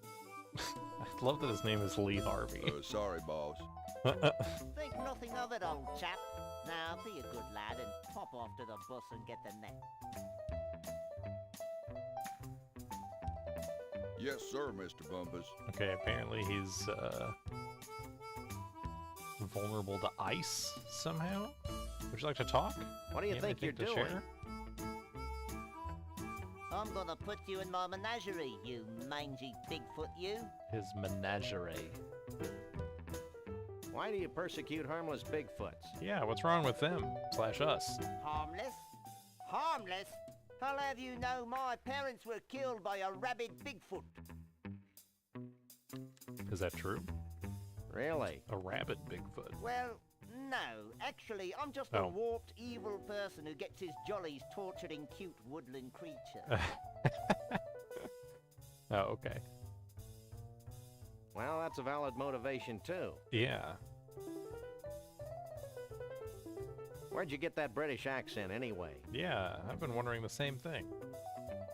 just love that his name is Lee Harvey. Sorry, boss. Think nothing of it, old chap. Now, be a good lad and pop off to the bus and get the net. Yes, sir, Mr. Bumpus. Okay, apparently he's vulnerable to ice somehow. Would you like to talk? What do you think you're doing? I'm gonna put you in my menagerie, you mangy Bigfoot, you. His menagerie. Why do you persecute harmless Bigfoots? Yeah, what's wrong with them / us? Harmless? Harmless? I'll have you know my parents were killed by a rabid Bigfoot. Is that true? Really? A rabid Bigfoot? Well, no. Actually, I'm just a warped, evil person who gets his jollies torturing cute woodland creatures. Oh, okay. Well, that's a valid motivation, too. Yeah. Where'd you get that British accent, anyway? Yeah, I've been wondering the same thing.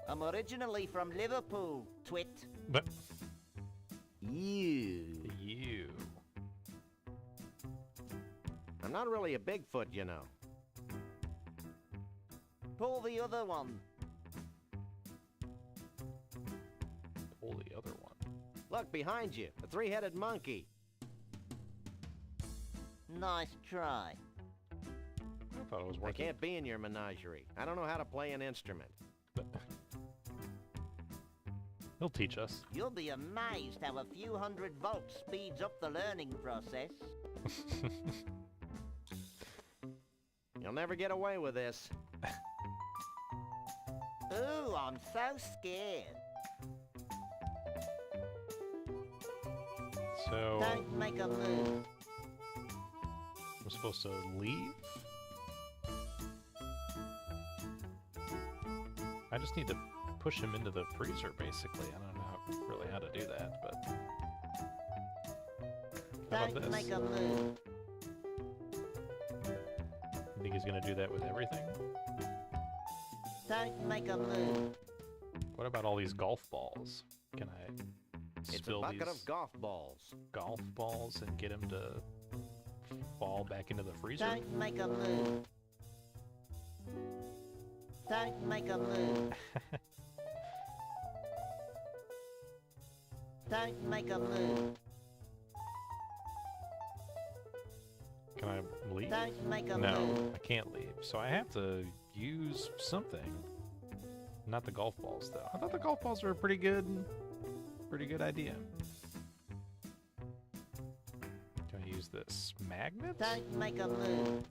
I'm originally from Liverpool, twit. But... You. I'm not really a Bigfoot, you know. Pull the other one. Pull the other one. Look, behind you. A three-headed monkey. Nice try. I thought it was I working. can't be in your menagerie. I don't know how to play an instrument. He'll teach us. You'll be amazed how a few hundred volts speeds up the learning process. You'll never get away with this. Ooh, I'm so scared. So... Don't make a move. We're supposed to leave? I just need to push him into the freezer, basically. I don't know really how to do that, but... How about Don't this? make a move. You think he's gonna do that with everything? Don't make a move. What about all these golf balls? Can I It's a spill bucket these of golf balls. golf balls and get him to fall back into the freezer? Don't make a move. Don't make a move. Don't make a move. Can I leave? Don't make a No, move. I can't leave. So I have to use something. Not the golf balls, though. I thought the golf balls were a pretty good idea. Can I use this magnet? Don't make a move.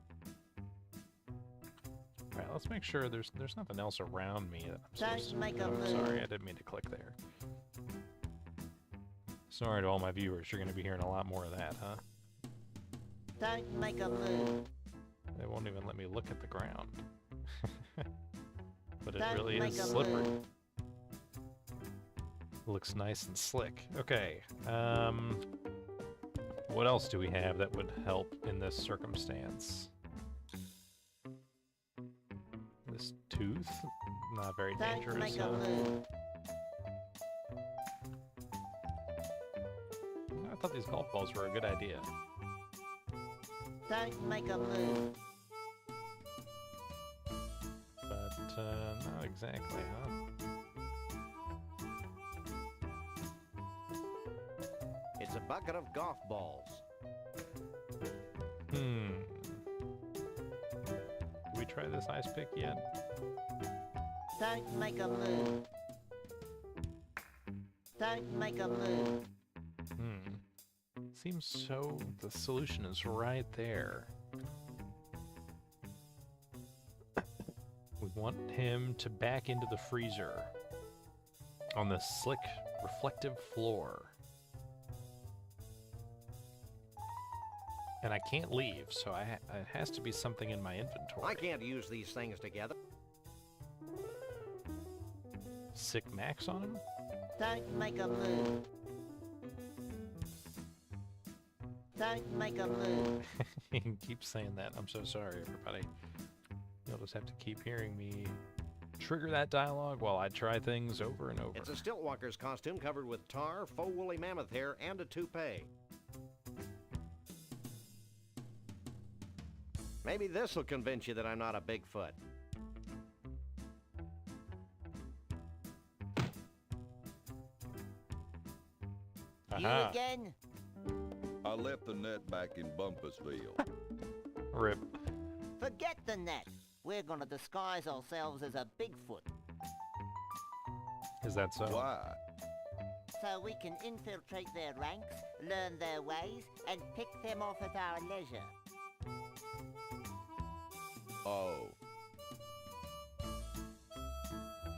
All right, let's make sure there's nothing else around me that I'm supposed to... Don't make a Oh, move. sorry, I didn't mean to click there. Sorry to all my viewers, you're going to be hearing a lot more of that, huh? Don't make a move. They won't even let me look at the ground. But it Don't really make is a slippery. move. Looks nice and slick. Okay, what else do we have that would help in this circumstance? This tooth? Not very Don't dangerous, make a huh? move. I thought these golf balls were a good idea. Don't make a move. But, not exactly, huh? It's a bucket of golf balls. Did we try this ice pick yet? Don't make a move. Don't make a move. Seems so... the solution is right there. We want him to back into the freezer on the slick, reflective floor. And I can't leave, so it has to be something in my inventory. I can't use these things together. Sick Max on him? Don't make a move. Don't make a move. He keeps saying that. I'm so sorry, everybody. You'll just have to keep hearing me trigger that dialogue while I try things over and over. It's a stiltwalker's costume covered with tar, faux woolly mammoth hair, and a toupee. Maybe this'll convince you that I'm not a Bigfoot. You Aha. again? I left the net back in Bumpusville. Rip. Forget the net. We're gonna disguise ourselves as a Bigfoot. Is that so? Why? So we can infiltrate their ranks, learn their ways, and pick them off at our leisure. Oh.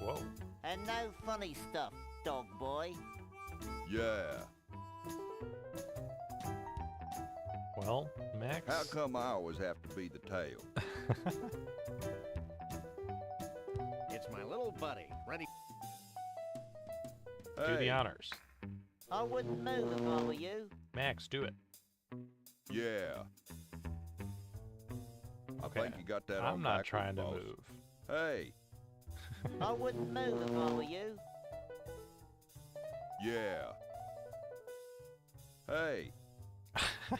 Whoa. And no funny stuff, dog boy. Yeah. Well, Max. How come I always have to be the tail? It's my little buddy, ready. Do the honors. I wouldn't move if I were you. Max, do it. Yeah. Okay. I think you got that on I'm not backwards, trying to boss. move. Hey. I wouldn't move if I were you. Yeah. Hey.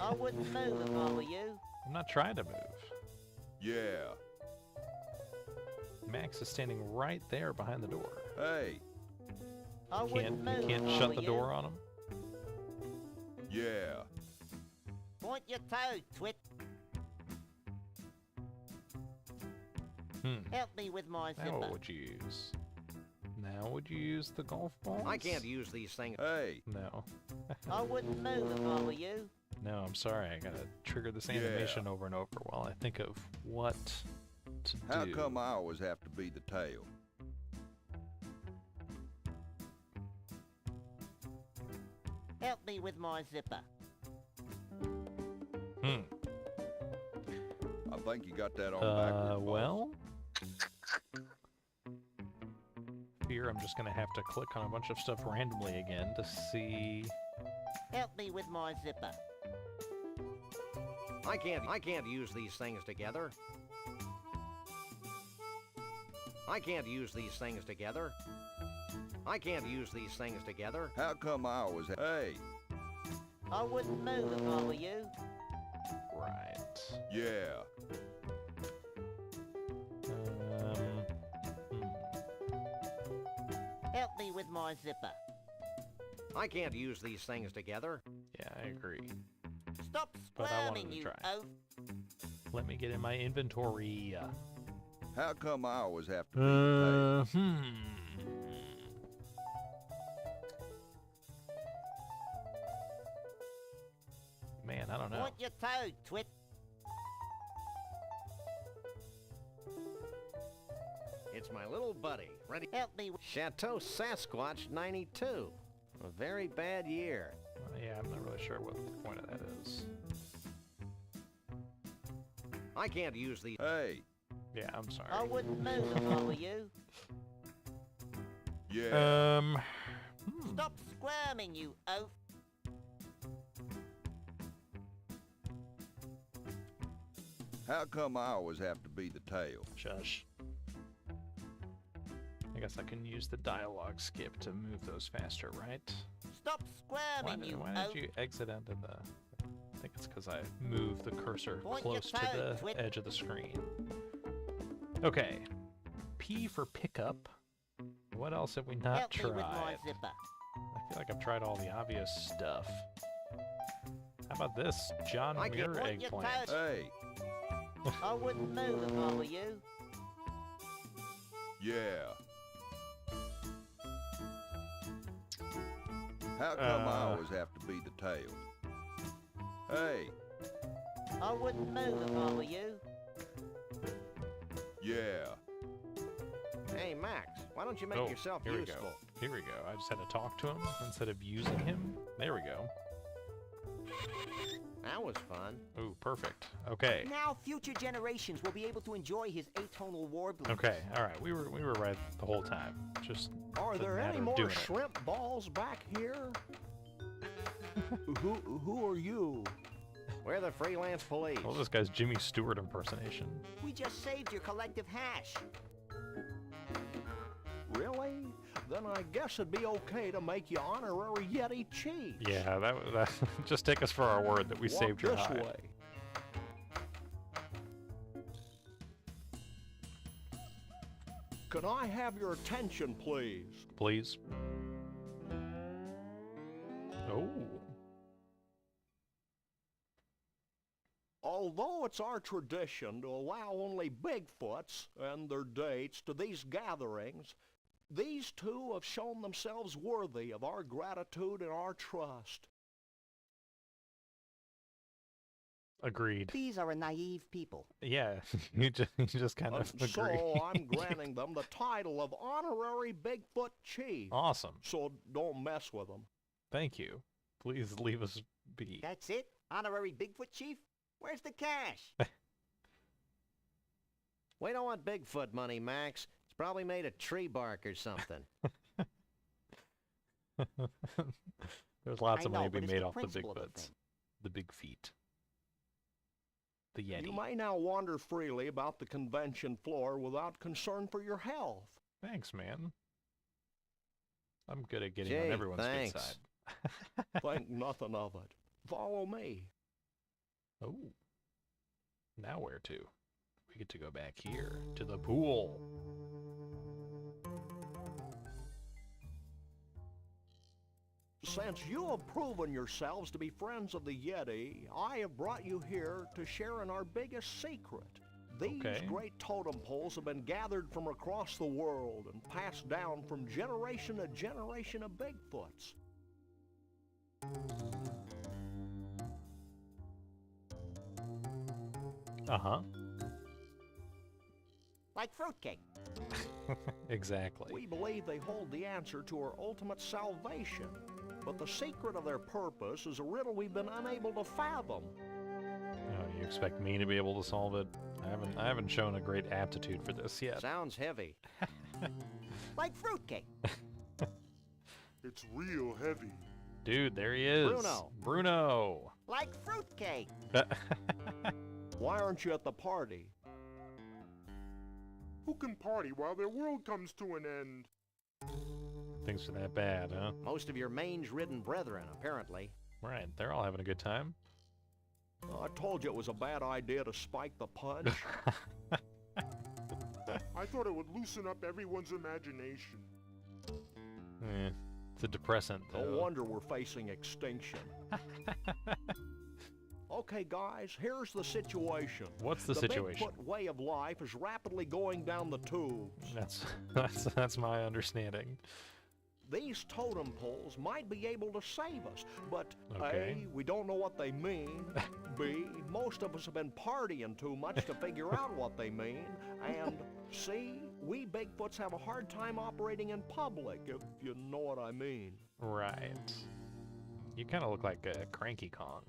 I wouldn't move if I were you. I'm not trying to move. Yeah. Max is standing right there behind the door. Hey. I wouldn't move You can't if I shut were the you. door on him? Yeah. Point your toe, twit. Help me with my Now zipper. what would you use? Now would you use the golf balls? I can't use these things. Hey. No. I wouldn't move if I were you. No, I'm sorry. I gotta trigger this animation over and over while I think of what to How do. come I always have to be the tail? Help me with my zipper. Hmm. I think you got that on backwards, boss. Well... Here, I'm just gonna have to click on a bunch of stuff randomly again to see... Help me with my zipper. I can't use these things together. I can't use these things together. I can't use these things together. How come I always Hey. I wouldn't move if I were you. Right. Yeah. Help me with my zipper. I can't use these things together. Yeah, I agree. Stop But I wanted squirming, to you try. oaf. Let me get in my inventory. How come I always have to be the tail? Man, I don't know. Point your toe, twit. It's my little buddy, ready. Help me with... Chateau Sasquatch 92. A very bad year. Yeah, I'm not really sure what the point of that is. I can't use these. Hey. Yeah, I'm sorry. I wouldn't move if I were you. Yeah. Stop squirming, you oaf. How come I always have to be the tail? Shush. I guess I can use the dialogue skip to move those faster, right? Stop squirming, you Why oaf. did you exit into the... I think it's because I moved the cursor Point your close to toe, the twit. edge of the screen. Okay. P for pickup. What else have we not Help me with my tried? zipper. I feel like I've tried all the obvious stuff. How about this? John I can't Muir point your eggplant. toe. Hey. I wouldn't move if I were you. Yeah. How come I always have to be the tail? Hey. I wouldn't move if I were you. Yeah. Hey, Max, why don't you make Oh, yourself here useful? we go. Here we go. I just had to talk to him instead of using him. There we go. That was fun. Ooh, perfect. Okay. Now future generations will be able to enjoy his atonal warblings. Okay. All right. We were right the whole time. Just Are the there matter any of more doing it. shrimp balls back here? Who are you? We're the freelance police. Well, this guy's Jimmy Stewart impersonation. We just saved your collective hash. Really? Then I guess it'd be okay to make you honorary Yeti chief. Yeah, that just take us for our word that we Walk saved your this hide. way. Can I have your attention, please? Please. Oh. Although it's our tradition to allow only Bigfoots and their dates to these gatherings, these two have shown themselves worthy of our gratitude and our trust. Agreed. These are a naive people. Yeah, you just kind of agree. So I'm granting them the title of Honorary Bigfoot Chief. Awesome. So don't mess with them. Thank you. Please leave us be. That's it? Honorary Bigfoot Chief? Where's the cash? We don't want Bigfoot money, Max. It's probably made of tree bark or something. There's lots of money know, to be but made it's off the principle of the Bigfoots. thing. The big feet. The Yeti. You may now wander freely about the convention floor without concern for your health. Thanks, man. I'm good at getting Gee, on everyone's thanks. good side. Think nothing of it. Follow me. Oh. Now where to? We get to go back here to the pool. Since you have proven yourselves to be friends of the Yeti, I have brought you here to share in our biggest secret. These great totem poles have been gathered from across the world and passed down from generation to generation of Bigfoots. Uh-huh. Like fruitcake. Exactly. We believe they hold the answer to our ultimate salvation, but the secret of their purpose is a riddle we've been unable to fathom. Oh, you expect me to be able to solve it? I haven't shown a great aptitude for this yet. Sounds heavy. Like fruitcake. It's real heavy. Dude, there he is. Bruno. Bruno. Like fruitcake. Why aren't you at the party? Who can party while their world comes to an end? Things are that bad, huh? Most of your mange-ridden brethren, apparently. Right, they're all having a good time. I told you it was a bad idea to spike the punch. I thought it would loosen up everyone's imagination. It's a depressant, though. No wonder we're facing extinction. Okay, guys, here's the situation. What's the situation? The Bigfoot way of life is rapidly going down the tubes. That's my understanding. These totem poles might be able to save us, but Okay. A, we don't know what they mean. B, most of us have been partying too much to figure out what they mean. And C, we Bigfoots have a hard time operating in public, if you know what I mean. Right. You kind of look like a Cranky Kong.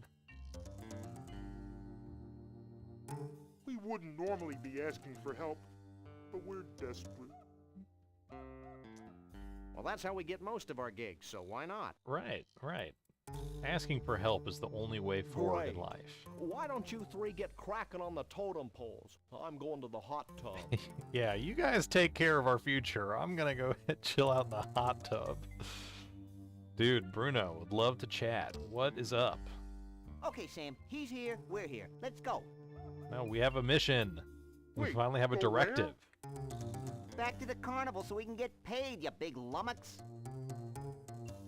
We wouldn't normally be asking for help, but we're desperate. Well, that's how we get most of our gigs, so why not? Right. Asking for help is the only way forward in Great. life. Why don't you three get cracking on the totem poles? I'm going to the hot tub. Yeah, you guys take care of our future. I'm gonna go chill out in the hot tub. Dude, Bruno, would love to chat. What is up? Okay, Sam, he's here, we're here. Let's go. No, we have a mission. We Wait, finally have a go where? directive. Back to the carnival so we can get paid, you big lummox.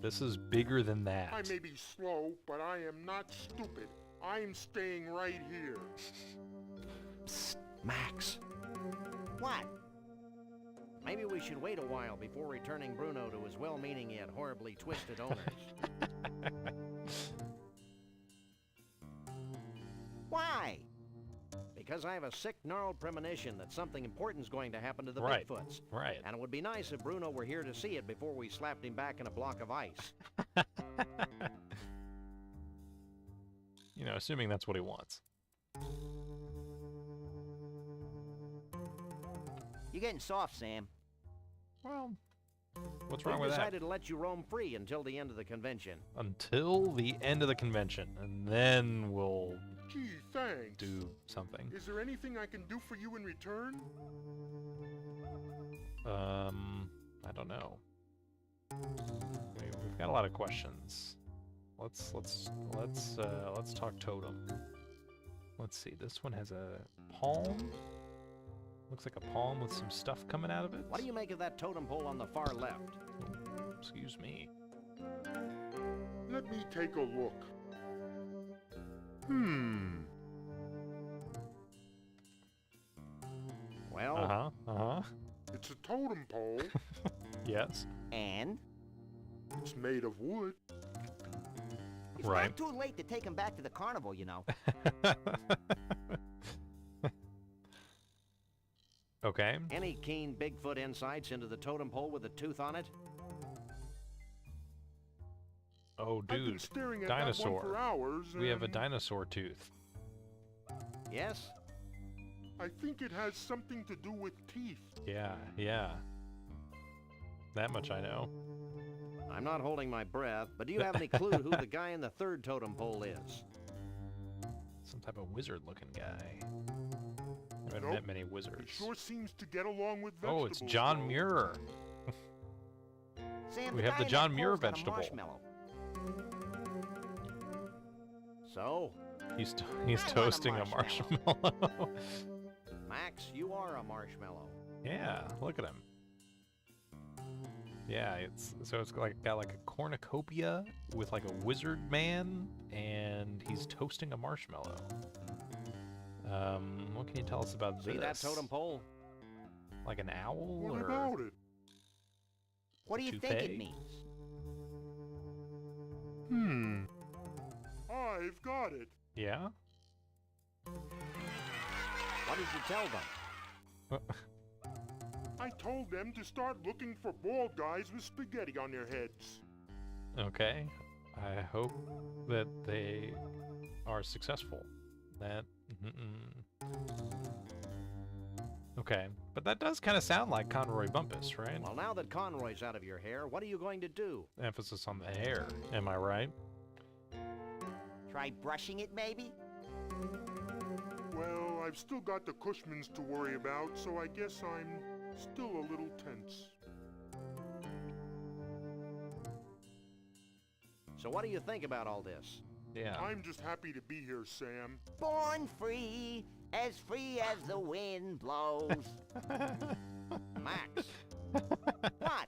This is bigger than that. I may be slow, but I am not stupid. I'm staying right here. Psst, Max. What? Maybe we should wait a while before returning Bruno to his well-meaning yet horribly twisted owners. Why? Because I have a sick, gnarled premonition that something important's going to happen to the Right. Bigfoots. Right. And it would be nice if Bruno were here to see it before we slapped him back in a block of ice. You know, assuming that's what he wants. You're getting soft, Sam. Well, what's We wrong with that? decided to let you roam free until the end of the convention. Until the end of the convention, and then we'll Gee, thanks. do something. Is there anything I can do for you in return? I don't know. We've got a lot of questions. Let's talk totem. Let's see. This one has a palm. Looks like a palm with some stuff coming out of it. What do you make of that totem pole on the far left? Excuse me. Let me take a look. Well, It's a totem pole. Yes. And? It's made of wood. It's not too late to take him back to the carnival, you know. Okay. Any keen Bigfoot insights into the totem pole with a tooth on it? Oh, I've been dude. staring at Dinosaur. that one for hours, We have a and dinosaur tooth. Yes? I think it has something to do with teeth. Yeah, yeah. That much I know. I'm not holding my breath, but do you have any clue who the guy in the third totem pole is? Some type of wizard-looking guy. I haven't Nope. met many wizards. He sure seems to get along with vegetables. Oh, it's John though. Muir. Sam, We the have guy the in John that Muir pole's got a vegetable. marshmallow. So? He's I want a toasting a marshmallow. marshmallow. Max, you are a marshmallow. Yeah, look at him. Yeah, it's got like a cornucopia with like a wizard man, and he's toasting a marshmallow. What can you tell us about See this? that totem pole? Like an owl? What or about it? What do you think toupee? it means? I've got it. Yeah? What did you tell them? I told them to start looking for bald guys with spaghetti on their heads. Okay. I hope that they are successful. That. Okay, but that does kind of sound like Conroy Bumpus, right? Well, now that Conroy's out of your hair, what are you going to do? Emphasis on the hair. Am I right? Try brushing it, maybe? Well, I've still got the Cushmans to worry about, so I guess I'm still a little tense. So what do you think about all this? Yeah. I'm just happy to be here, Sam. Born free as the wind blows. Max, What?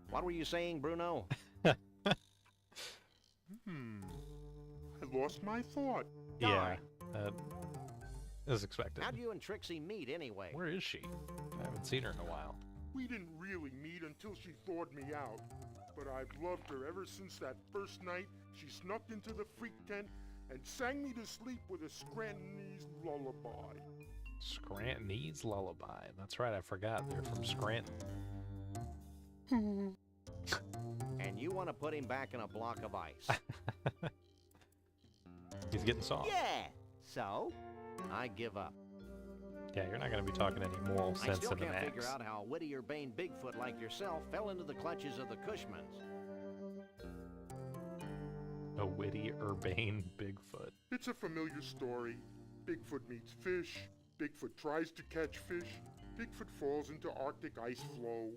what were you saying, Bruno? I lost my thought. Yeah. As expected. How'd you and Trixie meet anyway? Where is she? I haven't seen her in a while. We didn't really meet until she thawed me out. But I've loved her ever since that first night she snuck into the freak tent and sang me to sleep with a Scrantonese lullaby. Scrantonese lullaby. That's right, I forgot. They're from Scranton. And you want to put him back in a block of ice? He's getting soft. Yeah. So? I give up. Yeah, you're not going to be talking any moral I sense still into can't Max. figure out how a witty urbane Bigfoot like yourself fell into the clutches of the Cushmans. A witty, urbane Bigfoot. It's a familiar story. Bigfoot meets fish. Bigfoot tries to catch fish. Bigfoot falls into Arctic ice flow.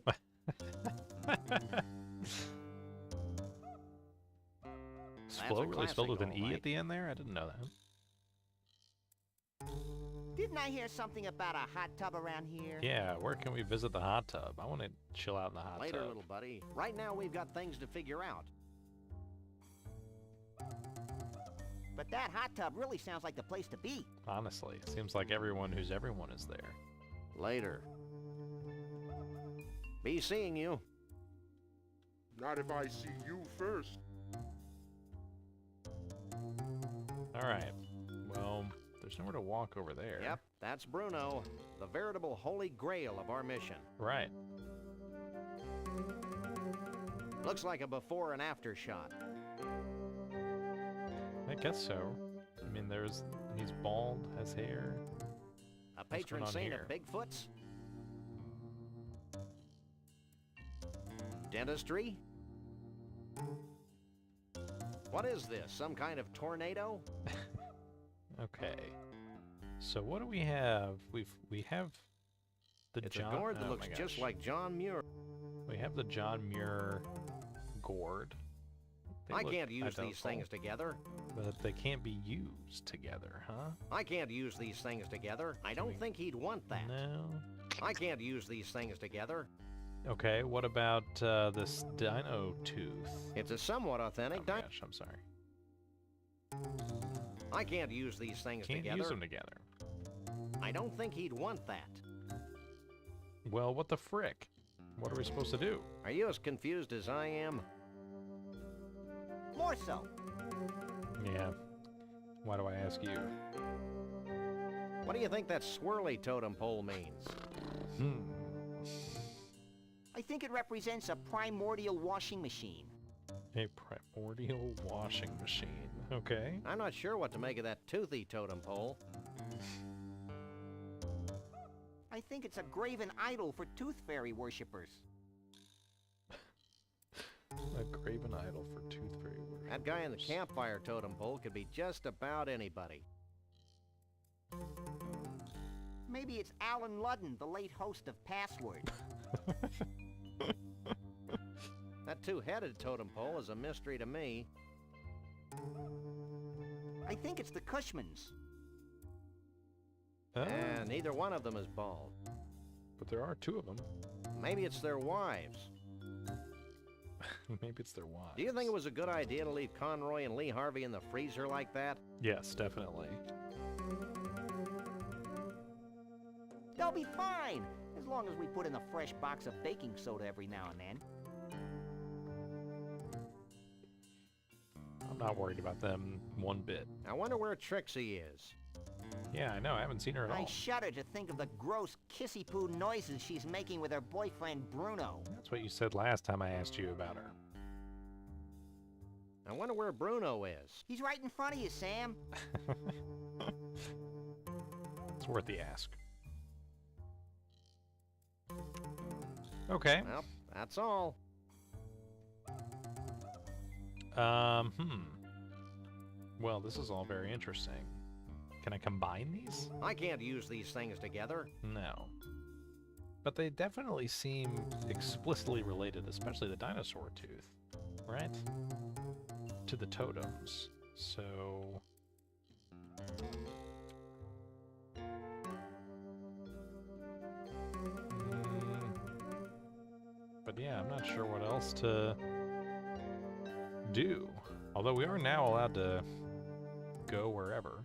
Flow a really spelled with an classic, E all at the end there? I didn't know that. Didn't I hear something about a hot tub around here? Yeah, where can we visit the hot tub? I want to chill out in the hot Later, tub. little buddy. Right now, we've got things to figure out. But that hot tub really sounds like the place to be. Honestly, it seems like everyone who's everyone is there. Later. Be seeing you. Not if I see you first. All right. Well, there's nowhere to walk over there. Yep, that's Bruno, the veritable holy grail of our mission. Right. Looks like a before and after shot. I guess so. I mean, he's bald, has hair. A What's patron going on saint here? of Bigfoots? Dentistry? What is this, some kind of tornado? Okay. So what do we have? We have the It's John... a gourd that oh looks my just gosh. like John Muir. We have the John Muir gourd. They I look can't use these identical, things together. But they can't be used together, huh? I can't use these things together. I don't think he'd want that. No. I can't use these things together. Okay, what about this dino tooth? It's a somewhat authentic Oh my gosh, I'm sorry. I can't use these things Can't together. use them together. I don't think he'd want that. Well, what the frick? What are we supposed to do? Are you as confused as I am? More so. Yeah. Why do I ask you? What do you think that swirly totem pole means? I think it represents a primordial washing machine. A primordial washing machine. Okay. I'm not sure what to make of that toothy totem pole. I think it's a graven idol for tooth fairy worshippers. A graven idol for tooth fairy worship. That guy in the campfire totem pole could be just about anybody. Maybe it's Alan Ludden, the late host of Password. That two-headed totem pole is a mystery to me. I think it's the Cushmans. And neither one of them is bald. But there are two of them. Maybe it's their wives. Maybe it's their wives. Do you think it was a good idea to leave Conroy and Lee Harvey in the freezer like that? Yes, definitely. They'll be fine, as long as we put in a fresh box of baking soda every now and then. I'm not worried about them one bit. I wonder where Trixie is. Yeah, I know. I haven't seen her at I all. shudder to think of the gross kissy-poo noises she's making with her boyfriend Bruno. That's what you said last time I asked you about her. I wonder where Bruno is. He's right in front of you, Sam. It's worth the ask. Okay. Well, that's all. Well, this is all very interesting. Can I combine these? I can't use these things together. No. But they definitely seem explicitly related, especially the dinosaur tooth, right? To the totems. So... But yeah, I'm not sure what else to do. Although we are now allowed to go wherever.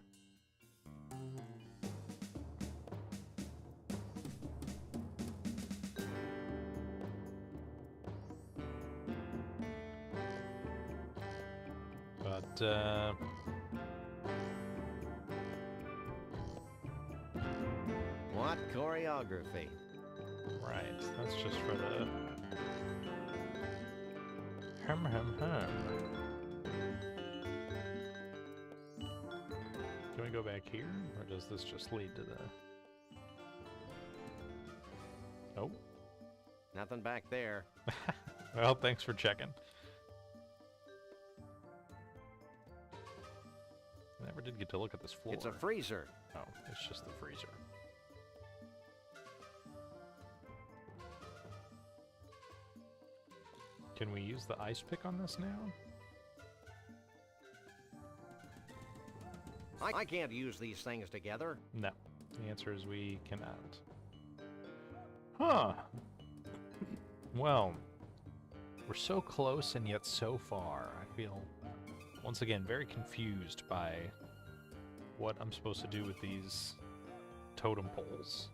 But, What choreography? right, that's just for the... Hum hum hum. Can we go back here, or does this just lead to the... Oh. Nothing back there. Well, thanks for checking. I never did get to look at this floor. It's a freezer. Oh, it's just the freezer. Can we use the ice pick on this now? I can't use these things together. No. The answer is we cannot. Huh. Well, we're so close and yet so far. I feel, once again, very confused by what I'm supposed to do with these totem poles.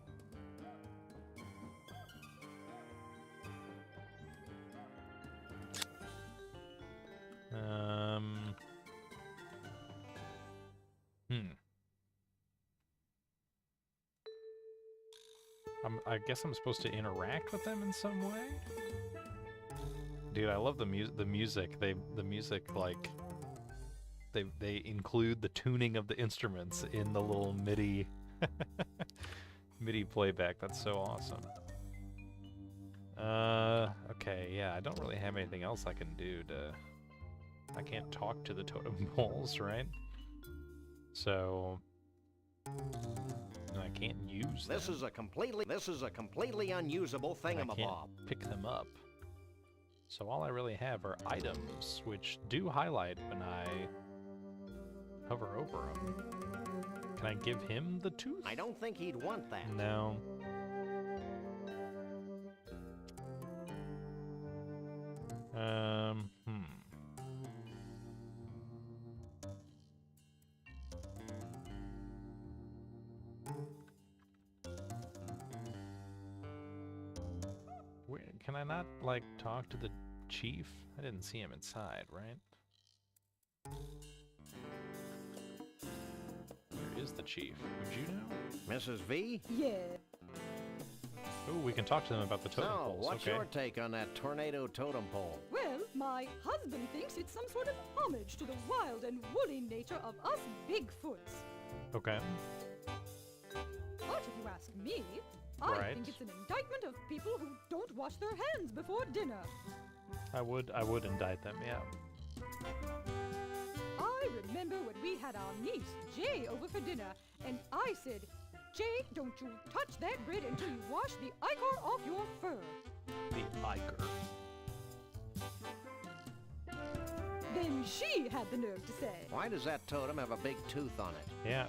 I guess I'm supposed to interact with them in some way? Dude, I love the music. The music, like, they include the tuning of the instruments in the little MIDI MIDI playback. That's so awesome. Okay, yeah, I don't really have anything else I can do to... I can't talk to the totem poles, right? So... I I can't use them. This is a completely unusable I thingamabob. can't pick them up. So all I really have are items, which do highlight when I hover over them. Can I give him the tooth? I don't think he'd want that. No. Can I not, like, talk to the chief? I didn't see him inside, right? Where is the chief? Would you know? Mrs. V? Yeah. Oh, we can talk to them about the totem So, poles. what's your take on that tornado totem pole? Well, my husband thinks it's some sort of homage to the wild and woolly nature of us Bigfoots. Okay. But if you ask me, I Right. think it's an indictment of people who don't wash their hands before dinner. I would indict them, yeah. I remember when we had our niece, Jay, over for dinner, and I said, Jay, don't you touch that bread until you wash the ichor off your fur. The ichor. Then she had the nerve to say, Why does that totem have a big tooth on it? Yeah.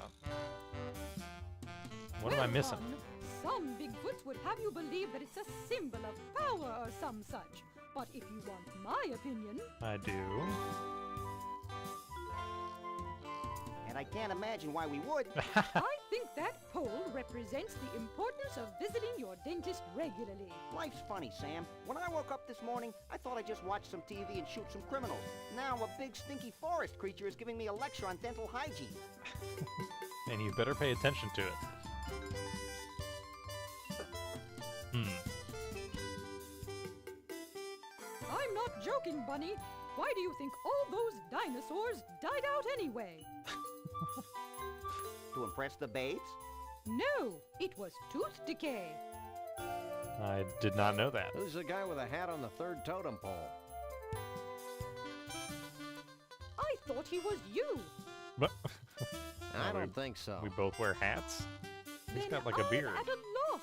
What am I missing? Hon, some Bigfoots would have you believe that it's a symbol of power or some such. But if you want my opinion... I do. And I can't imagine why we would. I think that pole represents the importance of visiting your dentist regularly. Life's funny, Sam. When I woke up this morning, I thought I'd just watch some TV and shoot some criminals. Now a big stinky forest creature is giving me a lecture on dental hygiene. And you better pay attention to it. I'm not joking, Bunny. Why do you think all those dinosaurs died out anyway? To impress the babes? No, it was tooth decay. I did not know that. Who's the guy with a hat on the third totem pole? I thought he was you. But I don't think so. We both wear hats? He's Then got like a I'm beard. at a loss.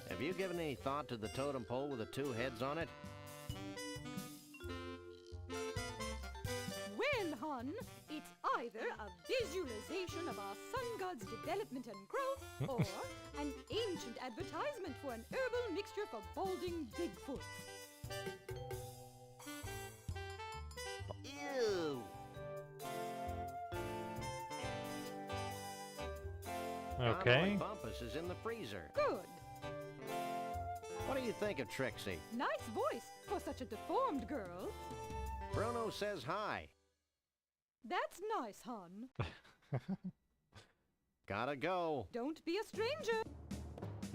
Have you given any thought to the totem pole with the two heads on it? Well, hon, it's either a visualization of our sun god's development and growth, or an ancient advertisement for an herbal mixture for balding Bigfoots. Ew. Okay. Bumpus is in the freezer. Good. What do you think of Trixie? Nice voice for such a deformed girl. Bruno says hi. That's nice, hon. Gotta go. Don't be a stranger.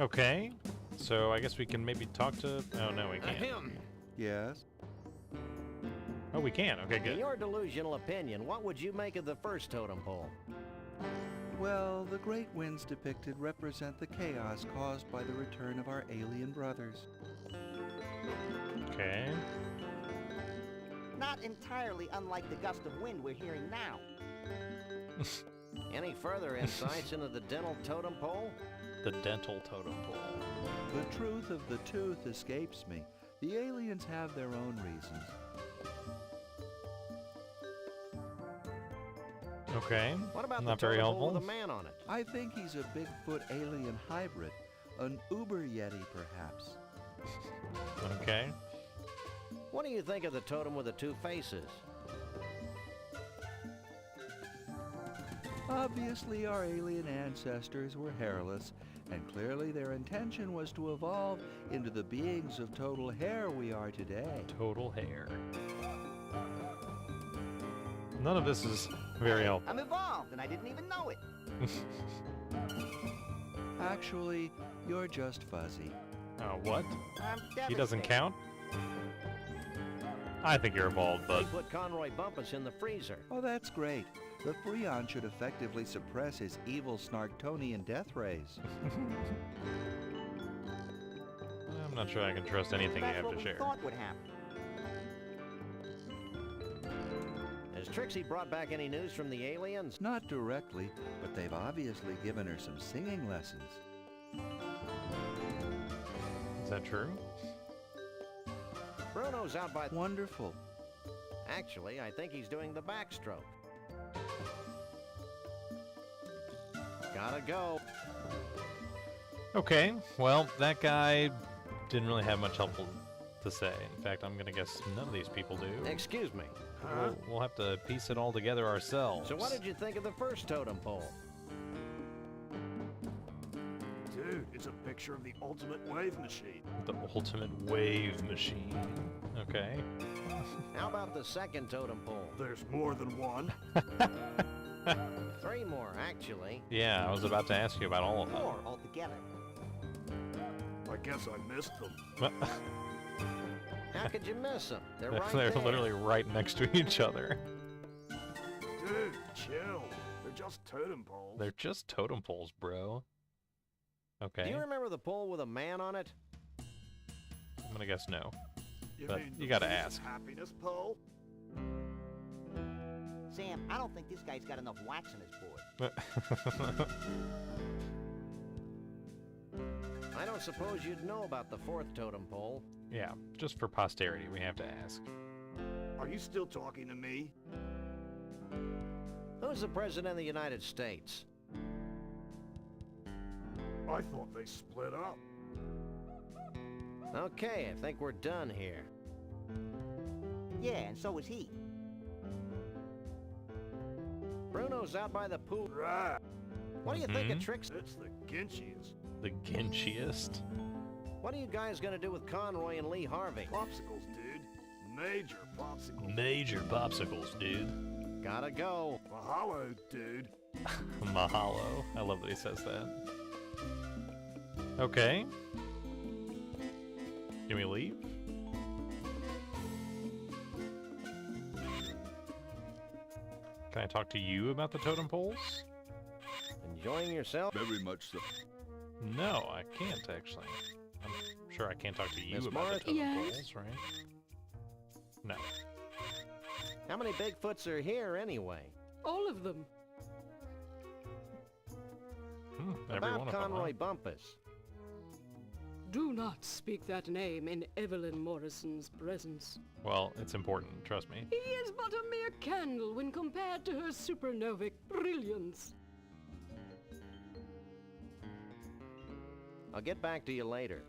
Okay. So I guess we can maybe talk to... Oh, no, we can't. Him. Yes? Oh, we can. Okay, In good. your delusional opinion, what would you make of the first totem pole? Well, the great winds depicted represent the chaos caused by the return of our alien brothers. Okay. Not entirely unlike the gust of wind we're hearing now. Any further insights into the dental totem pole? The dental totem pole. The truth of the tooth escapes me. The aliens have their own reasons. Okay. What about Not the very totem pole helpful. with a man on it? I think he's a Bigfoot alien hybrid. An Uber Yeti, perhaps. Okay. What do you think of the totem with the two faces? Obviously, our alien ancestors were hairless, and clearly their intention was to evolve into the beings of total hair we are today. Total hair. None of this is very helpful. I'm evolved, and I didn't even know it. Actually, you're just fuzzy. Oh, what? I'm He doesn't devastated. count? I think you're bald, They bud. put Conroy Bumpus in the freezer. Oh, that's great. The Freon should effectively suppress his evil Snarktonian death rays. I'm not sure I can trust anything you That's have what to we share. thought would happen. Is Trixie brought back any news from the aliens? Not directly, but they've obviously given her some singing lessons. Is that true? Bruno's out by... Wonderful. Actually, I think he's doing the backstroke. Gotta go. Okay, well, that guy didn't really have much helpful to say. In fact, I'm gonna guess none of these people do. Excuse me. Huh? We'll have to piece it all together ourselves. So what did you think of the first totem pole? Dude, it's a picture of the ultimate wave machine. The ultimate wave machine. Okay. How about the second totem pole? There's more than one. 3 more, actually. Yeah, I was about to ask you about all of them. 4 altogether. I guess I missed them. How could you miss them? They're right They're there. literally right next to each other. Dude, chill. They're just totem poles. They're just totem poles, bro. Okay. Do you remember the pole with a man on it? I'm gonna guess no. But you gotta ask. Happiness pole? Sam, I don't think this guy's got enough wax in his board. I don't suppose you'd know about the 4th totem pole. Yeah, just for posterity, we have to ask. Are you still talking to me? Who's the President of the United States? I thought they split up. Okay, I think we're done here. Yeah, and so is he. Bruno's out by the pool. Right. What do you think of Trixie? It's the Ginchiest. The Ginchiest? What are you guys gonna do with Conroy and Lee Harvey? Popsicles, dude. Major popsicles. Major popsicles, dude. Gotta go. Mahalo, dude. Mahalo. I love that he says that. Okay. Can we leave? Can I talk to you about the totem poles? Enjoying yourself? Very much so. No, I can't actually. I'm sure I can't talk to you Miss about Morris? the totem Yes? poles, right? No. How many Bigfoots are here anyway? All of them. Every About one of them, huh? Conroy Bumpus. Do not speak that name in Evelyn Morrison's presence. Well, it's important, trust me. He is but a mere candle when compared to her supernovic brilliance. I'll get back to you later.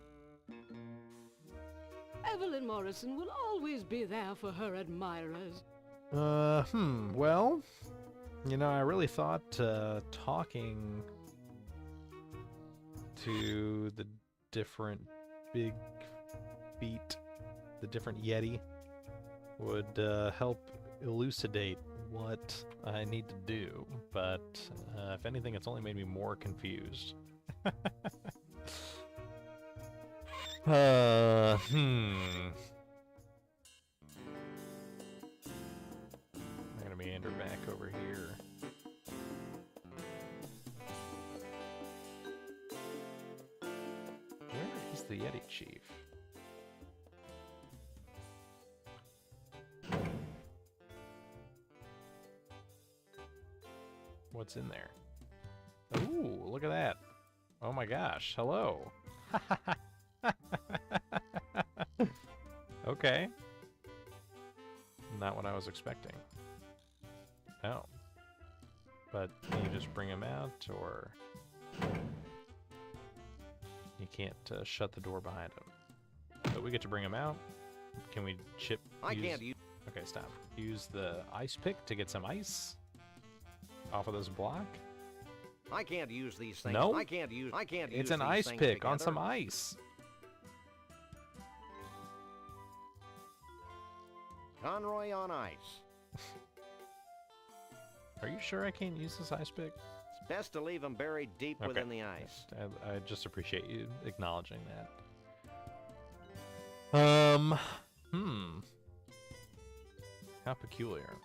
Evelyn Morrison will always be there for her admirers. Well, you know, I really thought talking to the different big feet, the different Yeti, would help elucidate what I need to do, but if anything, it's only made me more confused. I'm gonna meander back over here. Where is the Yeti Chief? What's in there? Ooh, look at that. Oh my gosh, hello. Okay. Not what I was expecting. Oh. But can you just bring him out, or... You can't shut the door behind him. But we get to bring him out. Can we chip... Can't use... Okay, stop. Use the ice pick to get some ice off of this block? I can't use these things. No? I can't use It's an these ice things pick on together. some ice. Conroy on ice. Are you sure I can't use this ice pick? It's best to leave them buried deep Okay. within the ice. I just appreciate you acknowledging that. How peculiar.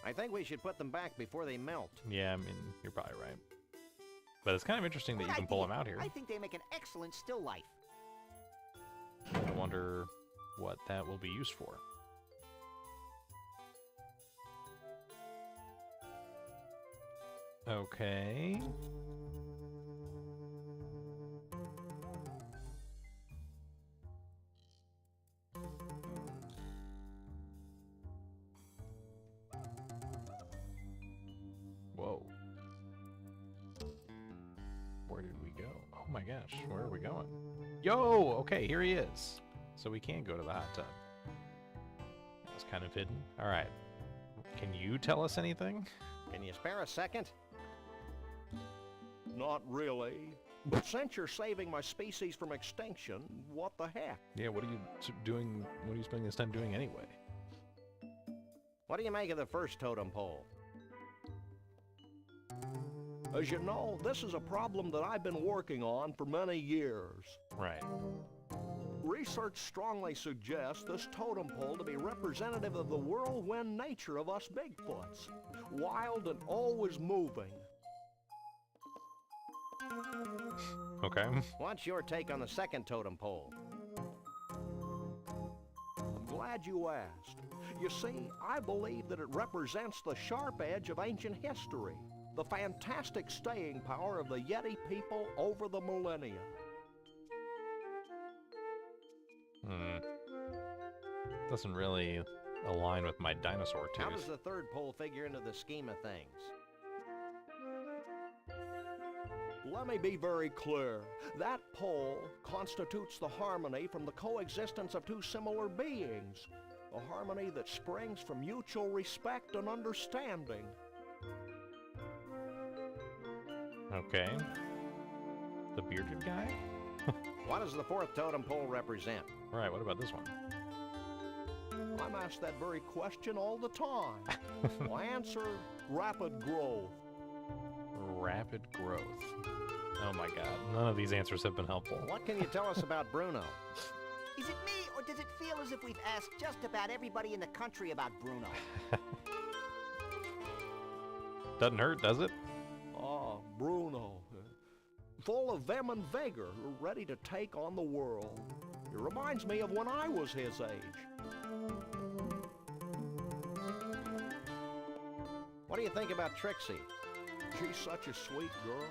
I think we should put them back before they melt. Yeah, I mean, you're probably right. But it's kind of interesting that you Good can pull idea. them out here. I think they make an excellent still life. I wonder what that will be used for. Okay. Whoa. Where did we go? Oh my gosh, where are we going? Yo! Okay, here he is. So we can go to the hot tub. That was kind of hidden. Alright. Can you tell us anything? Can you spare a second? Not really. But since you're saving my species from extinction, what the heck? Yeah, what are you doing? What are you spending this time doing anyway? What do you make of the first totem pole? As you know, this is a problem that I've been working on for many years. Right. Research strongly suggests this totem pole to be representative of the whirlwind nature of us Bigfoots. Wild and always moving. Okay. What's your take on the second totem pole? I'm glad you asked. You see, I believe that it represents the sharp edge of ancient history. The fantastic staying power of the Yeti people over the millennia. Doesn't really align with my dinosaur tooth. How does the third pole figure into the scheme of things? Let me be very clear. That pole constitutes the harmony from the coexistence of two similar beings. A harmony that springs from mutual respect and understanding. Okay. The bearded guy? What does the fourth totem pole represent? Right, what about this one? I'm asked that very question all the time. My answer, rapid growth. Rapid growth. Oh my god, none of these answers have been helpful. What can you tell us about Bruno? Is it me, or does it feel as if we've asked just about everybody in the country about Bruno? Doesn't hurt, does it? Ah, Bruno. Full of vim and vigor, ready to take on the world. It reminds me of when I was his age. What do you think about Trixie? She's such a sweet girl,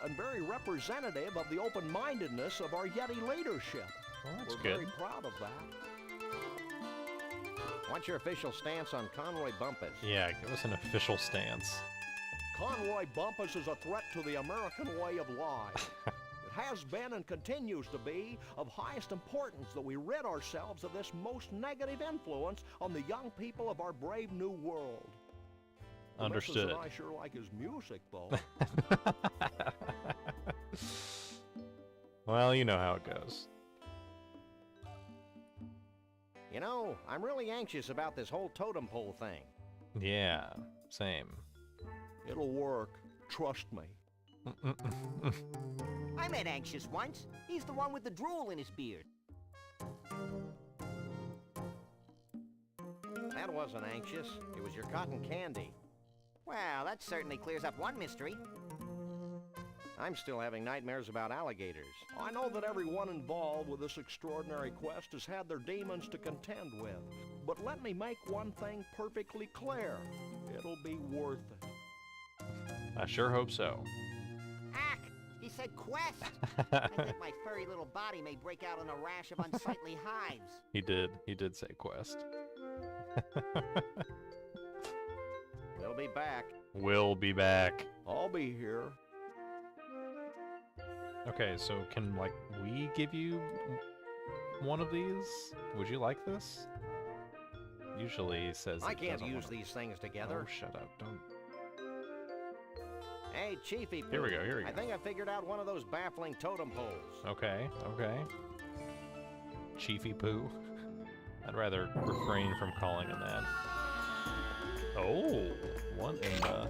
and very representative of the open-mindedness of our Yeti leadership. Well, that's We're good. very proud of that. What's your official stance on Conroy Bumpus? Yeah, give us an official stance. Conroy Bumpus is a threat to the American way of life. It has been and continues to be of highest importance that we rid ourselves of this most negative influence on the young people of our brave new world. Understood. And I sure like his music, though. Well, you know how it goes. You know, I'm really anxious about this whole totem pole thing. Yeah, same. It'll work. Trust me. I met Anxious once. He's the one with the drool in his beard. That wasn't anxious. It was your cotton candy. Well, that certainly clears up one mystery. I'm still having nightmares about alligators. I know that everyone involved with this extraordinary quest has had their demons to contend with. But let me make one thing perfectly clear. It'll be worth it. I sure hope so. Ack! He said quest! I think my furry little body may break out in a rash of unsightly hives. He did say quest. We'll be back. We'll be back. I'll be here. Okay, so can, like, we give you one of these? Would you like this? Usually he says I he can't doesn't use wanna... these things together. Oh, shut up. Don't... Hey, Chiefy. Here we go, here we go. I think I figured out one of those baffling totem poles. Okay, okay. Chiefy Poo. I'd rather refrain from calling him that. Oh, what in the...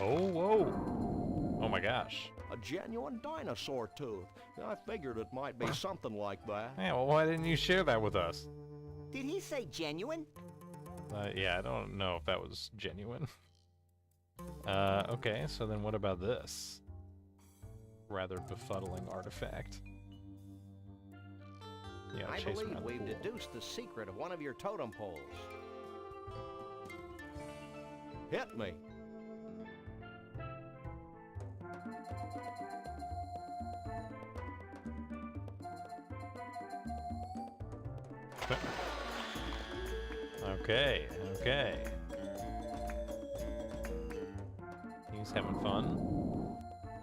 Oh, whoa. Oh my gosh. A genuine dinosaur tooth. I figured it might be something like that. Yeah, well, why didn't you share that with us? Did he say genuine? Yeah, I don't know if that was genuine. Okay, so then what about this? Rather befuddling artifact. Yeah, I believe we've deduced the secret of one of your totem poles. Hit me. Okay, okay. He's having fun.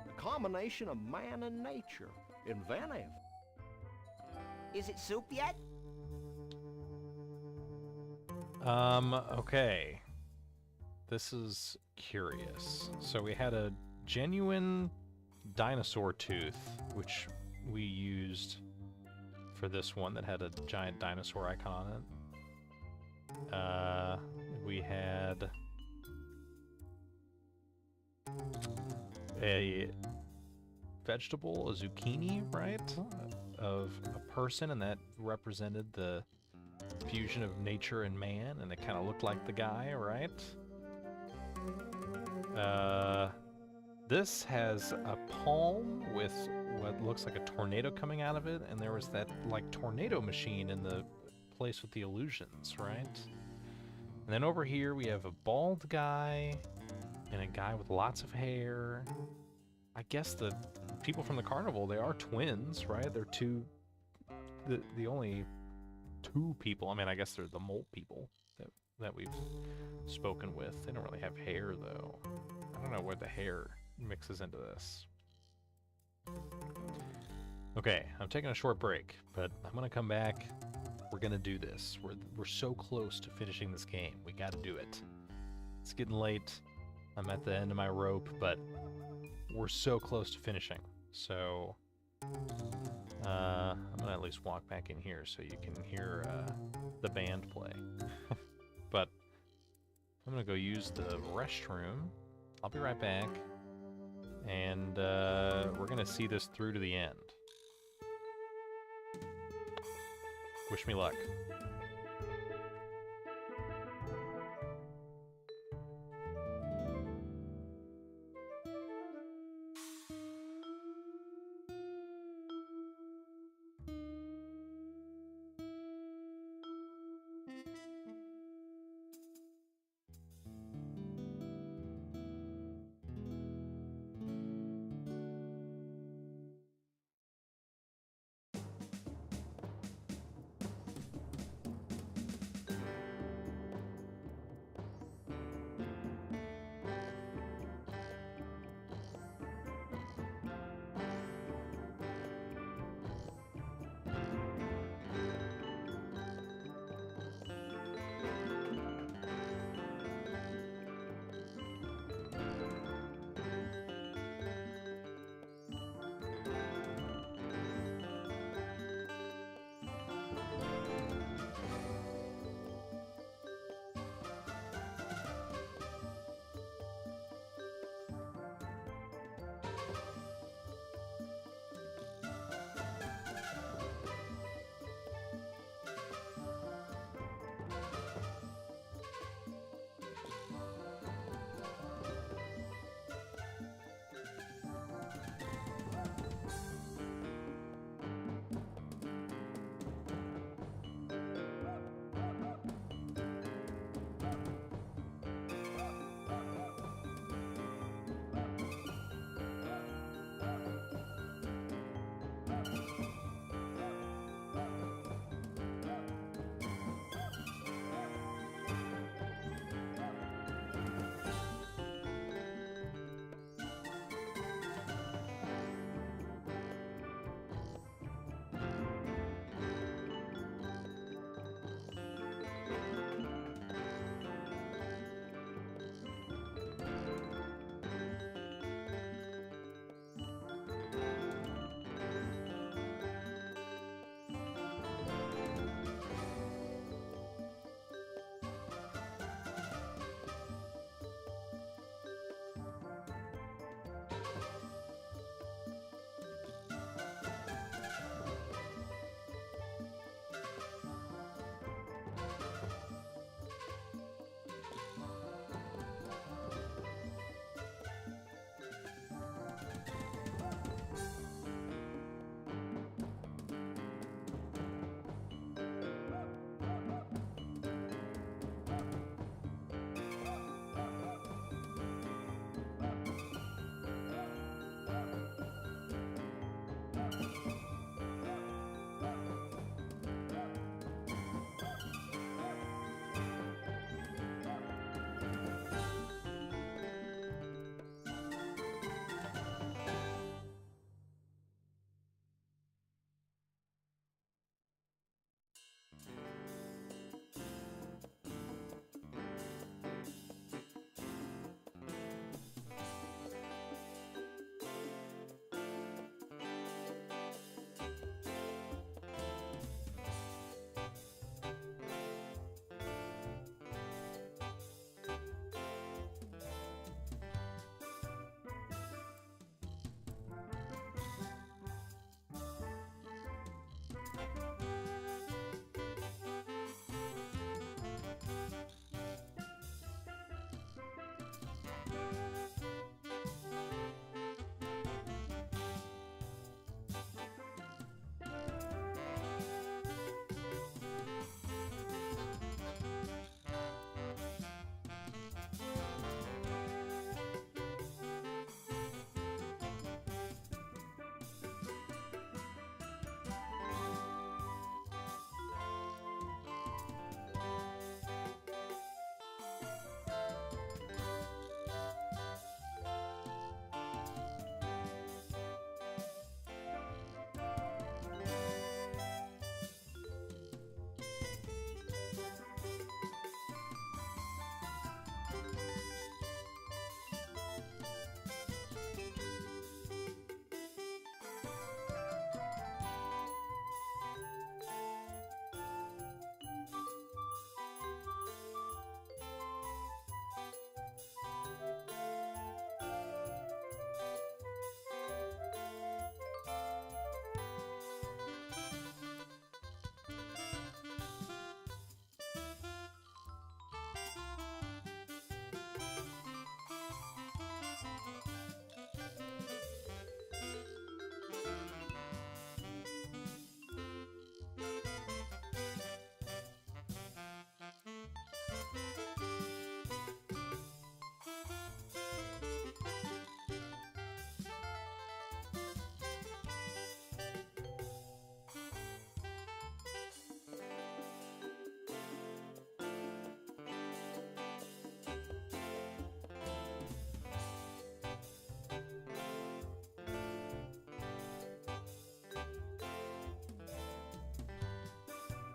A combination of man and nature. Inventive. Is it soup yet? Okay. This is curious. So we had a genuine dinosaur tooth, which we used for this one that had a giant dinosaur icon on it. We had a vegetable, a zucchini, right? Of a person, and that represented the fusion of nature and man, and it kind of looked like the guy, right? This has a palm with what looks like a tornado coming out of it, and there was that, like, tornado machine in the place with the illusions, right? And then over here we have a bald guy and a guy with lots of hair. I guess the people from the carnival, they are twins, right? They're the only two people. I mean, I guess they're the mole people that we've spoken with. They don't really have hair, though. I don't know where the hair mixes into this. Okay, I'm taking a short break, but I'm gonna come back. We're gonna do this. We're so close to finishing this game. We gotta do it. It's getting late. I'm at the end of my rope, but we're so close to finishing. So I'm gonna at least walk back in here so you can hear the band play. But I'm gonna go use the restroom. I'll be right back, and we're gonna see this through to the end. Wish me luck.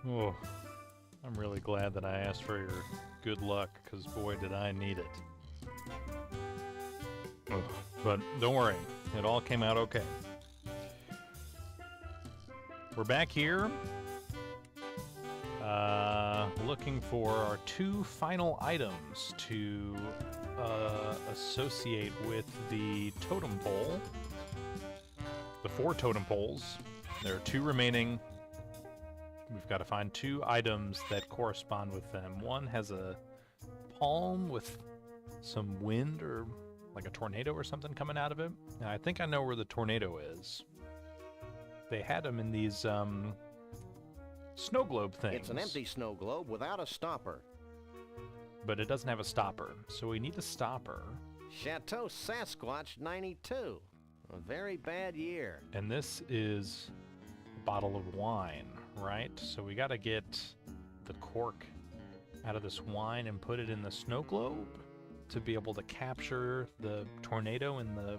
Oh, I'm really glad that I asked for your good luck, because boy, did I need it. Oh, but don't worry, it all came out okay. We're back here, looking for our 2 final items to associate with the totem pole. The 4 totem poles. There are 2 remaining. We've got to find 2 items that correspond with them. One has a palm with some wind or like a tornado or something coming out of it. Now, I think I know where the tornado is. They had them in these snow globe things. It's an empty snow globe without a stopper. But it doesn't have a stopper, so we need a stopper. Chateau Sasquatch 92. A very bad year. And this is a bottle of wine, right? So we got to get the cork out of this wine and put it in the snow globe to be able to capture the tornado in the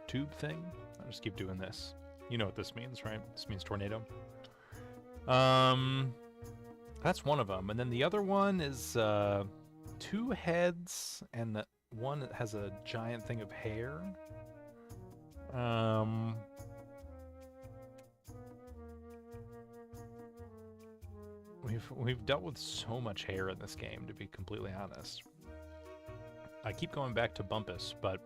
tube thing. I'll just keep doing this. You know what this means, right? This means tornado. That's one of them. And then the other one is 2 heads, and the one that has a giant thing of hair. We've dealt with so much hair in this game, to be completely honest. I keep going back to Bumpus, but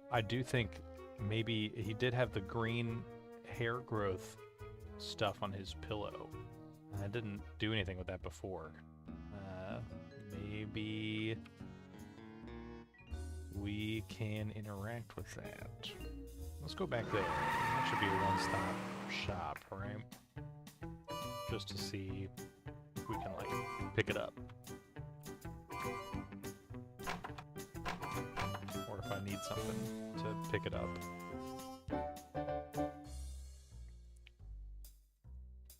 I do think maybe he did have the green hair growth stuff on his pillow. I didn't do anything with that before. Maybe we can interact with that. Let's go back there. That should be a one-stop shop, right? Just to see if we can, like, pick it up. Or if I need something to pick it up.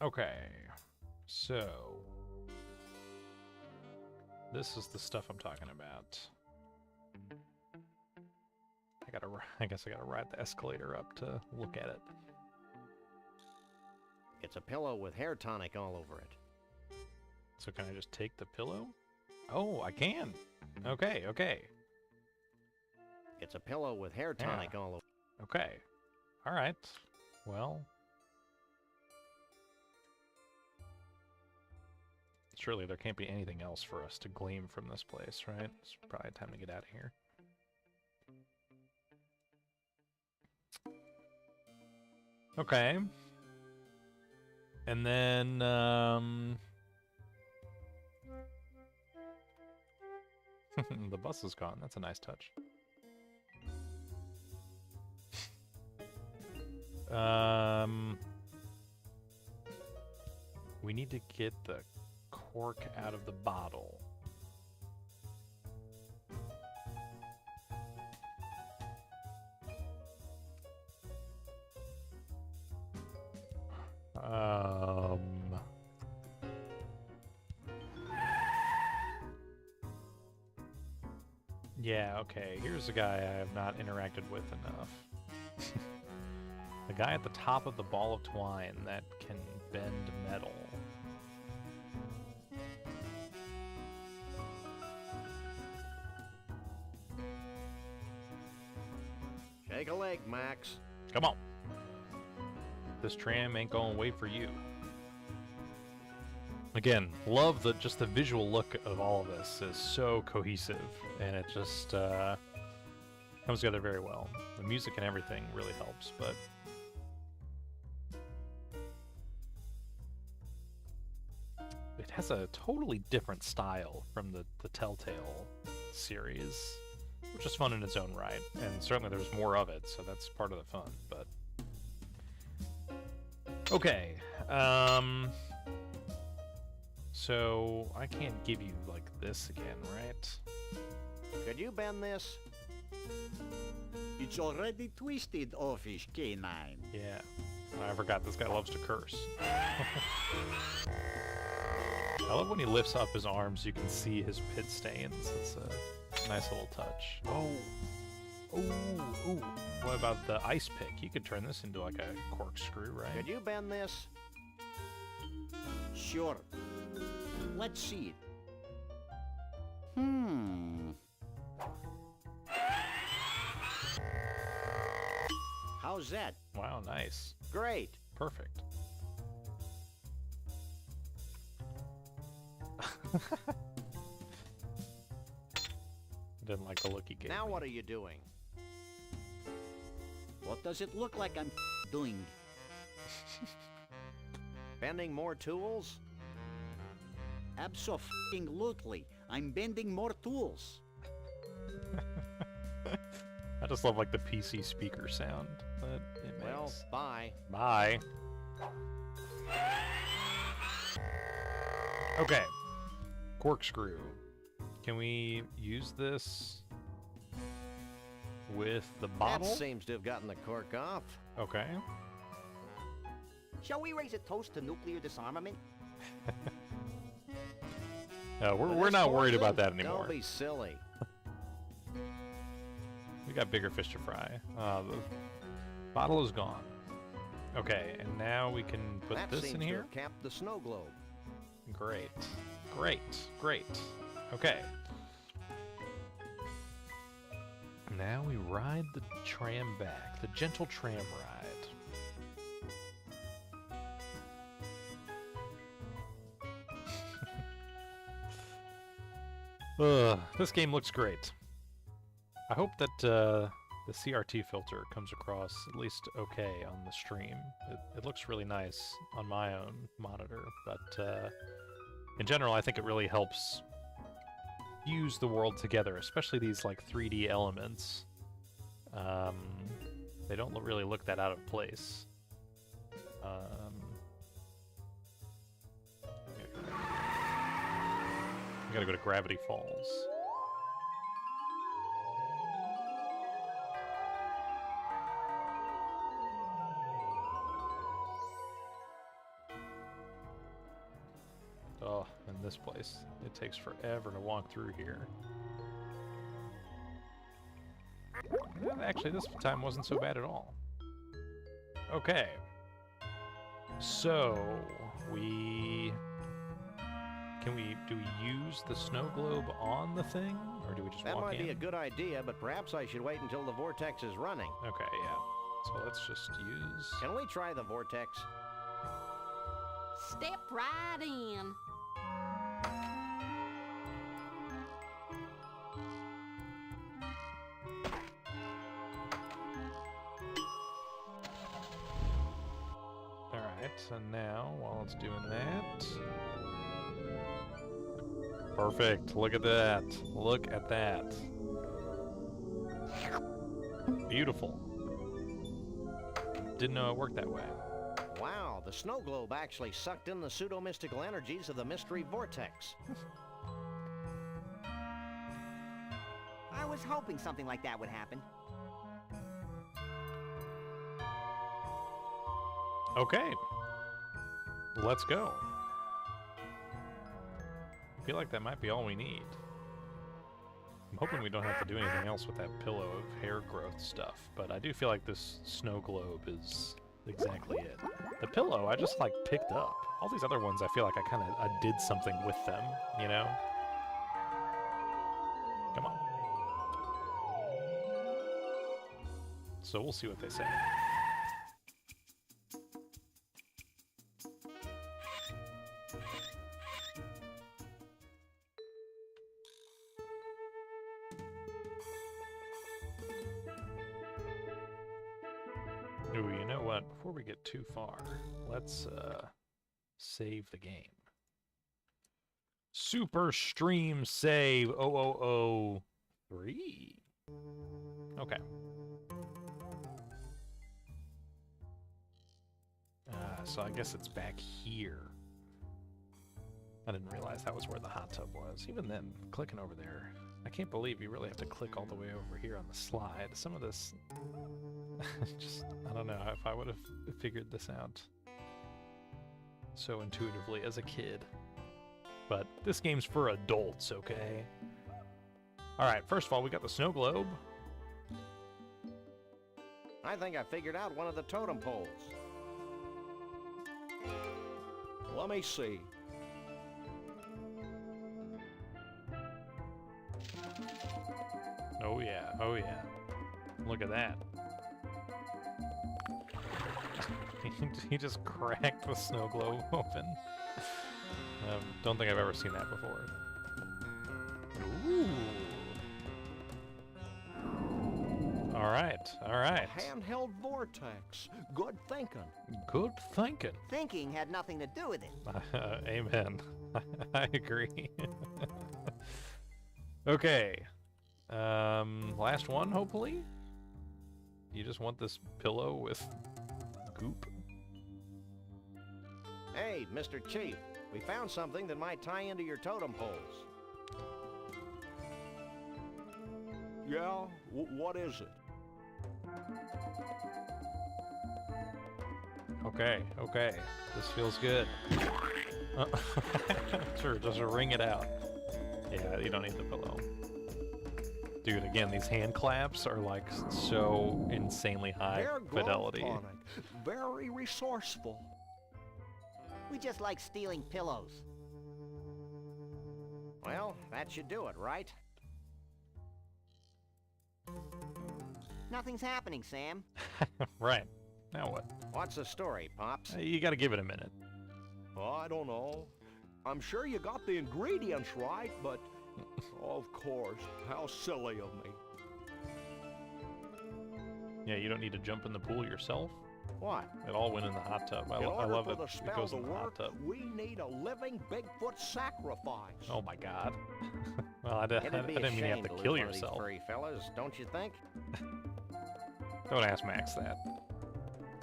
Okay. So, this is the stuff I'm talking about. I guess I gotta ride the escalator up to look at it. It's a pillow with hair tonic all over it. So can I just take the pillow? Oh, I can. Okay, okay. It's a pillow with hair tonic all over. Okay. All right. Well, surely there can't be anything else for us to glean from this place, right? It's probably time to get out of here. Okay. And then, the bus is gone. That's a nice touch. We need to get the cork out of the bottle. Yeah, okay. Here's a guy I have not interacted with enough. The guy at the top of the ball of twine that can bend metal. Shake a leg, Max. Come on. This tram ain't gonna wait for you. Again, love just the visual look of all of this is so cohesive, and it just comes together very well. The music and everything really helps, but it has a totally different style from the Telltale series, which is fun in its own right, and certainly there's more of it, so that's part of the fun, but okay. So I can't give you like this again, right? Could you bend this? It's already twisted, offish canine. Yeah. I forgot this guy loves to curse. I love when he lifts up his arms, you can see his pit stains. It's a nice little touch. Oh. Ooh. What about the ice pick? You could turn this into like a corkscrew, right? Could you bend this? Sure. Let's see it. How's that? Wow, nice. Great. Perfect. I didn't like the look he gave Now me. what are you doing? What does it look like I'm doing? Bending more tools? Abso-f***ing-lutely. I'm bending more tools. I just love like the PC speaker sound that it makes. Well, bye. Bye. Okay. Corkscrew. Can we use this with the bottle? That seems to have gotten the cork off. Okay. Shall we raise a toast to nuclear disarmament? No, we're not worried about that anymore. Don't be silly. We got bigger fish to fry. The bottle is gone. Okay, and now we can put That this seems in to here. have capped the snow globe. Great. Great. Great. Okay. Now we ride the tram back. The gentle tram ride. This game looks great. I hope that the CRT filter comes across at least okay on the stream. It looks really nice on my own monitor, but in general, I think it really helps fuse the world together, especially these like 3D elements. They don't really look that out of place. I gotta go to Gravity Falls. Oh, and this place. It takes forever to walk through here. Actually, this time wasn't so bad at all. Okay. So, do we use the snow globe on the thing, or do we just That walk might in? be a good idea, but perhaps I should wait until the vortex is running. Okay, yeah. So let's just use... Can we try the vortex? Step right in. Alright, and now, while it's doing that... Perfect. Look at that. Look at that. Beautiful. Didn't know it worked that way. Wow, the snow globe actually sucked in the pseudo-mystical energies of the mystery vortex. I was hoping something like that would happen. Okay. Let's go. I feel like that might be all we need. I'm hoping we don't have to do anything else with that pillow of hair growth stuff, but I do feel like this snow globe is exactly it. The pillow, I just like picked up. All these other ones, I feel like I did something with them, you know? Come on. So we'll see what they say. Ooh, you know what? Before we get too far, let's save the game. Super Stream Save 0003. Okay. So I guess it's back here. I didn't realize that was where the hot tub was. Even then, clicking over there, I can't believe you really have to click all the way over here on the slide. Some of this, just, I don't know if I would have figured this out so intuitively as a kid. But this game's for adults, okay? Alright, first of all, we got the snow globe. I think I figured out one of the totem poles. Let me see. Oh yeah, oh yeah. Look at that. He just cracked the snow globe open. Don't think I've ever seen that before. Ooh. Alright, alright. Handheld vortex. Good thinking. Good thinking. Thinking had nothing to do with it. Amen. I agree. Okay. Last one, hopefully? You just want this pillow with goop? Hey, Mr. Chief, we found something that might tie into your totem poles. Yeah? What is it? Okay, okay. This feels good. Sure, just wring it out. Yeah, you don't need the pillow. Dude, again, these hand claps are like so insanely high fidelity. Very resourceful. We just like stealing pillows. Well, that should do it, right? Nothing's happening, Sam. Right. Now what? What's the story, Pops? You gotta give it a minute. Oh, I don't know. I'm sure you got the ingredients right, but... of course, how silly of me. Yeah, you don't need to jump in the pool yourself? What? It all went in the hot tub. I love it. It goes in the hot tub. We need a living Bigfoot sacrifice. Oh my god. Well, I didn't mean you have to kill yourself. Furry fellas, don't you think? Don't ask Max that.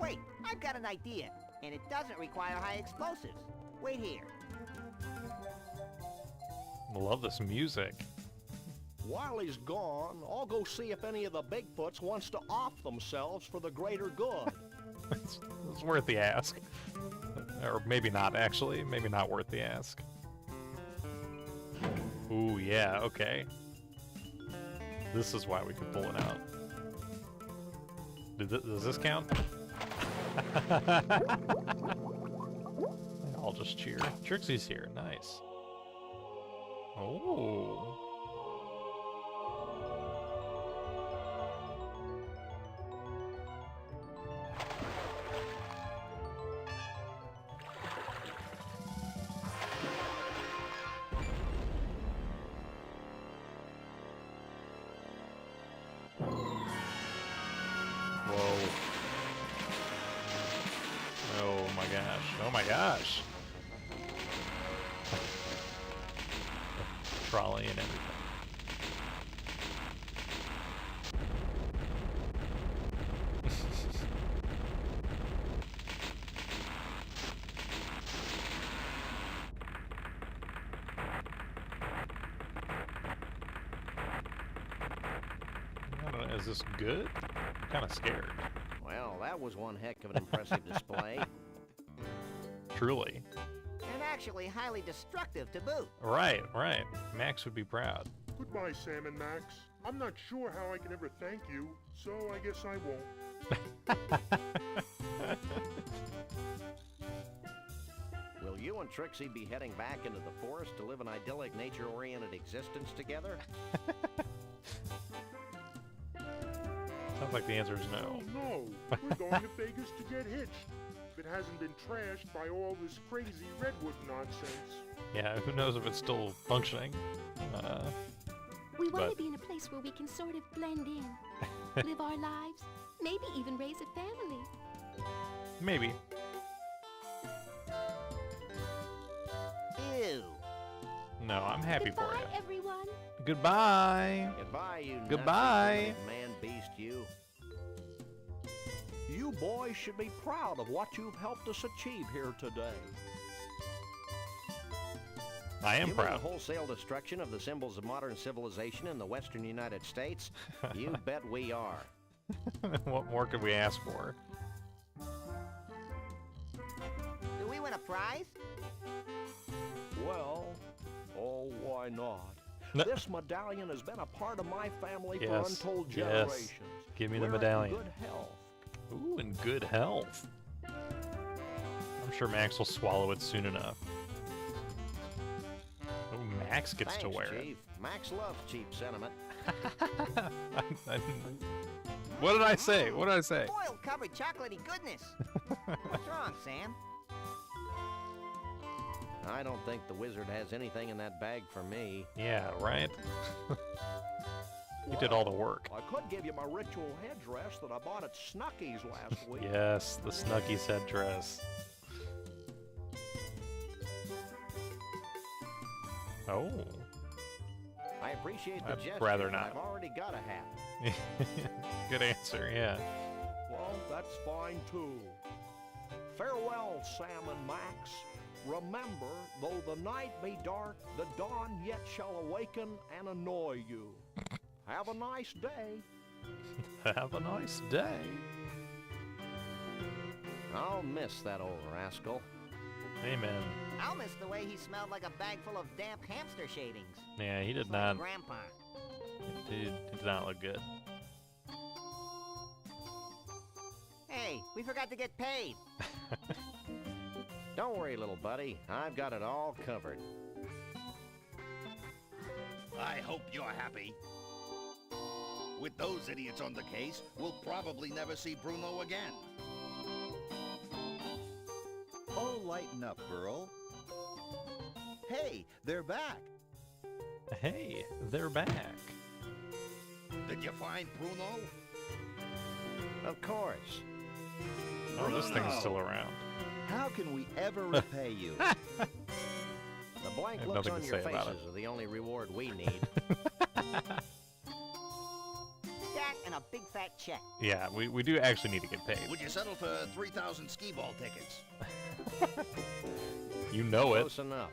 Wait, I've got an idea, and it doesn't require high explosives. Wait here. I love this music. While he's gone, I'll go see if any of the Bigfoots wants to off themselves for the greater good. It's worth the ask. Or maybe not, actually. Maybe not worth the ask. Ooh, yeah, okay. This is why we could pull it out. Does this count? I'll just cheer. Trixie's here, nice. Oh. Whoa. Oh my gosh. Oh my gosh. Trolley and everything. I don't know, is this good? I'm kind of scared. Well, that was one heck of an impressive display. Truly. And actually highly destructive to boot. Right, right. Max would be proud. Goodbye, Sam and Max. I'm not sure how I can ever thank you, so I guess I won't. Will you and Trixie be heading back into the forest to live an idyllic, nature-oriented existence together? Sounds like the answer is no. Oh, no. We're going to Vegas to get hitched. If it hasn't been trashed by all this crazy redwood nonsense. Yeah, who knows if it's still functioning. We want to be in a place where we can sort of blend in, live our lives, maybe even raise a family. Maybe. Ew. No, I'm happy Goodbye, for you. everyone. Goodbye. Goodbye, you Goodbye. nasty man-beast, you. You boys should be proud of what you've helped us achieve here today. I am You mean proud. the wholesale destruction of the symbols of modern civilization in the western United States? You bet we are. What more could we ask for? Do we win a prize? Well, oh, why not? No. This medallion has been a part of my family for Yes, untold yes. generations. Give me the We're medallion. in good health. Ooh, in good health. I'm sure Max will swallow it soon enough. Oh, Max gets Thanks, to wear Chief. Max loves cheap sentiment. What did I say? What did I say? Foil covered chocolatey goodness. What's wrong, Sam? I don't think the wizard has anything in that bag for me. Yeah, right? You did all the work. I could give you my ritual headdress that I bought at Snucky's last week. Yes, the Snucky's headdress. Oh. I appreciate the I'd gesture. rather not. I've already got a hat. Good answer, yeah. Well, that's fine too. Farewell, Sam and Max. Remember, though the night be dark, the dawn yet shall awaken and annoy you. Have a nice day. Have a nice day. I'll miss that old rascal. Amen. I'll miss the way he smelled like a bag full of damp hamster shavings. Yeah, he did Like not. Grandpa. He did not look good. Hey, we forgot to get paid. Don't worry, little buddy. I've got it all covered. I hope you're happy. With those idiots on the case, we'll probably never see Bruno again. Oh, lighten up, Burl. Hey, they're back. Hey, they're back. Did you find Bruno? Of course. Oh, this thing's still around. How can we ever repay you? The blank I have looks nothing on to your say about faces are the only reward we need. That and a big fat check. Yeah, we do actually need to get paid. Would you settle for 3,000 skee-ball tickets? You know it. Close enough.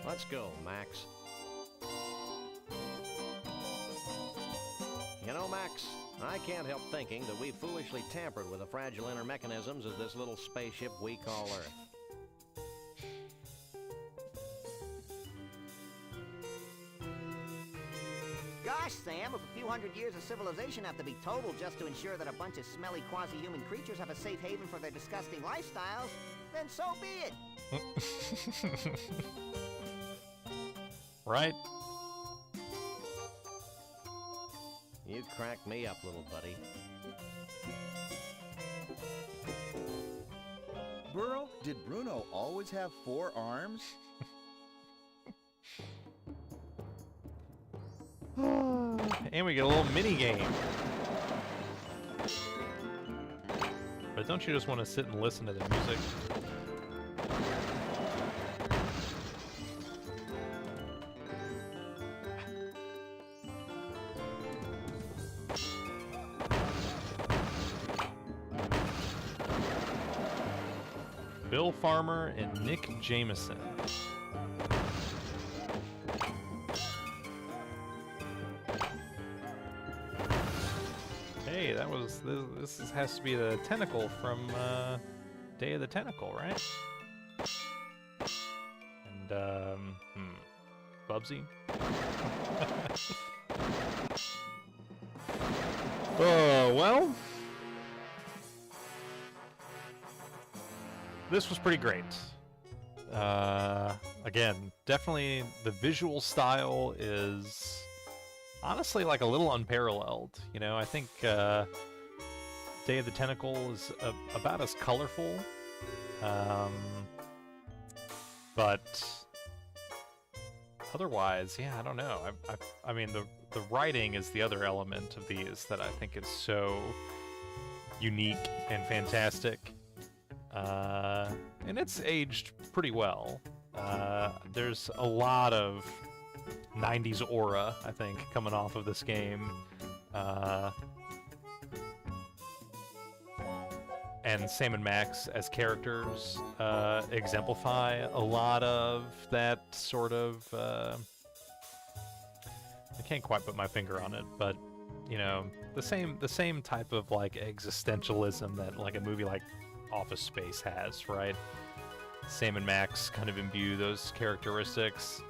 Let's go, Max. You know, Max, I can't help thinking that we foolishly tampered with the fragile inner mechanisms of this little spaceship we call Earth. Gosh, Sam, if a few hundred years of civilization have to be totaled just to ensure that a bunch of smelly quasi-human creatures have a safe haven for their disgusting lifestyles, then so be it. Right? You crack me up, little buddy. Burl, did Bruno always have 4 arms? And we get a little mini game. But don't you just want to sit and listen to the music? Bill Farmer and Nick Jameson. Hey, that was this has to be the tentacle from Day of the Tentacle, right? And Bubsy. Oh well. This was pretty great. Again, definitely the visual style is honestly like a little unparalleled. You know, I think Day of the Tentacle is about as colorful, but otherwise, yeah, I don't know. I mean, the writing is the other element of these that I think is so unique and fantastic. And it's aged pretty well. There's a lot of 90s aura, I think, coming off of this game. And Sam and Max as characters exemplify a lot of that sort of... I can't quite put my finger on it, but, you know, the same type of, like, existentialism that, like, a movie like Office Space has, right? Sam and Max kind of imbue those characteristics.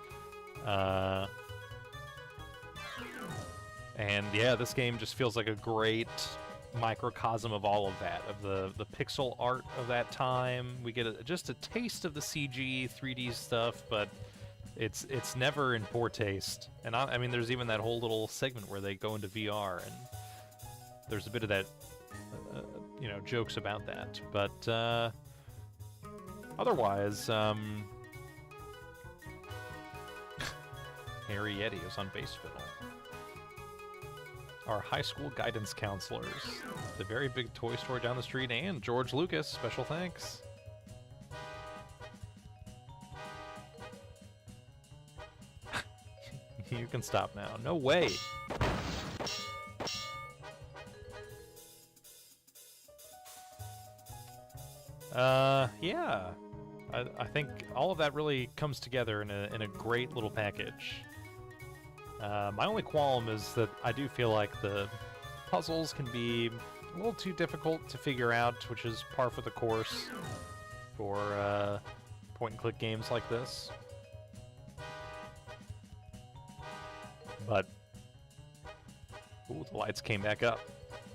And yeah, this game just feels like a great microcosm of all of that, of the pixel art of that time. We get just a taste of the CG 3D stuff, but it's never in poor taste. And I mean, there's even that whole little segment where they go into VR, and there's a bit of that, you know, jokes about that. But otherwise, Harry Yeti is on bass fiddle. Our high school guidance counselors, the very big toy store down the street, and George Lucas, special thanks. You can stop now. No way. Yeah. I think all of that really comes together in a great little package. My only qualm is that I do feel like the puzzles can be a little too difficult to figure out, which is par for the course for point-and-click games like this. But, ooh, the lights came back up.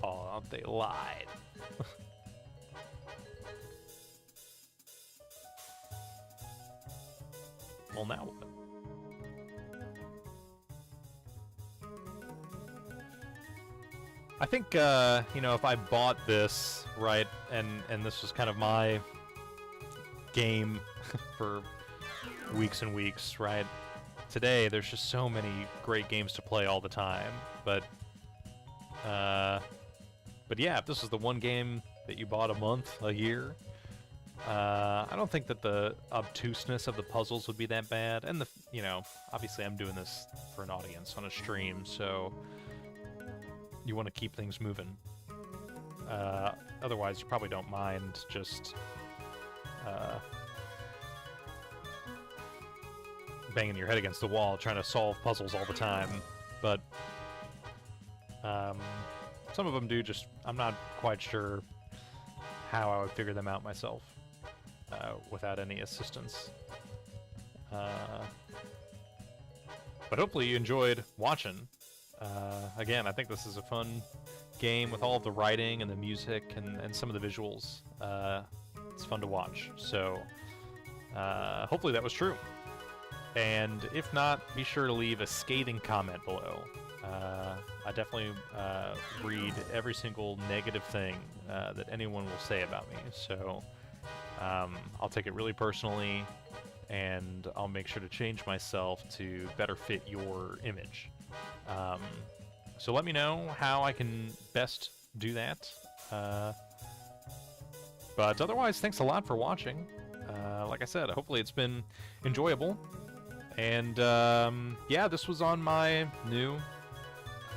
Oh, they lied. Well, now what? I think, you know, if I bought this, right, and this was kind of my game for weeks and weeks, right? Today, there's just so many great games to play all the time, but yeah, if this was the one game that you bought a month, a year, I don't think that the obtuseness of the puzzles would be that bad, and you know, obviously I'm doing this for an audience on a stream, so you want to keep things moving. Otherwise, you probably don't mind just banging your head against the wall trying to solve puzzles all the time. But some of them do just... I'm not quite sure how I would figure them out myself without any assistance. But hopefully you enjoyed watching. Again, I think this is a fun game with all of the writing and the music and some of the visuals. It's fun to watch. So hopefully that was true. And if not, be sure to leave a scathing comment below. I definitely read every single negative thing that anyone will say about me. So I'll take it really personally, and I'll make sure to change myself to better fit your image. So let me know how I can best do that. But otherwise, thanks a lot for watching. Like I said, hopefully it's been enjoyable. And yeah, this was on my new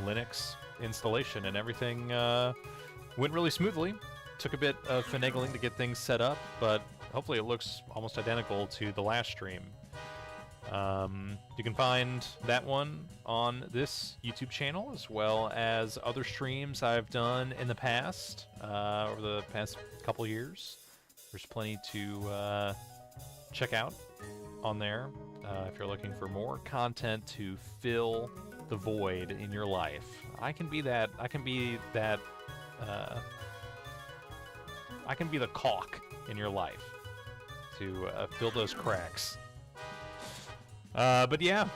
Linux installation, and everything went really smoothly. Took a bit of finagling to get things set up, but hopefully it looks almost identical to the last stream. You can find that one on this YouTube channel, as well as other streams I've done in the past, over the past couple years. There's plenty to check out on there if you're looking for more content to fill the void in your life. I can be that. I can be that. I can be the caulk in your life to fill those cracks. But yeah,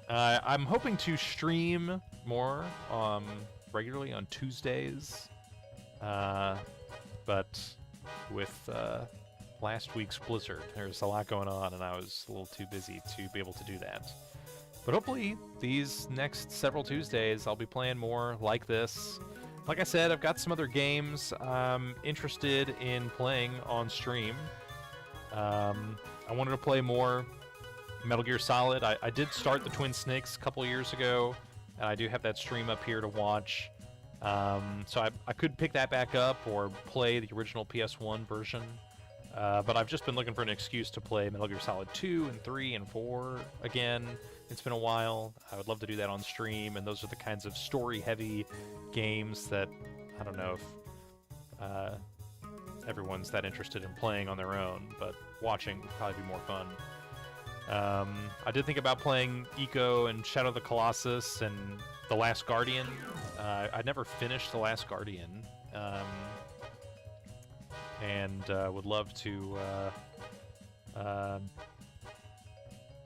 I'm hoping to stream more regularly on Tuesdays, but with last week's blizzard, there's a lot going on, and I was a little too busy to be able to do that. But hopefully, these next several Tuesdays, I'll be playing more like this. Like I said, I've got some other games I'm interested in playing on stream. I wanted to play more Metal Gear Solid. I did start the Twin Snakes a couple years ago, and I do have that stream up here to watch. So I could pick that back up or play the original PS1 version. But I've just been looking for an excuse to play Metal Gear Solid 2 and 3 and 4 again. It's been a while. I would love to do that on stream, and those are the kinds of story-heavy games that I don't know if everyone's that interested in playing on their own, but watching would probably be more fun. I did think about playing Eco and Shadow of the Colossus and The Last Guardian. I never finished The Last Guardian, and would love to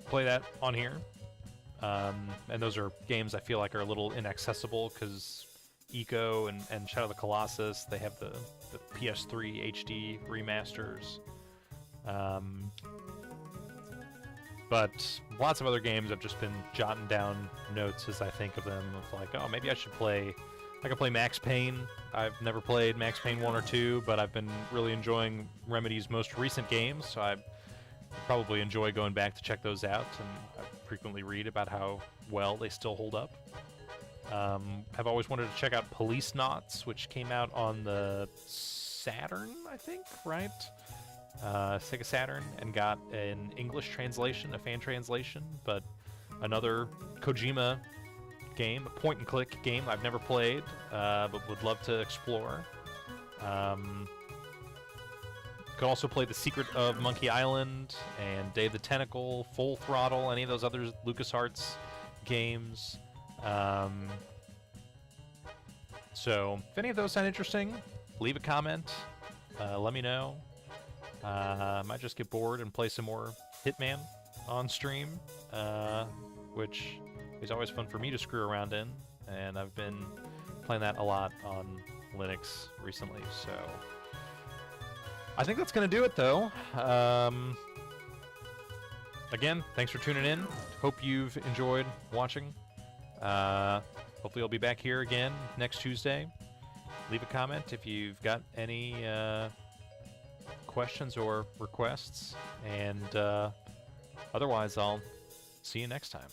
play that on here. And those are games I feel like are a little inaccessible because Eco and Shadow of the Colossus, they have the PS3 HD remasters. But lots of other games I've just been jotting down notes as I think of them, of like, oh, maybe I could play Max Payne. I've never played Max Payne 1 or 2, but I've been really enjoying Remedy's most recent games, so I probably enjoy going back to check those out, and I frequently read about how well they still hold up. I've always wanted to check out Police Knots, which came out on the Saturn, I think, right? Sega Saturn, and got an English translation, a fan translation, but another Kojima game, a point-and-click game I've never played, but would love to explore. Could also play The Secret of Monkey Island and Day of the Tentacle, Full Throttle, any of those other LucasArts games. So if any of those sound interesting, leave a comment. Let me know. I might just get bored and play some more Hitman on stream, which is always fun for me to screw around in, and I've been playing that a lot on Linux recently, so I think that's going to do it, though. Again, thanks for tuning in. Hope you've enjoyed watching. Hopefully I'll be back here again next Tuesday. Leave a comment if you've got any questions or requests, and otherwise I'll see you next time.